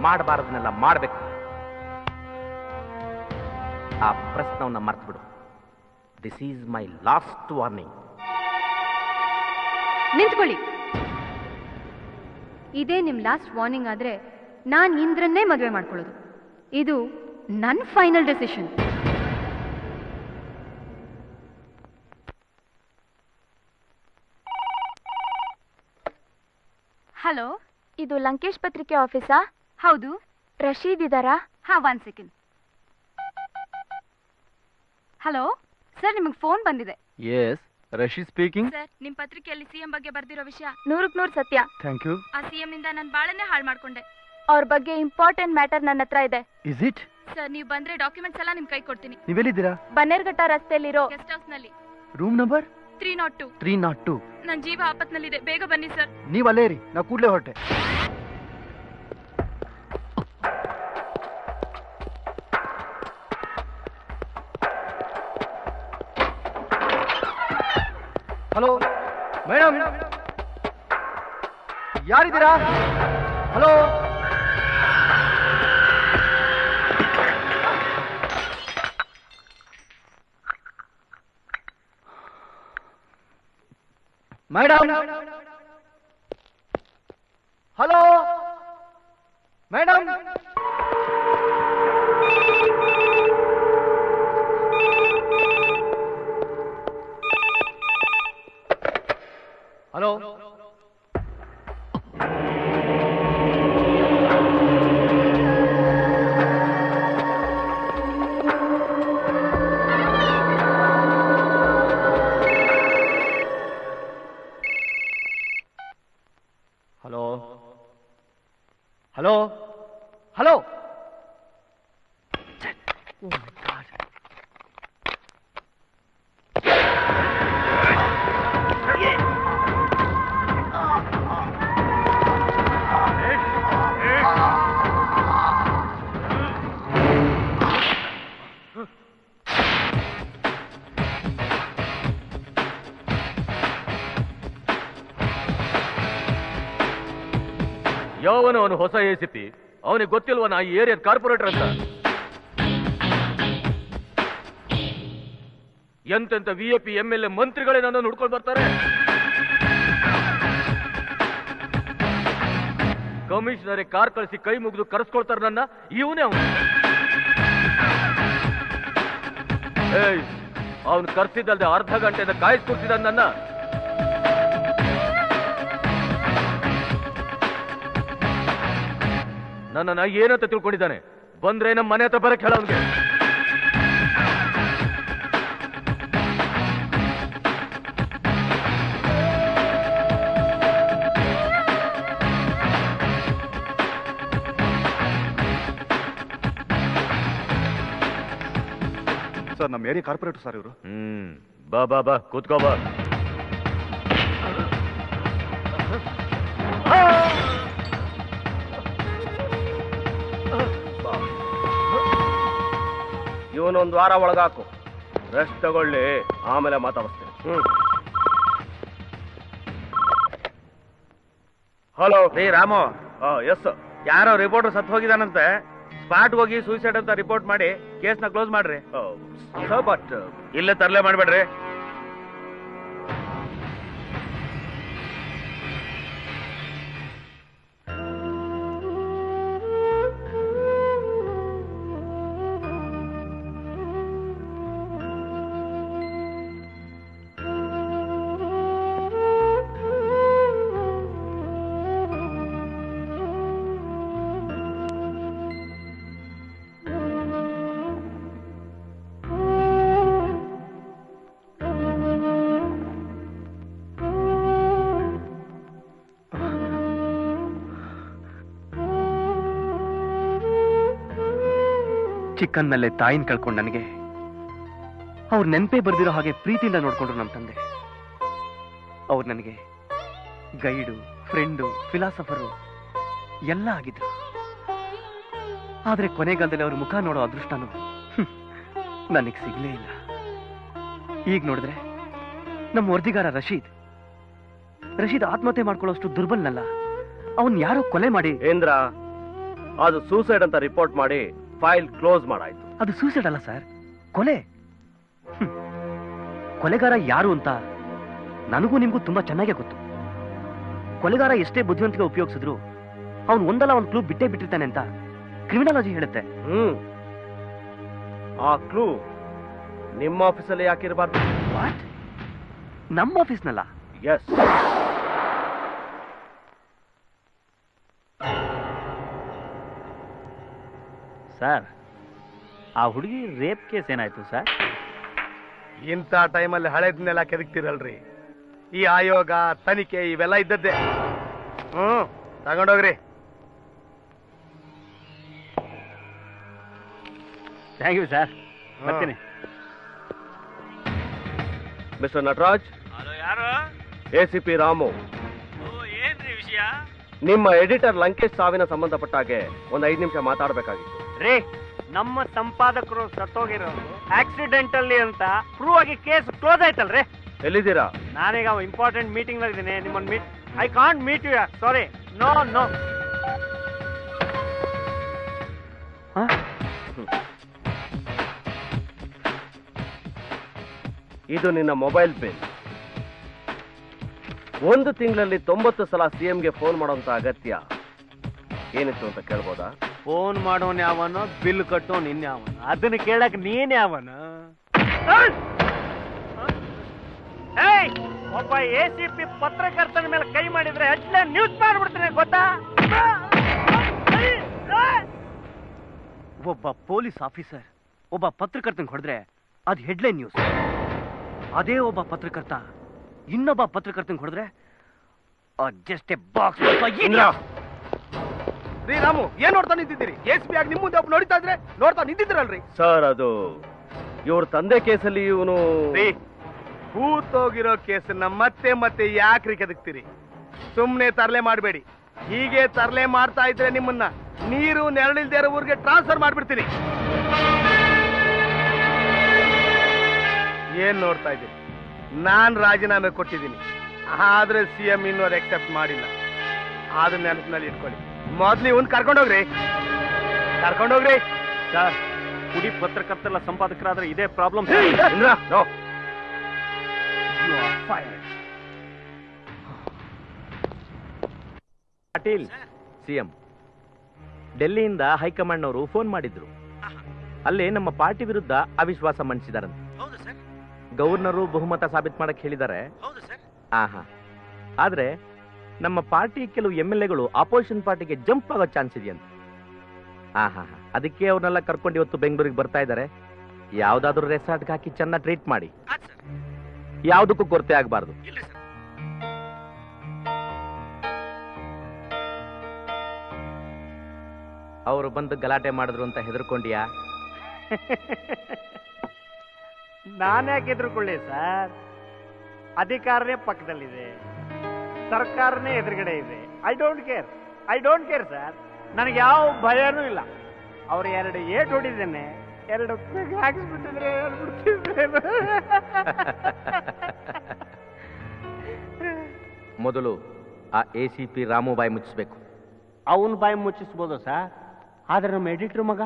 ಮಾಡಬಾರದನ್ನೆಲ್ಲ ಮಾಡಬೇಕು. ಆ ಪ್ರಶ್ನವನ್ನ ಮರ್ತು ಬಿಡು. This is my last warning. ನಿಂತ್ಕೊಳ್ಳಿ. ಇದೇ ನಿಮ್ ಲಾಸ್ಟ್ ವಾರ್ನಿಂಗ್ ಆದ್ರೆ ನಾನ್ ಇಂದ್ರನ್ನೇ ಮದುವೆ ಮಾಡ್ಕೊಳ್ಳೋದು. ಇದು ನನ್ನ ಫೈನಲ್ ಡೆಸಿಷನ್. ಹಲೋ, ಇದು ಲಂಕೇಶ್ ಪತ್ರಿಕೆ ಆಫೀಸಾ? ಹೌದು. ರಶೀದ್ ಇದ್ದಾರಾ? ಹಾ, 1 ಸೆಕೆಂಡ್. ಹಲೋ ಸರ್, ನಿಮಗೆ ಫೋನ್ ಬಂದಿದೆ. Yes, Rashid speaking. ಸರ್, ನಿಮ್ ಪತ್ರಿಕೆಯಲ್ಲಿ CM ಬಗ್ಗೆ ಬರ್ದಿರೋ ವಿಷಯ 100% ಸತ್ಯ. Thank you. ಆ CM ಇಂದ ನನ್ನ ಬಾಳನ್ನೇ ಹಾಳು ಮಾಡ್ಕೊಂಡೆ. ಅವ್ರ ಬಗ್ಗೆ ಇಂಪಾರ್ಟೆಂಟ್ ಮ್ಯಾಟರ್ ನನ್ನ ಹತ್ರ ಇದೆ. Is it? ಸರ್, ನೀವು ಬಂದ್ರೆ ಡಾಕ್ಯುಮೆಂಟ್ಸ್ ಎಲ್ಲ ನಿಮ್ ಕೈ ಕೊಡ್ತೀನಿ. ನೀವೆಲ್ಲಿದ್ದೀರಾ? ಬನ್ನೇರ್ಘಟ್ಟ ರಸ್ತೆಯಲ್ಲಿರೋ ಗೆಸ್ಟ್ ಹೌಸ್ ನಲ್ಲಿ. Room number 302. 302. ನನ್ನ ಜೀವ ಆಪತ್ನಲ್ಲಿದೆ, ಬೇಗ ಬನ್ನಿ ಸರ್. ನೀವು ಅಲ್ಲೇ ಇರಿ, ನಾ ಕೂಡ್ಲೇ ಹೊರಟೆ. ಹಲೋ ಮೇಡಮ್, ಯಾರಿದ್ದೀರಾ? Hello, madam. Hello madam. Hello, hello, hello, hello. Oh my god. ಯಾವನು ಅವನು ಹೊಸ ACP? ಅವನಿಗೆ ಗೊತ್ತಿಲ್ವ ನಾ ಈ ಏರಿಯಾದ ಕಾರ್ಪೊರೇಟರ್ ಅಂತ? ಎಂತೆಂತ VIP MLA ಮಂತ್ರಿಗಳೇ ನನ್ನ ನೋಡ್ಕೊಂಡು ಬರ್ತಾರೆ. ಕಮಿಷನರೇ ಕಾರ್ ಕಳಿಸಿ ಕೈ ಮುಗಿದು ಕರೆಸ್ಕೊಳ್ತಾರೆ ನನ್ನ. ಇವನೇ ಅವನು. ಅವನು ಕರ್ಸಿದ್ದಲ್ದೆ ಅರ್ಧ ಗಂಟೆಯಿಂದ ಕಾಯಿಸ್ಕೊಡ್ತಿದ್ದ ನನ್ನ. ನನ್ನನ್ನ ಏನಂತ ತಿಳ್ಕೊಂಡಿದ್ದಾನೆ? ಬಂದ್ರೆ ನಮ್ಮ ಮನೆ ಹತ್ರ ಬರಕ್ಕೆ ಹೇಳ ಅವನಿಗೆ. ಸರ್, ನಮ್ಮ ಏರಿಯಾ ಕಾರ್ಪೊರೇಟರ್ ಸರ್ ಇವರು. ಬಾ ಬಾ ಬಾ, ಕೂತ್ಕೋ ಬಾ. ಇವನೊಂದು ವಾರ ಒಳಗಾಕು, ರೆಸ್ಟ್ ತಗೊಳ್ಳಿ, ಆಮೇಲೆ ಮಾತಾಡಿಸ್ತೇನೆ. ಹಲೋ ರೀ ರಾಮು. Yes sir. ಯಾರೋ ರಿಪೋರ್ಟರ್ ಸತ್ತು ಹೋಗಿದಾನಂತೆ. ಸ್ಪಾಟ್ ಹೋಗಿ ಸೂಸೈಡ್ ಅಂತ ರಿಪೋರ್ಟ್ ಮಾಡಿ ಕೇಸ್ನ ಕ್ಲೋಸ್ ಮಾಡ್ರಿ. ಸರ್, ಬಟ್ ಇಲ್ಲೇ ತರಲೆ ಮಾಡ್ಬೇಡ್ರಿ. ಚಿಕ್ಕನ್ನಲ್ಲೇ ತಾಯಿನ ಕಳ್ಕೊಂಡು ನನಗೆ ಅವ್ರ ನೆನಪೇ ಬರ್ದಿರೋ ಹಾಗೆ ಪ್ರೀತಿಯಿಂದ ನೋಡ್ಕೊಂಡ್ರು ನಮ್ಮ ತಂದೆ. ಅವ್ರು ನನಗೆ ಗೈಡು, ಫ್ರೆಂಡು, ಫಿಲಾಸಫರು ಎಲ್ಲ ಆಗಿದ್ರು. ಆದ್ರೆ ಕೊನೆಗಾಲದಲ್ಲಿ ಅವ್ರ ಮುಖ ನೋಡೋ ಅದೃಷ್ಟನೂ ನನಗೆ ಸಿಗ್ಲೇ ಇಲ್ಲ. ಈಗ ನೋಡಿದ್ರೆ ನಮ್ಮ ವರದಿಗಾರ ರಶೀದ್ ಆತ್ಮಹತ್ಯೆ ಮಾಡ್ಕೊಳ್ಳೋಷ್ಟು ದುರ್ಬಲ್ನಲ್ಲ. ಅವನ್ ಯಾರೋ ಕೊಲೆ ಮಾಡಿ. ಏಂದ್ರ, ಅದು ಸೂಸೈಡ್ ಅಂತ ರಿಪೋರ್ಟ್ ಮಾಡಿ ಫೈಲ್ ಕ್ಲೋಸ್ ಮಾಡಾಯ್ತು. ಅದು ಸೂಸೈಡ್ ಅಲ್ಲ ಸರ್, ಕೊಲೆ. ಕೊಲೆಗಾರ ಯಾರು ಅಂತ ನನಗೂ ನಿಮ್ಗೂ ತುಂಬಾ ಚೆನ್ನಾಗೇ ಗೊತ್ತು. ಕೊಲೆಗಾರ ಎಷ್ಟೇ ಬುದ್ಧಿವಂತಿಕೆ ಉಪಯೋಗಿಸಿದ್ರು ಅವನು ಒಂದಲ್ಲ ಒಂದು ಕ್ಲೂ ಬಿಟ್ಟೇ ಬಿಟ್ಟಿರ್ತಾನೆ ಅಂತ ಕ್ರಿಮಿನಾಲಜಿ ಹೇಳುತ್ತೆ. ಆ ಕ್ಲೂ ನಿಮ್ಮ ಆಫೀಸಲ್ಲಿ ಯಾಕಿರಬಾರ್ದು? ವಾಟ್? ನಮ್ಮ ಆಫೀಸ್ನಲ್ಲ? ಎಸ್. ಸರ್, ಆ ಹುಡುಗಿ ರೇಪ್ ಕೇಸ್ ಏನಾಯ್ತು ಸರ್? ಇಂಥ ಟೈಮಲ್ಲಿ ಹಳೆದನ್ನೆಲ್ಲ ಕೆದಕ್ತಿರಲ್ರಿ. ಈ ಆಯೋಗ, ತನಿಖೆ ಇವೆಲ್ಲ ಇದ್ದದ್ದೇ. ತಗೊಂಡೋಗ್ರಿ. ಥ್ಯಾಂಕ್ ಯು ಸರ್, ಬರ್ತೀನಿ. ಮಿಸ್ಟರ್ ನಟರಾಜ್. ಯಾರು? ACP ರಾಮು. ಏನ್ರಿ ವಿಷಯ? ನಿಮ್ಮ ಎಡಿಟರ್ ಲಂಕೇಶ್ ಸಾವಿನ ಸಂಬಂಧಪಟ್ಟ ಹಾಗೆ ಒಂದು 5 ನಿಮಿಷ ಮಾತಾಡಬೇಕಾಗಿತ್ತು. ರೇ, ನಮ್ಮ ಸಂಪಾದಕರು ಸತ್ತೋಗಿರೋದು ಆಕ್ಸಿಡೆಂಟಲ್ಲಿ ಅಂತ ಪ್ರೂವ್ ಆಗಿ ಕೇಸ್ ಕ್ಲೋಸ್ ಆಯ್ತಲ್ರಿ. ಎಲ್ಲಿದ್ದೀರಾ? ನಾನೀಗ ಇಂಪಾರ್ಟೆಂಟ್ ಮೀಟಿಂಗ್ ನಲ್ಲಿ ಇದ್ದೀನಿ. ನಿಮ್ಮನ್ನು meet I can't meet you. Sorry, no. ಇದು ನಿನ್ನ ಮೊಬೈಲ್ ಬಿಲ್. 1 ತಿಂಗಳಲ್ಲಿ 90 ಸಲ CMಗೆ ಫೋನ್ ಮಾಡೋಂತ ಅಗತ್ಯ ಏನಿತ್ತು ಅಂತ ಕೇಳ್ಬೋದಾ? ಫೋನ್ ಮಾಡೋನ್ ಯಾವನೋ, ಬಿಲ್ ಕಟ್ಟೋನ್ ಇನ್ಯಾವನು? ಅದನ್ನ ಕೇಳಕ್ ನೀನ್ ಯಾವನು? ಒಬ್ಬ ACP ಪತ್ರಕರ್ತನ ಮೇಲೆ ಕೈ ಮಾಡಿದ್ರೆ ಹೆಡ್ಲೈನ್ ನ್ಯೂಸ್ ಮಾಡ್ಬಿಡ್ತೀನಿ, ಗೊತ್ತಾ? ಒಬ್ಬ ಪೊಲೀಸ್ ಆಫೀಸರ್ ಒಬ್ಬ ಪತ್ರಕರ್ತನ ಹೊಡೆದ್ರೆ ಅದು ಹೆಡ್ಲೈನ್ ನ್ಯೂಸ್. ಅದೇ ಒಬ್ಬ ಪತ್ರಕರ್ತ ಇನ್ನೊಬ್ಬ ಪತ್ರಕರ್ತನ ಹೊಡೆದ್ರೆ ಜಸ್ಟ್ ಎ ಬಾಕ್ಸ್. ರೀ ರಾಮು, ಏನ್ ನೋಡ್ತಾ ನಿಂತಿದ್ದೀರಿ? ACP ಆಗಿ ನಿಮ್ಮ ಮುಂದೆ ಒಬ್ಬ ನೋಡ್ತಾ ಇದ್ರೆ ನೋಡ್ತಾ ನಿಂತಿದ್ರಲ್ರಿ. ಸರ್, ಅದು ಇವ್ರ ತಂದೆ ಕೇಸಲ್ಲಿ ಇವನು ಕೂತೋಗಿರೋ ಕೇಸನ್ನ ಮತ್ತೆ ಯಾಕ್ರಿ ಕೆದಕ್ತೀರಿ? ಸುಮ್ನೆ ತರಲೆ ಮಾಡಬೇಡಿ. ಹೀಗೆ ತರಲೆ ಮಾಡ್ತಾ ಇದ್ರೆ ನಿಮ್ಮನ್ನ ನೀರು ನೆರಳಿಲ್ದೇ ಇರೋ ಊರಿಗೆ ಟ್ರಾನ್ಸ್ಫರ್ ಮಾಡ್ಬಿಡ್ತೀನಿ. ಏನ್ ನೋಡ್ತಾ ಇದ್ದೀನಿ? ನಾನ್ ರಾಜೀನಾಮೆ ಕೊಟ್ಟಿದ್ದೀನಿ, ಆದ್ರೆ CM ಇನ್ನೂ ಅದು ಅಕ್ಸೆಪ್ಟ್ ಮಾಡಿಲ್ಲ. ಅದನ್ನ ನೆನಪಿನಲ್ಲಿ ಇಟ್ಕೊಳ್ಳಿ. ಮೊದ್ಲು ಇವನ್ ಕರ್ಕೊಂಡೋಗ್ರಿ ಸರ್ ಕುಡಿ ಪತ್ರಕರ್ತೆಲ್ಲ ಸಂಪಾದಕರಾದ್ರೆ ಇದೇ ಪ್ರಾಬ್ಲಮ್. ಪಾಟೀಲ್ ಸಿಎಂ ಡೆಲ್ಲಿಯಿಂದ ಹೈಕಮಾಂಡ್ನವರು ಫೋನ್ ಮಾಡಿದ್ರು. ಅಲ್ಲೇ ನಮ್ಮ ಪಾರ್ಟಿ ವಿರುದ್ಧ ಅವಿಶ್ವಾಸ ಮಂಡಿಸಿದಾರಂತೆ. ಗವರ್ನರು ಬಹುಮತ ಸಾಬೀತು ಮಾಡಕ್ ಹೇಳಿದ್ದಾರೆ. ಆದ್ರೆ ನಮ್ಮ ಪಾರ್ಟಿ ಕೆಲವು MLAಗಳು ಅಪೋಸಿಷನ್ ಪಾರ್ಟಿಗೆ ಜಂಪ್ ಆಗೋ ಚಾನ್ಸ್ ಇದೆಯಂತೆ. ಅದಕ್ಕೆ ಅವ್ರನ್ನೆಲ್ಲ ಕರ್ಕೊಂಡು ಇವತ್ತು ಬೆಂಗಳೂರಿಗೆ ಬರ್ತಾ ಇದ್ದಾರೆ. ಯಾವ್ದಾದ್ರು ರೆಸಾರ್ಟ್ಗೆ ಹಾಕಿ ಚೆನ್ನಾಗಿ ಟ್ರೀಟ್ ಮಾಡಿ, ಯಾವ್ದಕ್ಕೂ ಕೊರತೆ ಆಗಬಾರ್ದು. ಅವರು ಬಂದು ಗಲಾಟೆ ಮಾಡಿದ್ರು ಅಂತ ಹೆದರ್ಕೊಂಡಿಯಾ? ನಾನ್ಯಾಕೆ ಹೆದರ್ಕೊಳ್ಳಿ ಸರ್? ಅಧಿಕಾರನೇ ಪಕ್ಕದಲ್ಲಿದೆ, ಸರ್ಕಾರನೇ ಎದುರುಗಡೆ ಇದೆ. I don't care sir. ನನಗೆ ಯಾವ ಭಯನೂ ಇಲ್ಲ. ಅವ್ರು 2 ಏಟ್ ಹೊಡಿದ್ದೇನೆ, 2 ಹಾಕಿಸ್ಬಿಟ್ಟಿದ್ರೆ ಮೊದಲು ಆ ACP ರಾಮು ಬಾಯಿ ಮುಚ್ಚಿಸ್ಬೇಕು. ಅವನ್ ಬಾಯಿ ಮುಚ್ಚಿಸ್ಬೋದು ಸರ್, ಆದ್ರೆ ನಮ್ಮ ಎಡಿಟರ್ ಮಗ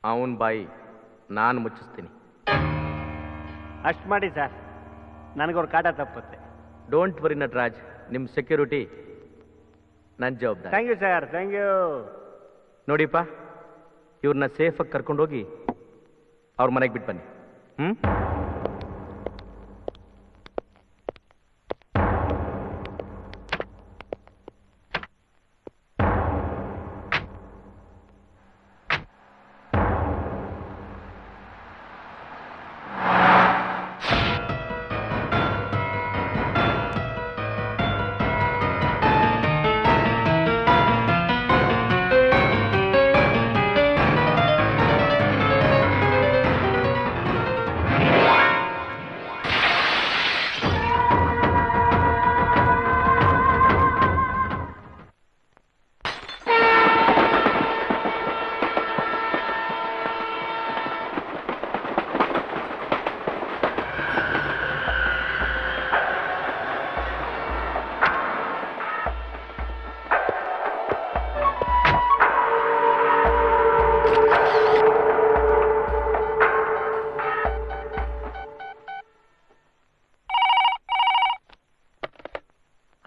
ಅವನ್ ಬಾಯಿ ನಾನು ಮುಚ್ಚಿಸ್ತೀನಿ. ಅಷ್ಟು ಮಾಡಿ ಸರ್, ನನಗವ್ರ ಕಾಟ ತಪ್ಪುತ್ತೆ. ಡೋಂಟ್ ವರಿ ನಟರಾಜ್, ನಿಮ್ಮ ಸೆಕ್ಯೂರಿಟಿ ನನ್ನ ಜವಾಬ್ದಾರಿ. Thank you sir, thank you. ನೋಡಿಪ್ಪ, ಇವ್ರನ್ನ ಸೇಫಾಗಿ ಕರ್ಕೊಂಡೋಗಿ ಅವ್ರ ಮನೆಗೆ ಬಿಟ್ಟು ಬನ್ನಿ.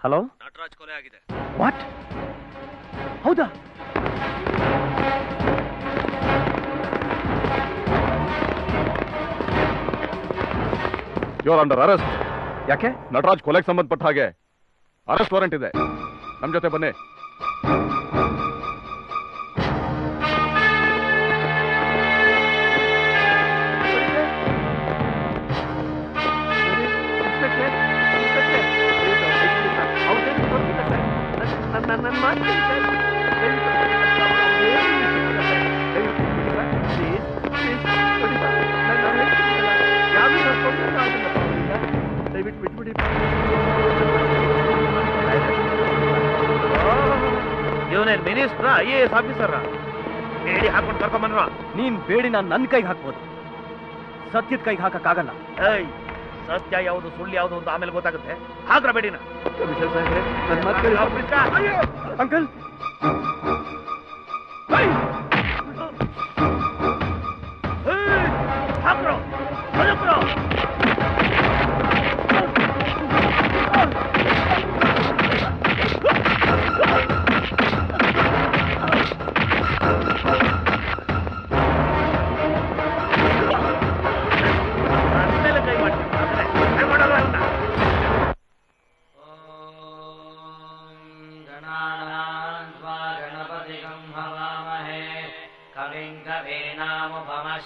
ಹಲೋ, ನಟರಾಜ್ ಕೊಲೆ ಆಗಿದೆ. ವಾಟ್? ಹೌದಾ? You are under arrest. ಯಾಕೆ? ನಟರಾಜ್ ಕೊಲೆಗೆ ಸಂಬಂಧಪಟ್ಟ ಹಾಗೆ ಅರೆಸ್ಟ್ ವಾರೆಂಟ್ ಇದೆ. ನಮ್ಮ ಜೊತೆ ಬನ್ನಿ. ಇವನೇನ್ ಮಿನಿಸ್ಟ್ರ, IAS ಆಫೀಸರ್? ಬೇಡಿ ಹಾಕೊಂಡು ಕರ್ಕೊಂಬನ್ರ. ನೀನ್ ಬೇಡಿನ ನನ್ನ ಕೈಗೆ ಹಾಕ್ಬೋದು, ಸತ್ಯದ ಕೈಗೆ ಹಾಕಕ್ಕಾಗಲ್ಲ. ಸತ್ಯ ಯಾವುದು ಸುಳ್ಳು ಯಾವುದು ಅಂತ ಆಮೇಲೆ ಗೊತ್ತಾಗುತ್ತೆ. ಹಾಕ್ರ ಬೇಡಿನ. ಅಂಕಲ್, ಹಾಕ್ರೋ ಬದುಕ್ರೋ.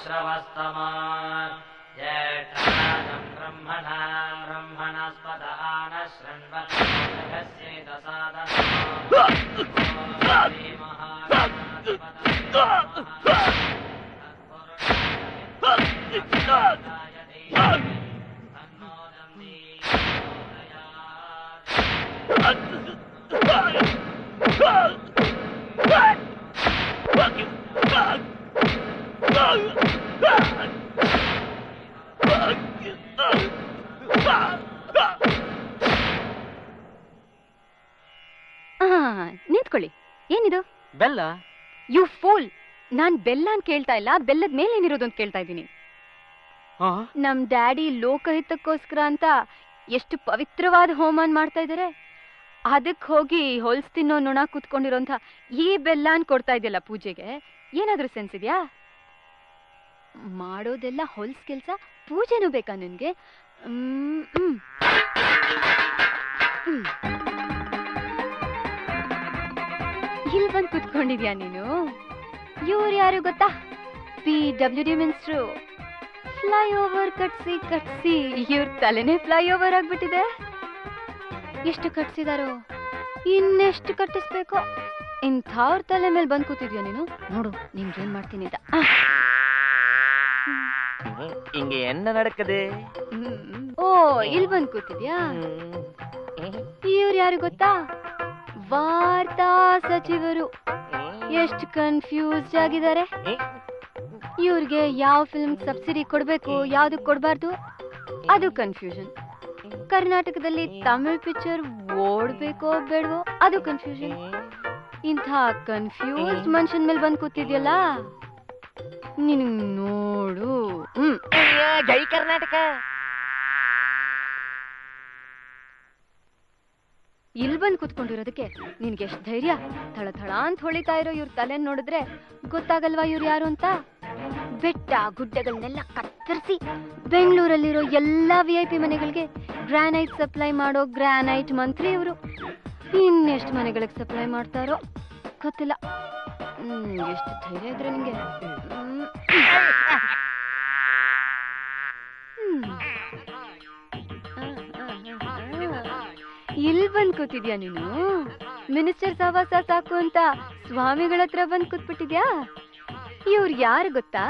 श्रवस्तमान् ज्येष्ठराजं ब्रह्मणां ब्रह्मणस्पत ನಿಂತ್ಕೊಳ್ಳಿ. ಏನಿದು? ಬೆಲ್ಲ. You pool! ನಾನ್ ಬೆಲ್ಲ ಅಂತ ಕೇಳ್ತಾ ಇಲ್ಲ, ಬೆಲ್ಲದ ಮೇಲೆ ಏನಿರೋದು ಅಂತ ಕೇಳ್ತಾ ಇದ್ದೀನಿ. ನಮ್ ಡ್ಯಾಡಿ ಲೋಕಹಿತಕ್ಕೋಸ್ಕರ ಅಂತ ಎಷ್ಟು ಪವಿತ್ರವಾದ ಹೋಮನ್ ಮಾಡ್ತಾ ಇದಾರೆ. ಅದಕ್ಕೆ ಹೋಗಿ ಹೊಲ್ಸ್ ತಿನ್ನೋ ನೊಣ ಕೂತ್ಕೊಂಡಿರೋಂಥ ಈ ಬೆಲ್ಲ ಕೊಡ್ತಾ ಇದೆಯಲ್ಲ ಪೂಜೆಗೆ. ಏನಾದ್ರೂ ಸೆನ್ಸ್ ಇದೆಯಾ? ಮಾಡೋದೆಲ್ಲ ಹೊಲ್ಸ್ ಕೆಲ್ಸ, ಪೂಜೆನೂ ಬೇಕಾ ನಿನ್ಗೆ? ಇಲ್ಲಿ ಬಂದು ಕೂತ್ಕೊಂಡಿದ್ಯಾ ನೀನು? ಇವ್ರು ಯಾರು ಗೊತ್ತಾ? PWD minister. ಫ್ಲೈಓವರ್ ಕಟ್ಸಿ ಇವ್ರ ತಲೆನೇ ಫ್ಲೈಓವರ್ ಆಗ್ಬಿಟ್ಟಿದೆ. ಎಷ್ಟು ಕಟ್ಸಿದಾರೋ, ಇನ್ನೆಷ್ಟು ಕಟ್ಟಿಸ್ಬೇಕೋ. ಇಂಥವ್ರ ತಲೆ ಮೇಲೆ ಬಂದ್ ಕೂತಿದ್ಯಾ ನೀನು? ನೋಡು ನಿಂಗೆ ಏನ್ ಮಾಡ್ತೀನಿ ಅಂತ. ಹಿಂಗೆ ಎನ್ನ ನಡಕದೆ. ಓ, ಇಲ್ಲಿ ಬಂದ್ ಕೂತಿದ್ಯಾ? ಇವ್ರು ಯಾರು ಗೊತ್ತಾ? ವಾರ್ತಾ ಸಚಿವರು. ಎಷ್ಟು ಕನ್ಫ್ಯೂಸ್ಡ್ ಆಗಿದ್ದಾರೆ. ಇವ್ರಿಗೆ ಯಾವ ಫಿಲ್ಮ್ ಸಬ್ಸಿಡಿ ಕೊಡ್ಬೇಕು, ಯಾವ್ದಕ್ ಕೊಡ್ಬಾರ್ದು ಅದು ಕನ್ಫ್ಯೂಷನ್. ಕರ್ನಾಟಕದಲ್ಲಿ ತಮಿಳ್ ಪಿಕ್ಚರ್ ಓಡ್ಬೇಕೋ ಬೇಡವೋ ಅದು ಕನ್ಫ್ಯೂಷನ್. ಇಂಥ ಕನ್ಫ್ಯೂಸ್ಡ್ ಮನುಷ್ಯನ್ ಮೇಲೆ ಬಂದ್ ಕೂತಿದ್ಯಲ್ಲ, ನಿನ್ ನೋಡು. ಜೈ ಕರ್ನಾಟಕ. ಇಲ್ಲಿ ಬಂದ್ ಕೂತ್ಕೊಂಡಿರೋದಕ್ಕೆ ನಿನ್ಗೆ ಎಷ್ಟ್ ಧೈರ್ಯ? ಥಳ ಅಂತ ಹೊಳಿತಾ ಇರೋ ಇವ್ರ ತಲೆ ನೋಡಿದ್ರೆ ಗೊತ್ತಾಗಲ್ವಾ ಇವ್ರು ಯಾರು ಅಂತ? ಬೆಟ್ಟ ಗುಡ್ಡಗಳನ್ನೆಲ್ಲ ಕತ್ತರಿಸಿ ಬೆಂಗಳೂರಲ್ಲಿರೋ ಎಲ್ಲಾ VIP ಮನೆಗಳಿಗೆ ಗ್ರಾನೈಟ್ ಸಪ್ಲೈ ಮಾಡೋ ಗ್ರಾನೈಟ್ ಮಂತ್ರಿ ಇವರು. ಇನ್ನೆಷ್ಟು ಮನೆಗಳಿಗೆ ಸಪ್ಲೈ ಮಾಡ್ತಾರೋ ಗೊತ್ತಿಲ್ಲ. ಎಷ್ಟು ಧೈರ್ಯ ಇದ್ರೆ ನಿಂಗೆ? ಇಲ್ಲಿ ಬಂದ್ ಕೂತಿದ್ಯಾ ನೀನು? ಮಿನಿಸ್ಟರ್ ಸಹವಾಸ ಸಾಕು ಅಂತ ಸ್ವಾಮಿಗಳ ಹತ್ರ ಬಂದ್ ಕೂತ್ಬಿಟ್ಟಿದ್ಯಾ? ಇವ್ರು ಯಾರು ಗೊತ್ತಾ?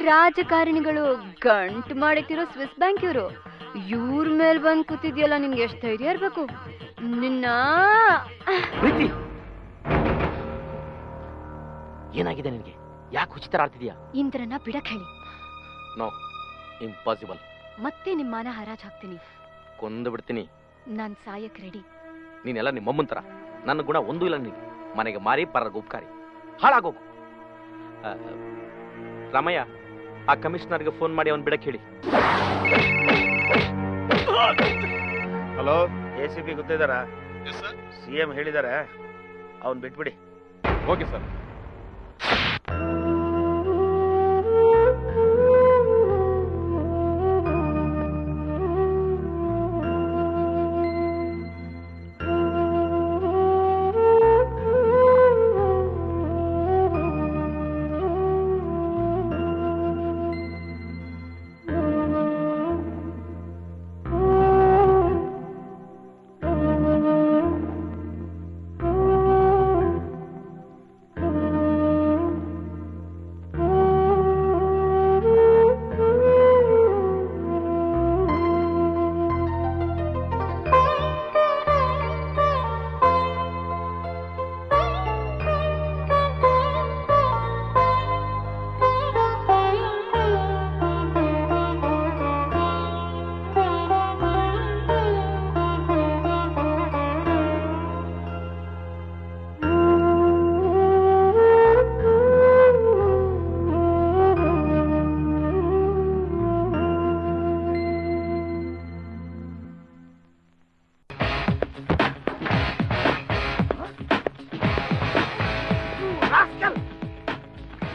ರಾಜಕಾರಣಿಗಳು ಗಂಟು ಮಾಡಿಟ್ಟಿರೋ ಸ್ವಿಸ್ ಬ್ಯಾಂಕ್ ಇವರು. ಇವ್ರ ಮೇಲ್ ಬಂದ್ ಕೂತಿದ್ಯಲ್ಲ, ನಿನ್ಗೆ ಎಷ್ಟು ಧೈರ್ಯ ಇರ್ಬೇಕು? ನಿನ್ನ ಏನಾಗಿದೆ ನಿನಗೆ? ಯಾಕೆ ಹುಚ್ಚಿತರ ಆಡ್ತಿದ್ಯಾ? ಇಂದ್ರನ ಬಿಡಕ್ ಹೇಳಿ. No, impossible. ಮತ್ತೆ ನಿಮ್ಮ ಮಾನ ಹರಾಜ್ ಹಾಕ್ತೀನಿ. ಕೊಂದು ಬಿಡ್ತೀನಿ. ನಾನ್ ಸಾಯಕ್ ರೆಡಿ. ನೀನೆಲ್ಲ ನಿಮ್ಮಮ್ಮನ ತರ. ನನ್ನ ಗುಣ ಒಂದೂ ಇಲ್ಲ ನಿನಗೆ. ಮನೆಗೆ ಮಾರಿ ಪರಗ ಉಪಕಾರಿ. ಹಾಳಾಗೋಗು. ರಾಮಯ್ಯ, ಆ ಕಮಿಷನರ್ಗೆ ಫೋನ್ ಮಾಡಿ ಅವನ್ ಬಿಡಕ್ ಹೇಳಿ. Hello, ACP ಗೊತ್ತಿದ್ದಾರಾ? CM ಹೇಳಿದ್ದಾರೆ, ಅವನ್ ಬಿಟ್ಬಿಡಿ. Okay sir.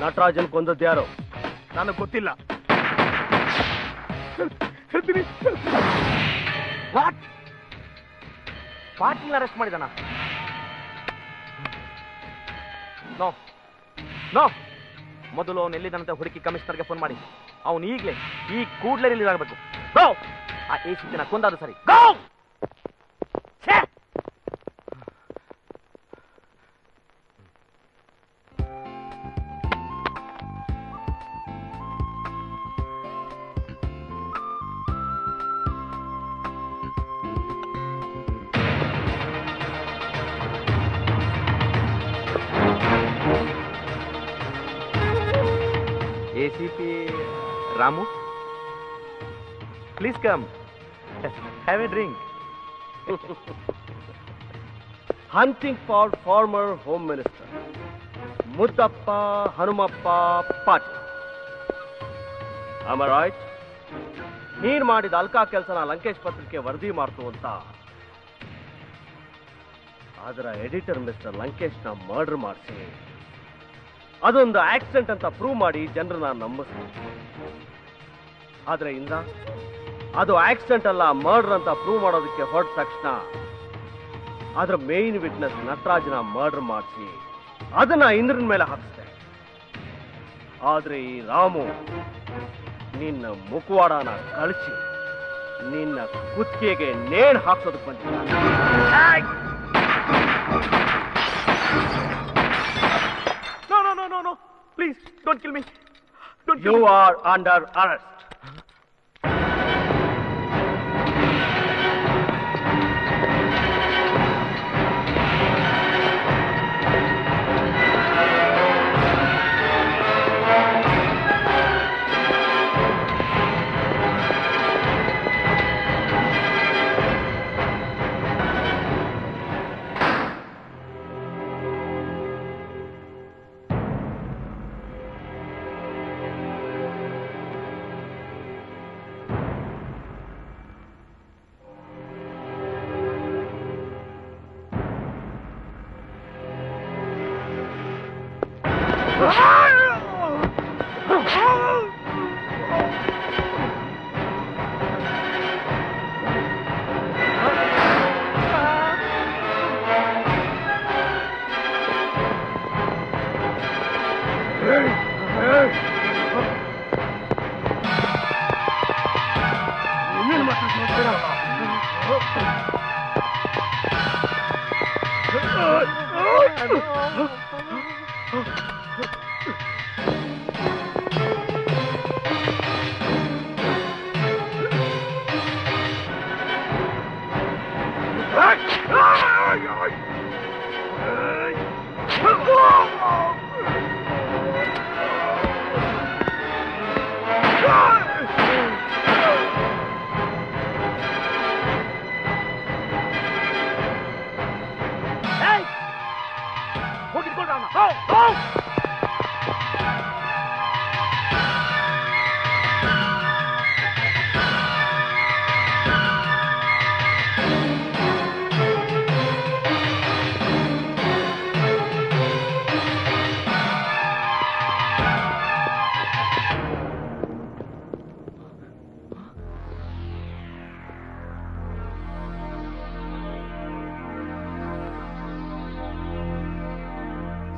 ನಟರಾಜನ್ ಕೊಂದದ್ದು ಯಾರು? ನನಗೆ ಗೊತ್ತಿಲ್ಲ. ಪಾಟೀಲ್ ಅರೆಸ್ಟ್ ಮಾಡಿದಾನ? ನೋ ನೋ, ಮೊದಲು ಅವನು ಎಲ್ಲಿದ್ದಾನಂತ ಹುಡುಕಿ ಕಮಿಷನರ್ಗೆ ಫೋನ್ ಮಾಡಿ. ಅವನು ಈಗಲೇ ಈ ಕೂಡ್ಲೇ ರಿಲೀಸ್ ಆಗಬೇಕು. ಗೋ! ಆ ACP ಕೊಂದಾದ್ರು ಸರಿ. ಗೋ! ACP Ramu, please come. Have a drink. Hunting for farmer home minister Muddappa Hanumappa Patil. Am I right? ನೀನ್ ಮಾಡಿದ ಅಲ್ಕಾ ಕೆಲಸನ ಲಂಕೇಶ್ ಪತ್ರಿಕೆ ವರದಿ ಮಾಡ್ತು ಅಂತ ಅದರ ಎಡಿಟರ್ ಮಿಸ್ಟರ್ ಲಂಕೇಶ್ನ ಮರ್ಡರ್ ಮಾಡಿಸಿ ಅದೊಂದು ಆಕ್ಸಿಡೆಂಟ್ ಅಂತ ಪ್ರೂವ್ ಮಾಡಿ ಜನರನ್ನ ನಂಬಿಸ್ತೀನಿ. ಆದ್ರೆ ಇಂದ ಅದು ಆಕ್ಸಿಡೆಂಟ್ ಅಲ್ಲ ಮರ್ಡರ್ ಅಂತ ಪ್ರೂವ್ ಮಾಡೋದಕ್ಕೆ ಹೊರಟ ತಕ್ಷಣ ಅದರ ಮೇನ್ ವಿಟ್ನೆಸ್ ನಟರಾಜನ ಮರ್ಡರ್ ಮಾಡಿಸಿ ಅದನ್ನ ಇಂದ್ರನ ಮೇಲೆ ಹಾಕಿಸ್ದೆ. ಆದ್ರೆ ಈ ರಾಮು ನಿನ್ನ ಮುಖವಾಡನ ಕಳಿಸಿ ನಿನ್ನ ಕುತ್ತಿಗೆಗೆ ನೇಣು ಹಾಕ್ಸೋದಕ್ಕೆ ಬಂದಿದ್ದ. No, please, don't kill me. You are under arrest.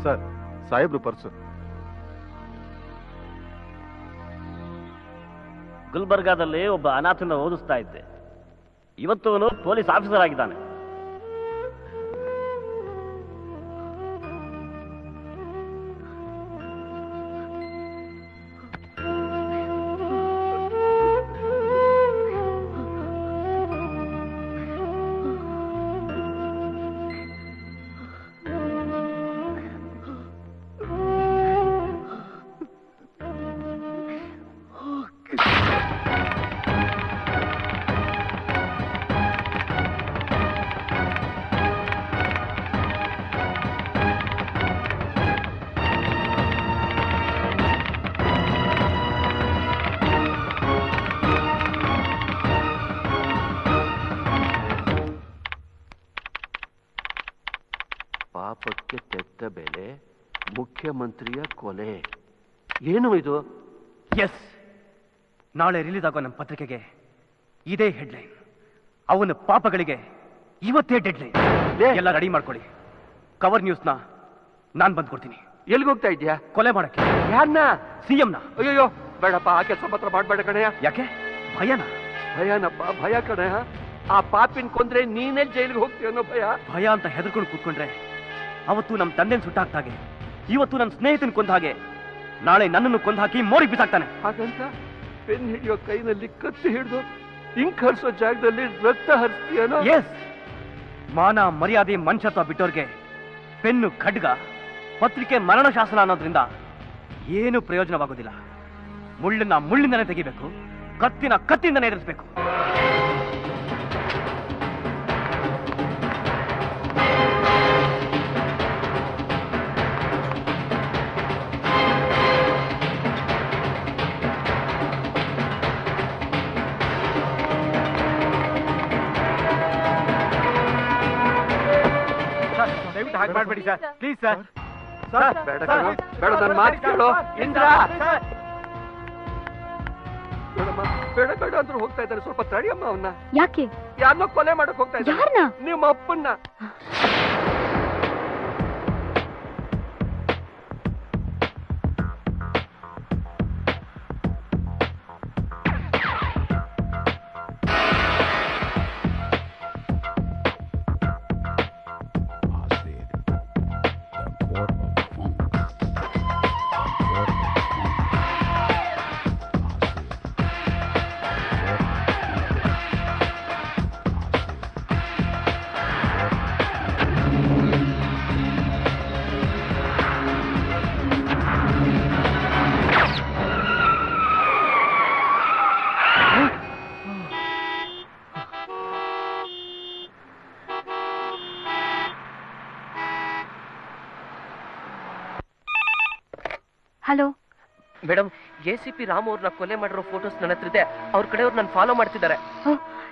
Sir, ಸಾಹೇಬ್ರು ಪರ್ಸು. ಗುಲ್ಬರ್ಗಾದಲ್ಲಿ ಒಬ್ಬ ಅನಾಥನ ಓದಿಸ್ತಾ ಇದ್ದೆ. ಇವತ್ತು ಅವನು ಪೊಲೀಸ್ ಆಫೀಸರ್ ಆಗಿದ್ದಾನೆ. ಪಾಪಕ್ಕೆ ತೆತ್ತ ಬೆಲೆ, ಮುಖ್ಯಮಂತ್ರಿಯ ಕೊಲೆ. ಏನು ಇದು? ಎಸ್, ನಾಳೆ ರಿಲೀಸ್ ಆಗೋ ನಮ್ಮ ಪತ್ರಿಕೆಗೆ ಇದೇ ಹೆಡ್ಲೈನ್. ಅವನ ಪಾಪಗಳಿಗೆ ಇವತ್ತೇ ಡೆಡ್ಲೈನ್. ಎಲ್ಲ ರೆಡಿ ಮಾಡ್ಕೊಳ್ಳಿ. ಕವರ್ ನ್ಯೂಸ್ನ ನಾನ್ ಬಂದ್ಕೊಡ್ತೀನಿ. ಎಲ್ಲಿಗೆ ಹೋಗ್ತಾ ಇದ್ಯಾ? ಕೊಲೆ ಮಾಡಕ್ಕೆ. ಯಾರನ್ನ? ಸಿಎಂನ. ಅಯ್ಯೋ ಬೇಡಪ್ಪ, ಆ ಕೆಲಸ ಮಾತ್ರ ಮಾಡ್ಬೇಡ ಕಣಯ್ಯ. ಯಾಕೆ? ಭಯನ? ಭಯನಪ್ಪ, ಭಯ ಕಣಯ್ಯ. ಆ ಪಾಪಿನ ಕೊಂದ್ರೆ ನೀನೇ ಜೈಲಿಗೆ ಹೋಗ್ತೀಯ ಅನ್ನೋ ಭಯ. ಭಯ ಅಂತ ಹೆದರ್ಕೊಂಡು ಕೂತ್ಕೊಂಡ್ರೆ ಅವತ್ತು ನಮ್ಮ ತಂದೆನ ಸುಟ್ಟಾಕ್ತಾಗೆ, ಇವತ್ತು ನನ್ನ ಸ್ನೇಹಿತನ ಕೊಂದ ಹಾಗೆ, ನಾಳೆ ನನ್ನನ್ನು ಕೊಂದು ಹಾಕಿ ಮೋರಿಗೆ ಬಿಸಾಕ್ತಾನೆ. ಹಾಗಂತ ಪೆನ್ ಹಿಡಿಯೋ ಕೈನಲ್ಲಿ ಕತ್ತಿ ಹಿಡಿದು ಇಂಕ್ ಹರಿಸೋ ಜಾಗದಲ್ಲಿ ರಕ್ತ ಹರಿಸ್ತೀಯನೋ? ಎಸ್, ಮಾನ ಮರ್ಯಾದೆ ಮನುಷ್ಯತ್ವ ಬಿಟ್ಟೋರ್ಗೆ ಪೆನ್ನು ಖಡ್ಗ, ಪತ್ರಿಕೆ ಮರಣ ಶಾಸನ ಅನ್ನೋದ್ರಿಂದ ಏನು ಪ್ರಯೋಜನವಾಗೋದಿಲ್ಲ. ಮುಳ್ಳನ್ನ ಮುಳ್ಳಿಂದನೇ ತೆಗಿಬೇಕು, ಕತ್ತಿನ ಕತ್ತಿಯಿಂದನೇ ಎದುರಿಸಬೇಕು. ಹಾಗೆ ಮಾಡ್ಬೇಡಿ ಸರ್ ಪ್ಲೀಸ್ ಸರ್ ಬೇಡ ಕಣೋ, ಬೇಡ ನನ್ನ ಮಾತು ಕೇಳು ಇಂದ್ರ. ಬೇಡಮ್ಮ, ಬೇಡ ಬೇಡ ಅಂದ್ರೂ ಹೋಗ್ತಾ ಇದ್ದಾರೆ, ಸ್ವಲ್ಪ ತಡಿಯಮ್ಮ ಅವನ್ನ. ಯಾಕೆ? ಯಾರನ್ನೋ ಕೊಲೆ ಮಾಡಕ್ ಹೋಗ್ತಾ ಇದ್ದಾರೆ. ಯಾರನ್ನ? ನಿಮ್ಮ ಅಪ್ಪನ್ನ. ಹಲೋ ಮೇಡಮ್, ACP ರಾಮ್ ಅವ್ರನ್ನ ಕೊಲೆ ಮಾಡಿರೋ ಫೋಟೋಸ್ ನನ್ನ ಹತ್ರ ಇದೆ. ಅವ್ರ ಕಡೆಯವ್ರು ನಾನು ಫಾಲೋ ಮಾಡ್ತಿದ್ದಾರೆ.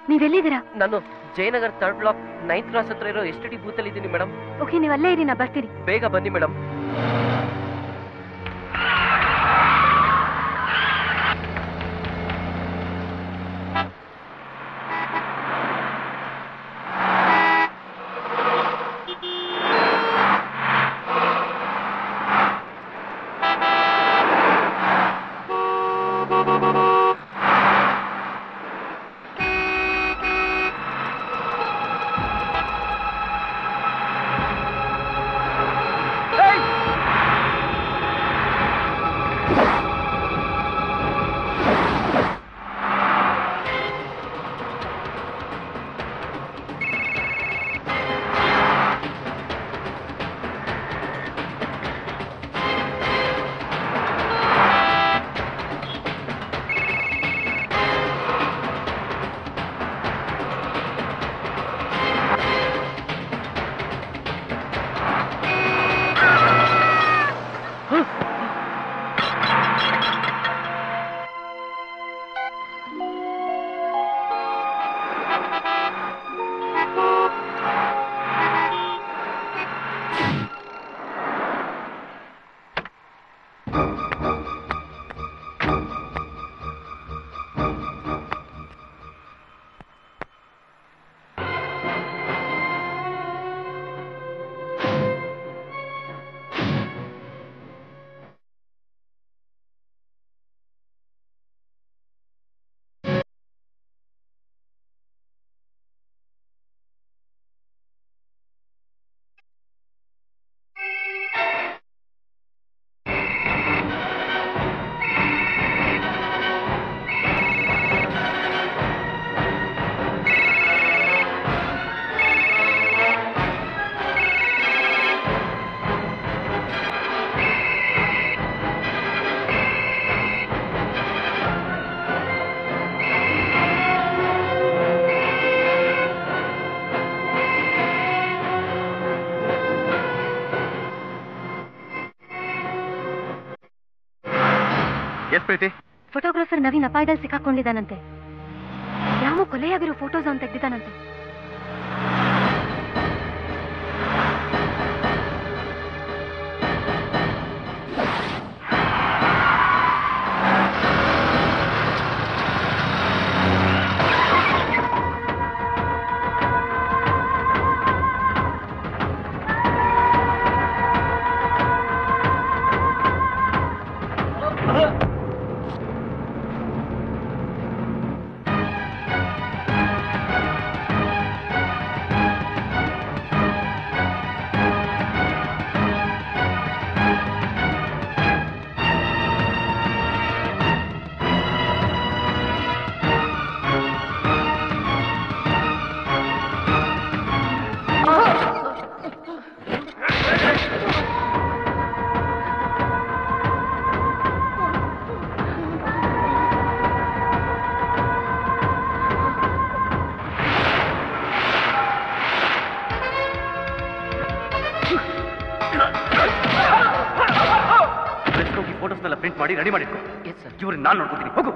ನೀವೆಲ್ಲಿದ್ದೀರಾ? ನಾನು Jayanagar 3rd block 9th cross ಹತ್ರ ಇರೋ STD ಬೂತ್ ಅಲ್ಲಿ ಇದ್ದೀನಿ ಮೇಡಮ್. ಓಕೆ, ನೀವು ಅಲ್ಲೇ ಇರಿ, ನಾ ಬರ್ತೀನಿ. ಬೇಗ ಬನ್ನಿ ಮೇಡಮ್. ಫೋಟೋಗ್ರಾಫರ್ ನವೀನ್ ಅಪಾಯದಲ್ಲಿ ಸಿಕ್ಕಾಕೊಂಡಿದ್ದಾನಂತೆ. ರಾಮು ಕೊಲೆಯಾಗಿರೋ ಫೋಟೋಸ್ ಅವ್ನು ತೆಗ್ದಿದ್ದಾನಂತೆ. ಫೋಟೋಸ್ನೆಲ್ಲ ಪ್ರಿಂಟ್ ಮಾಡಿ ರೆಡಿ ಮಾಡಿಟ್ಕೊ. ಇವ್ರನ್ನ ನಾನು ನೋಡ್ಕೊತೀನಿ, ಹೋಗು.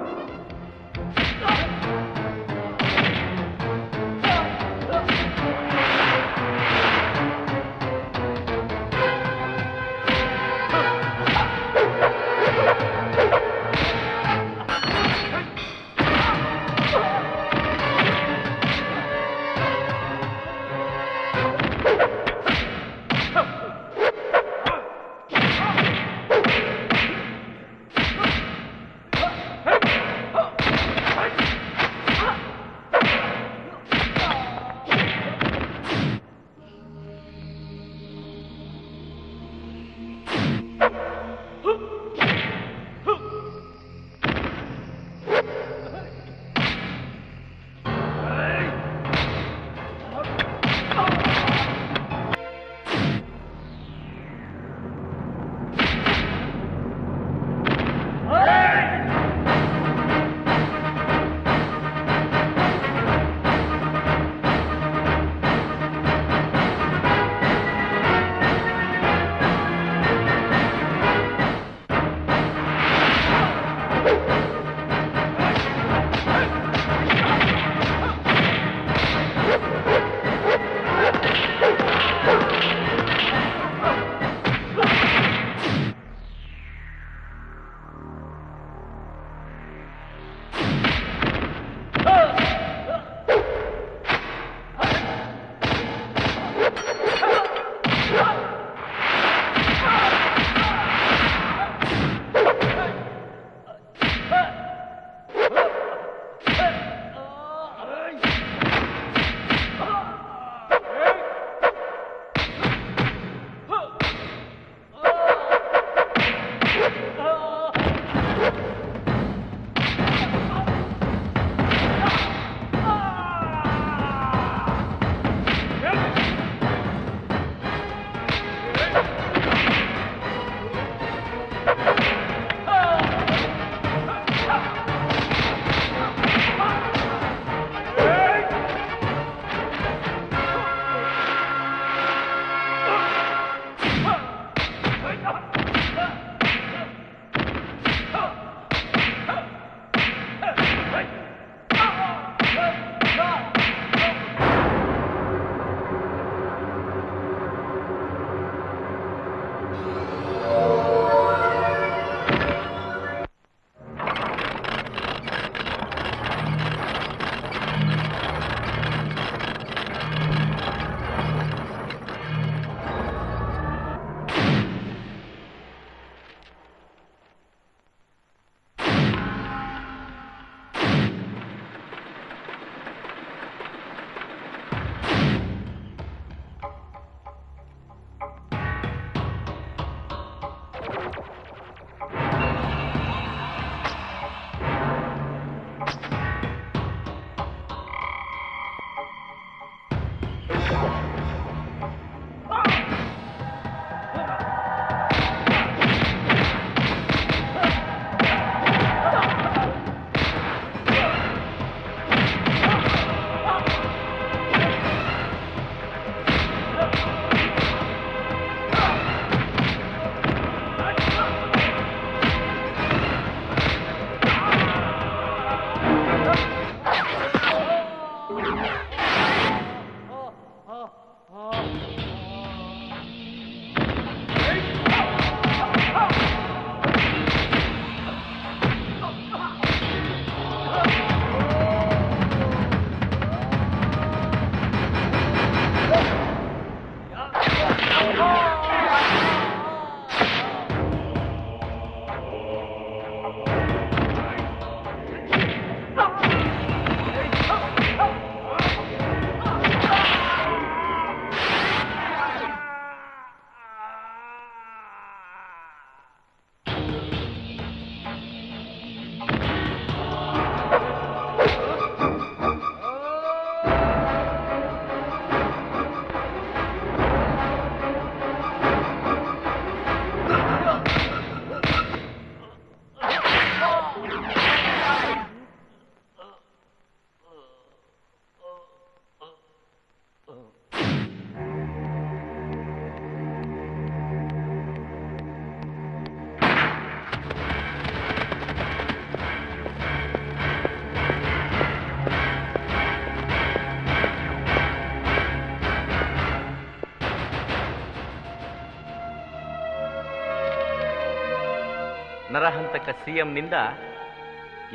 ನರಹಂತಕ ಸಿಎಂನಿಂದ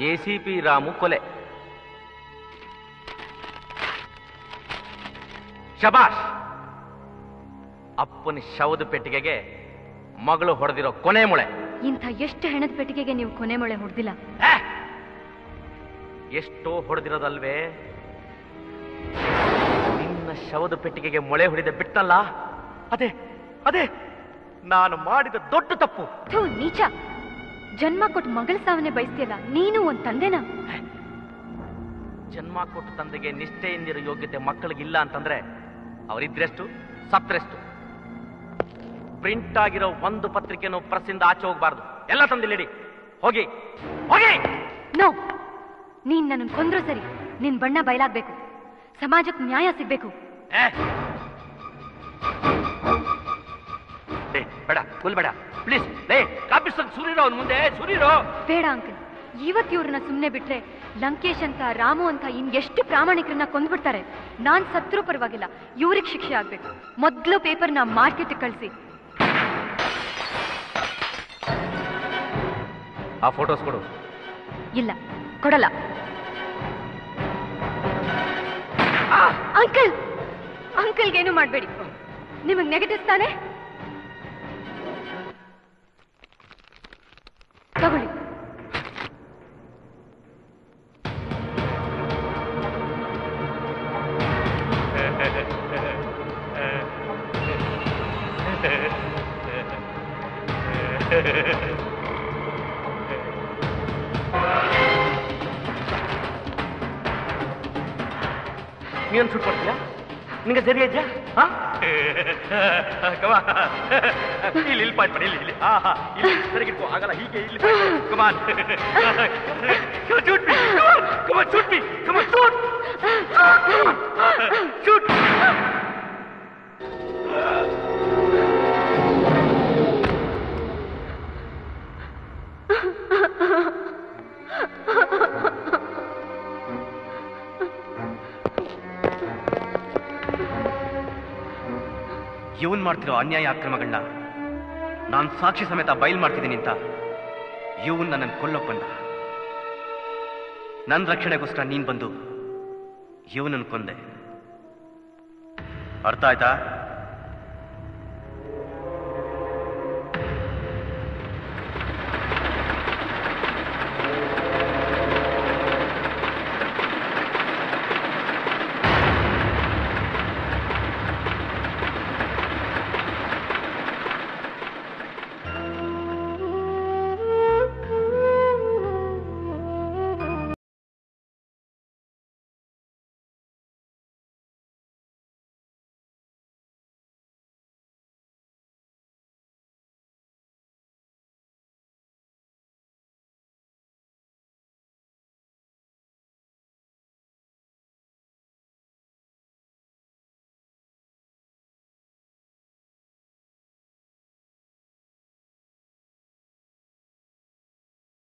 ACP ರಾಮು ಕೊಲೆ. ಶಬಾಷ್. ಅಪ್ಪನ ಶವದ ಪೆಟ್ಟಿಗೆಗೆ ಮಗಳು ಹೊಡೆದಿರೋ ಕೊನೆ ಮೊಳೆ. ಇಂಥ ಎಷ್ಟು ಹೆಣದ ಪೆಟ್ಟಿಗೆಗೆ ನೀವು ಕೊನೆ ಮೊಳೆ ಹೊಡೆದಿಲ್ಲ. ಎಷ್ಟೋ ಹೊಡೆದಿರೋದಲ್ವೇ? ನಿನ್ನ ಶವದ ಪೆಟ್ಟಿಗೆಗೆ ಮೊಳೆ ಹೊಡೆದ ಬಿಟ್ಟಲ್ಲ, ಅದೇ ಅದೇ ನಾನು ಮಾಡಿದ ದೊಡ್ಡ ತಪ್ಪು. ಥೂ ನೀಚ, ಜನ್ಮ ಕೊಟ್ಟು ಮಗಳ ಸಾವನ್ನೇ ಬಯಸ್ತಿಯಲ್ಲ, ನೀನು ಒಂದ್ ತಂದೆನಾ? ಜನ್ಮ ಕೊಟ್ಟು ತಂದೆಗೆ ನಿಷ್ಠೆಯಿಂದಿರೋ ಯೋಗ್ಯತೆ ಮಕ್ಕಳಿಗಿಲ್ಲ ಅಂತಂದ್ರೆ ಅವರಿದ್ರೆಷ್ಟು ಸತ್ರೆಷ್ಟು. ಪ್ರಿಂಟ್ ಆಗಿರೋ ಒಂದು ಪತ್ರಿಕೆನೂ ಪ್ರೆಸ್ಸಿಂದ ಆಚೆ ಹೋಗ್ಬಾರ್ದು. ಎಲ್ಲ ತಂದಿಲ್ಲಿಡಿ. ಹೋಗಿ ಹೋಗಿ. ನೋ, ನೀನ್ ನನ್ನ ಕೊಂದ್ರು ಸರಿ, ನಿನ್ ಬಣ್ಣ ಬಯಲಾಗ್ಬೇಕು, ಸಮಾಜಕ್ಕೆ ನ್ಯಾಯ ಸಿಗ್ಬೇಕು. ಬೇಡ, ಬೇಡ ಪ್ಲೀಸ್. ಕಾಪಿಸ್ತಾಗ ಸುರಿರೋ ಅವ್ನ ಮುಂದೆ ಸುರಿರೋ. ಬೇಡ ಅಂಕಲ್, ಇವತ್ತು ಇವ್ರನ್ನ ಸುಮ್ನೆ ಬಿಟ್ರೆ ಲಂಕೇಶ್ ಅಂತ ರಾಮು ಅಂತ ಎಷ್ಟು ಪ್ರಾಮಾಣಿಕರನ್ನ ಕೊಂದ್ಬಿಡ್ತಾರೆ. ನಾನ್ ಸತ್ರೂ ಪರವಾಗಿಲ್ಲ, ಇವ್ರಿಗೆ ಶಿಕ್ಷೆ ಆಗ್ಬೇಕು. ಮೊದ್ಲು ಪೇಪರ್ನ ಮಾರ್ಕೆಟ್ ಕಳಿಸಿ. ಆ ಫೋಟೋಸ್ ಕೊಡು. ಇಲ್ಲ, ಕೊಡಲ್ಲ. ಅಂಕಲ್, ಅಂಕಲ್ಗೇನು ಮಾಡಬೇಡಿ, ನಿಮಗ್ ನೆಗೆಟಿವ್ ತಾನೆ. ತಗೊಳ್ಳಿ. ನೀನು ಶೂಟ್ ಮಾಡ್ತೀಯಾ? ನಿಂಗೆ ಸರಿ ಇದೆಯಾ? ಇಲ್ಲಿ ಪಾಯಿಂಟ್ ಮಾಡಿ, ಇಲ್ಲಿ ಇಲ್ಲಿ ಸರಿಗಿಟ್ಕೋ. ಆಗಲ್ಲ, ಹೀಗೆ ಇಲ್ಲಿ ಕಮಾನ್. ಶೂಟ್ ಮೀ, ಕಮಾನ್, ಶೂಟ್ ಮೀ, ಕಮಾನ್, ಶೂಟ್ ಶೂಟ್. ಇವನ್ ಮಾಡ್ತಿರೋ ಅನ್ಯಾಯ ಅಕ್ರಮಗಳನ್ನ ನಾನು ಸಾಕ್ಷಿ ಸಮೇತ ಬಯಲು ಮಾಡ್ತಿದ್ದೀನಿ ಅಂತ ಇವನ್ ನನ್ನನ್ನು ಕೊಲ್ಲೋಕ್ ಬಂದ. ನನ್ನ ರಕ್ಷಣೆಗೋಸ್ಕರ ನೀನ್ ಬಂದು ಇವನನ್ನು ಕೊಂದೆ. ಅರ್ಥ ಆಯ್ತಾ?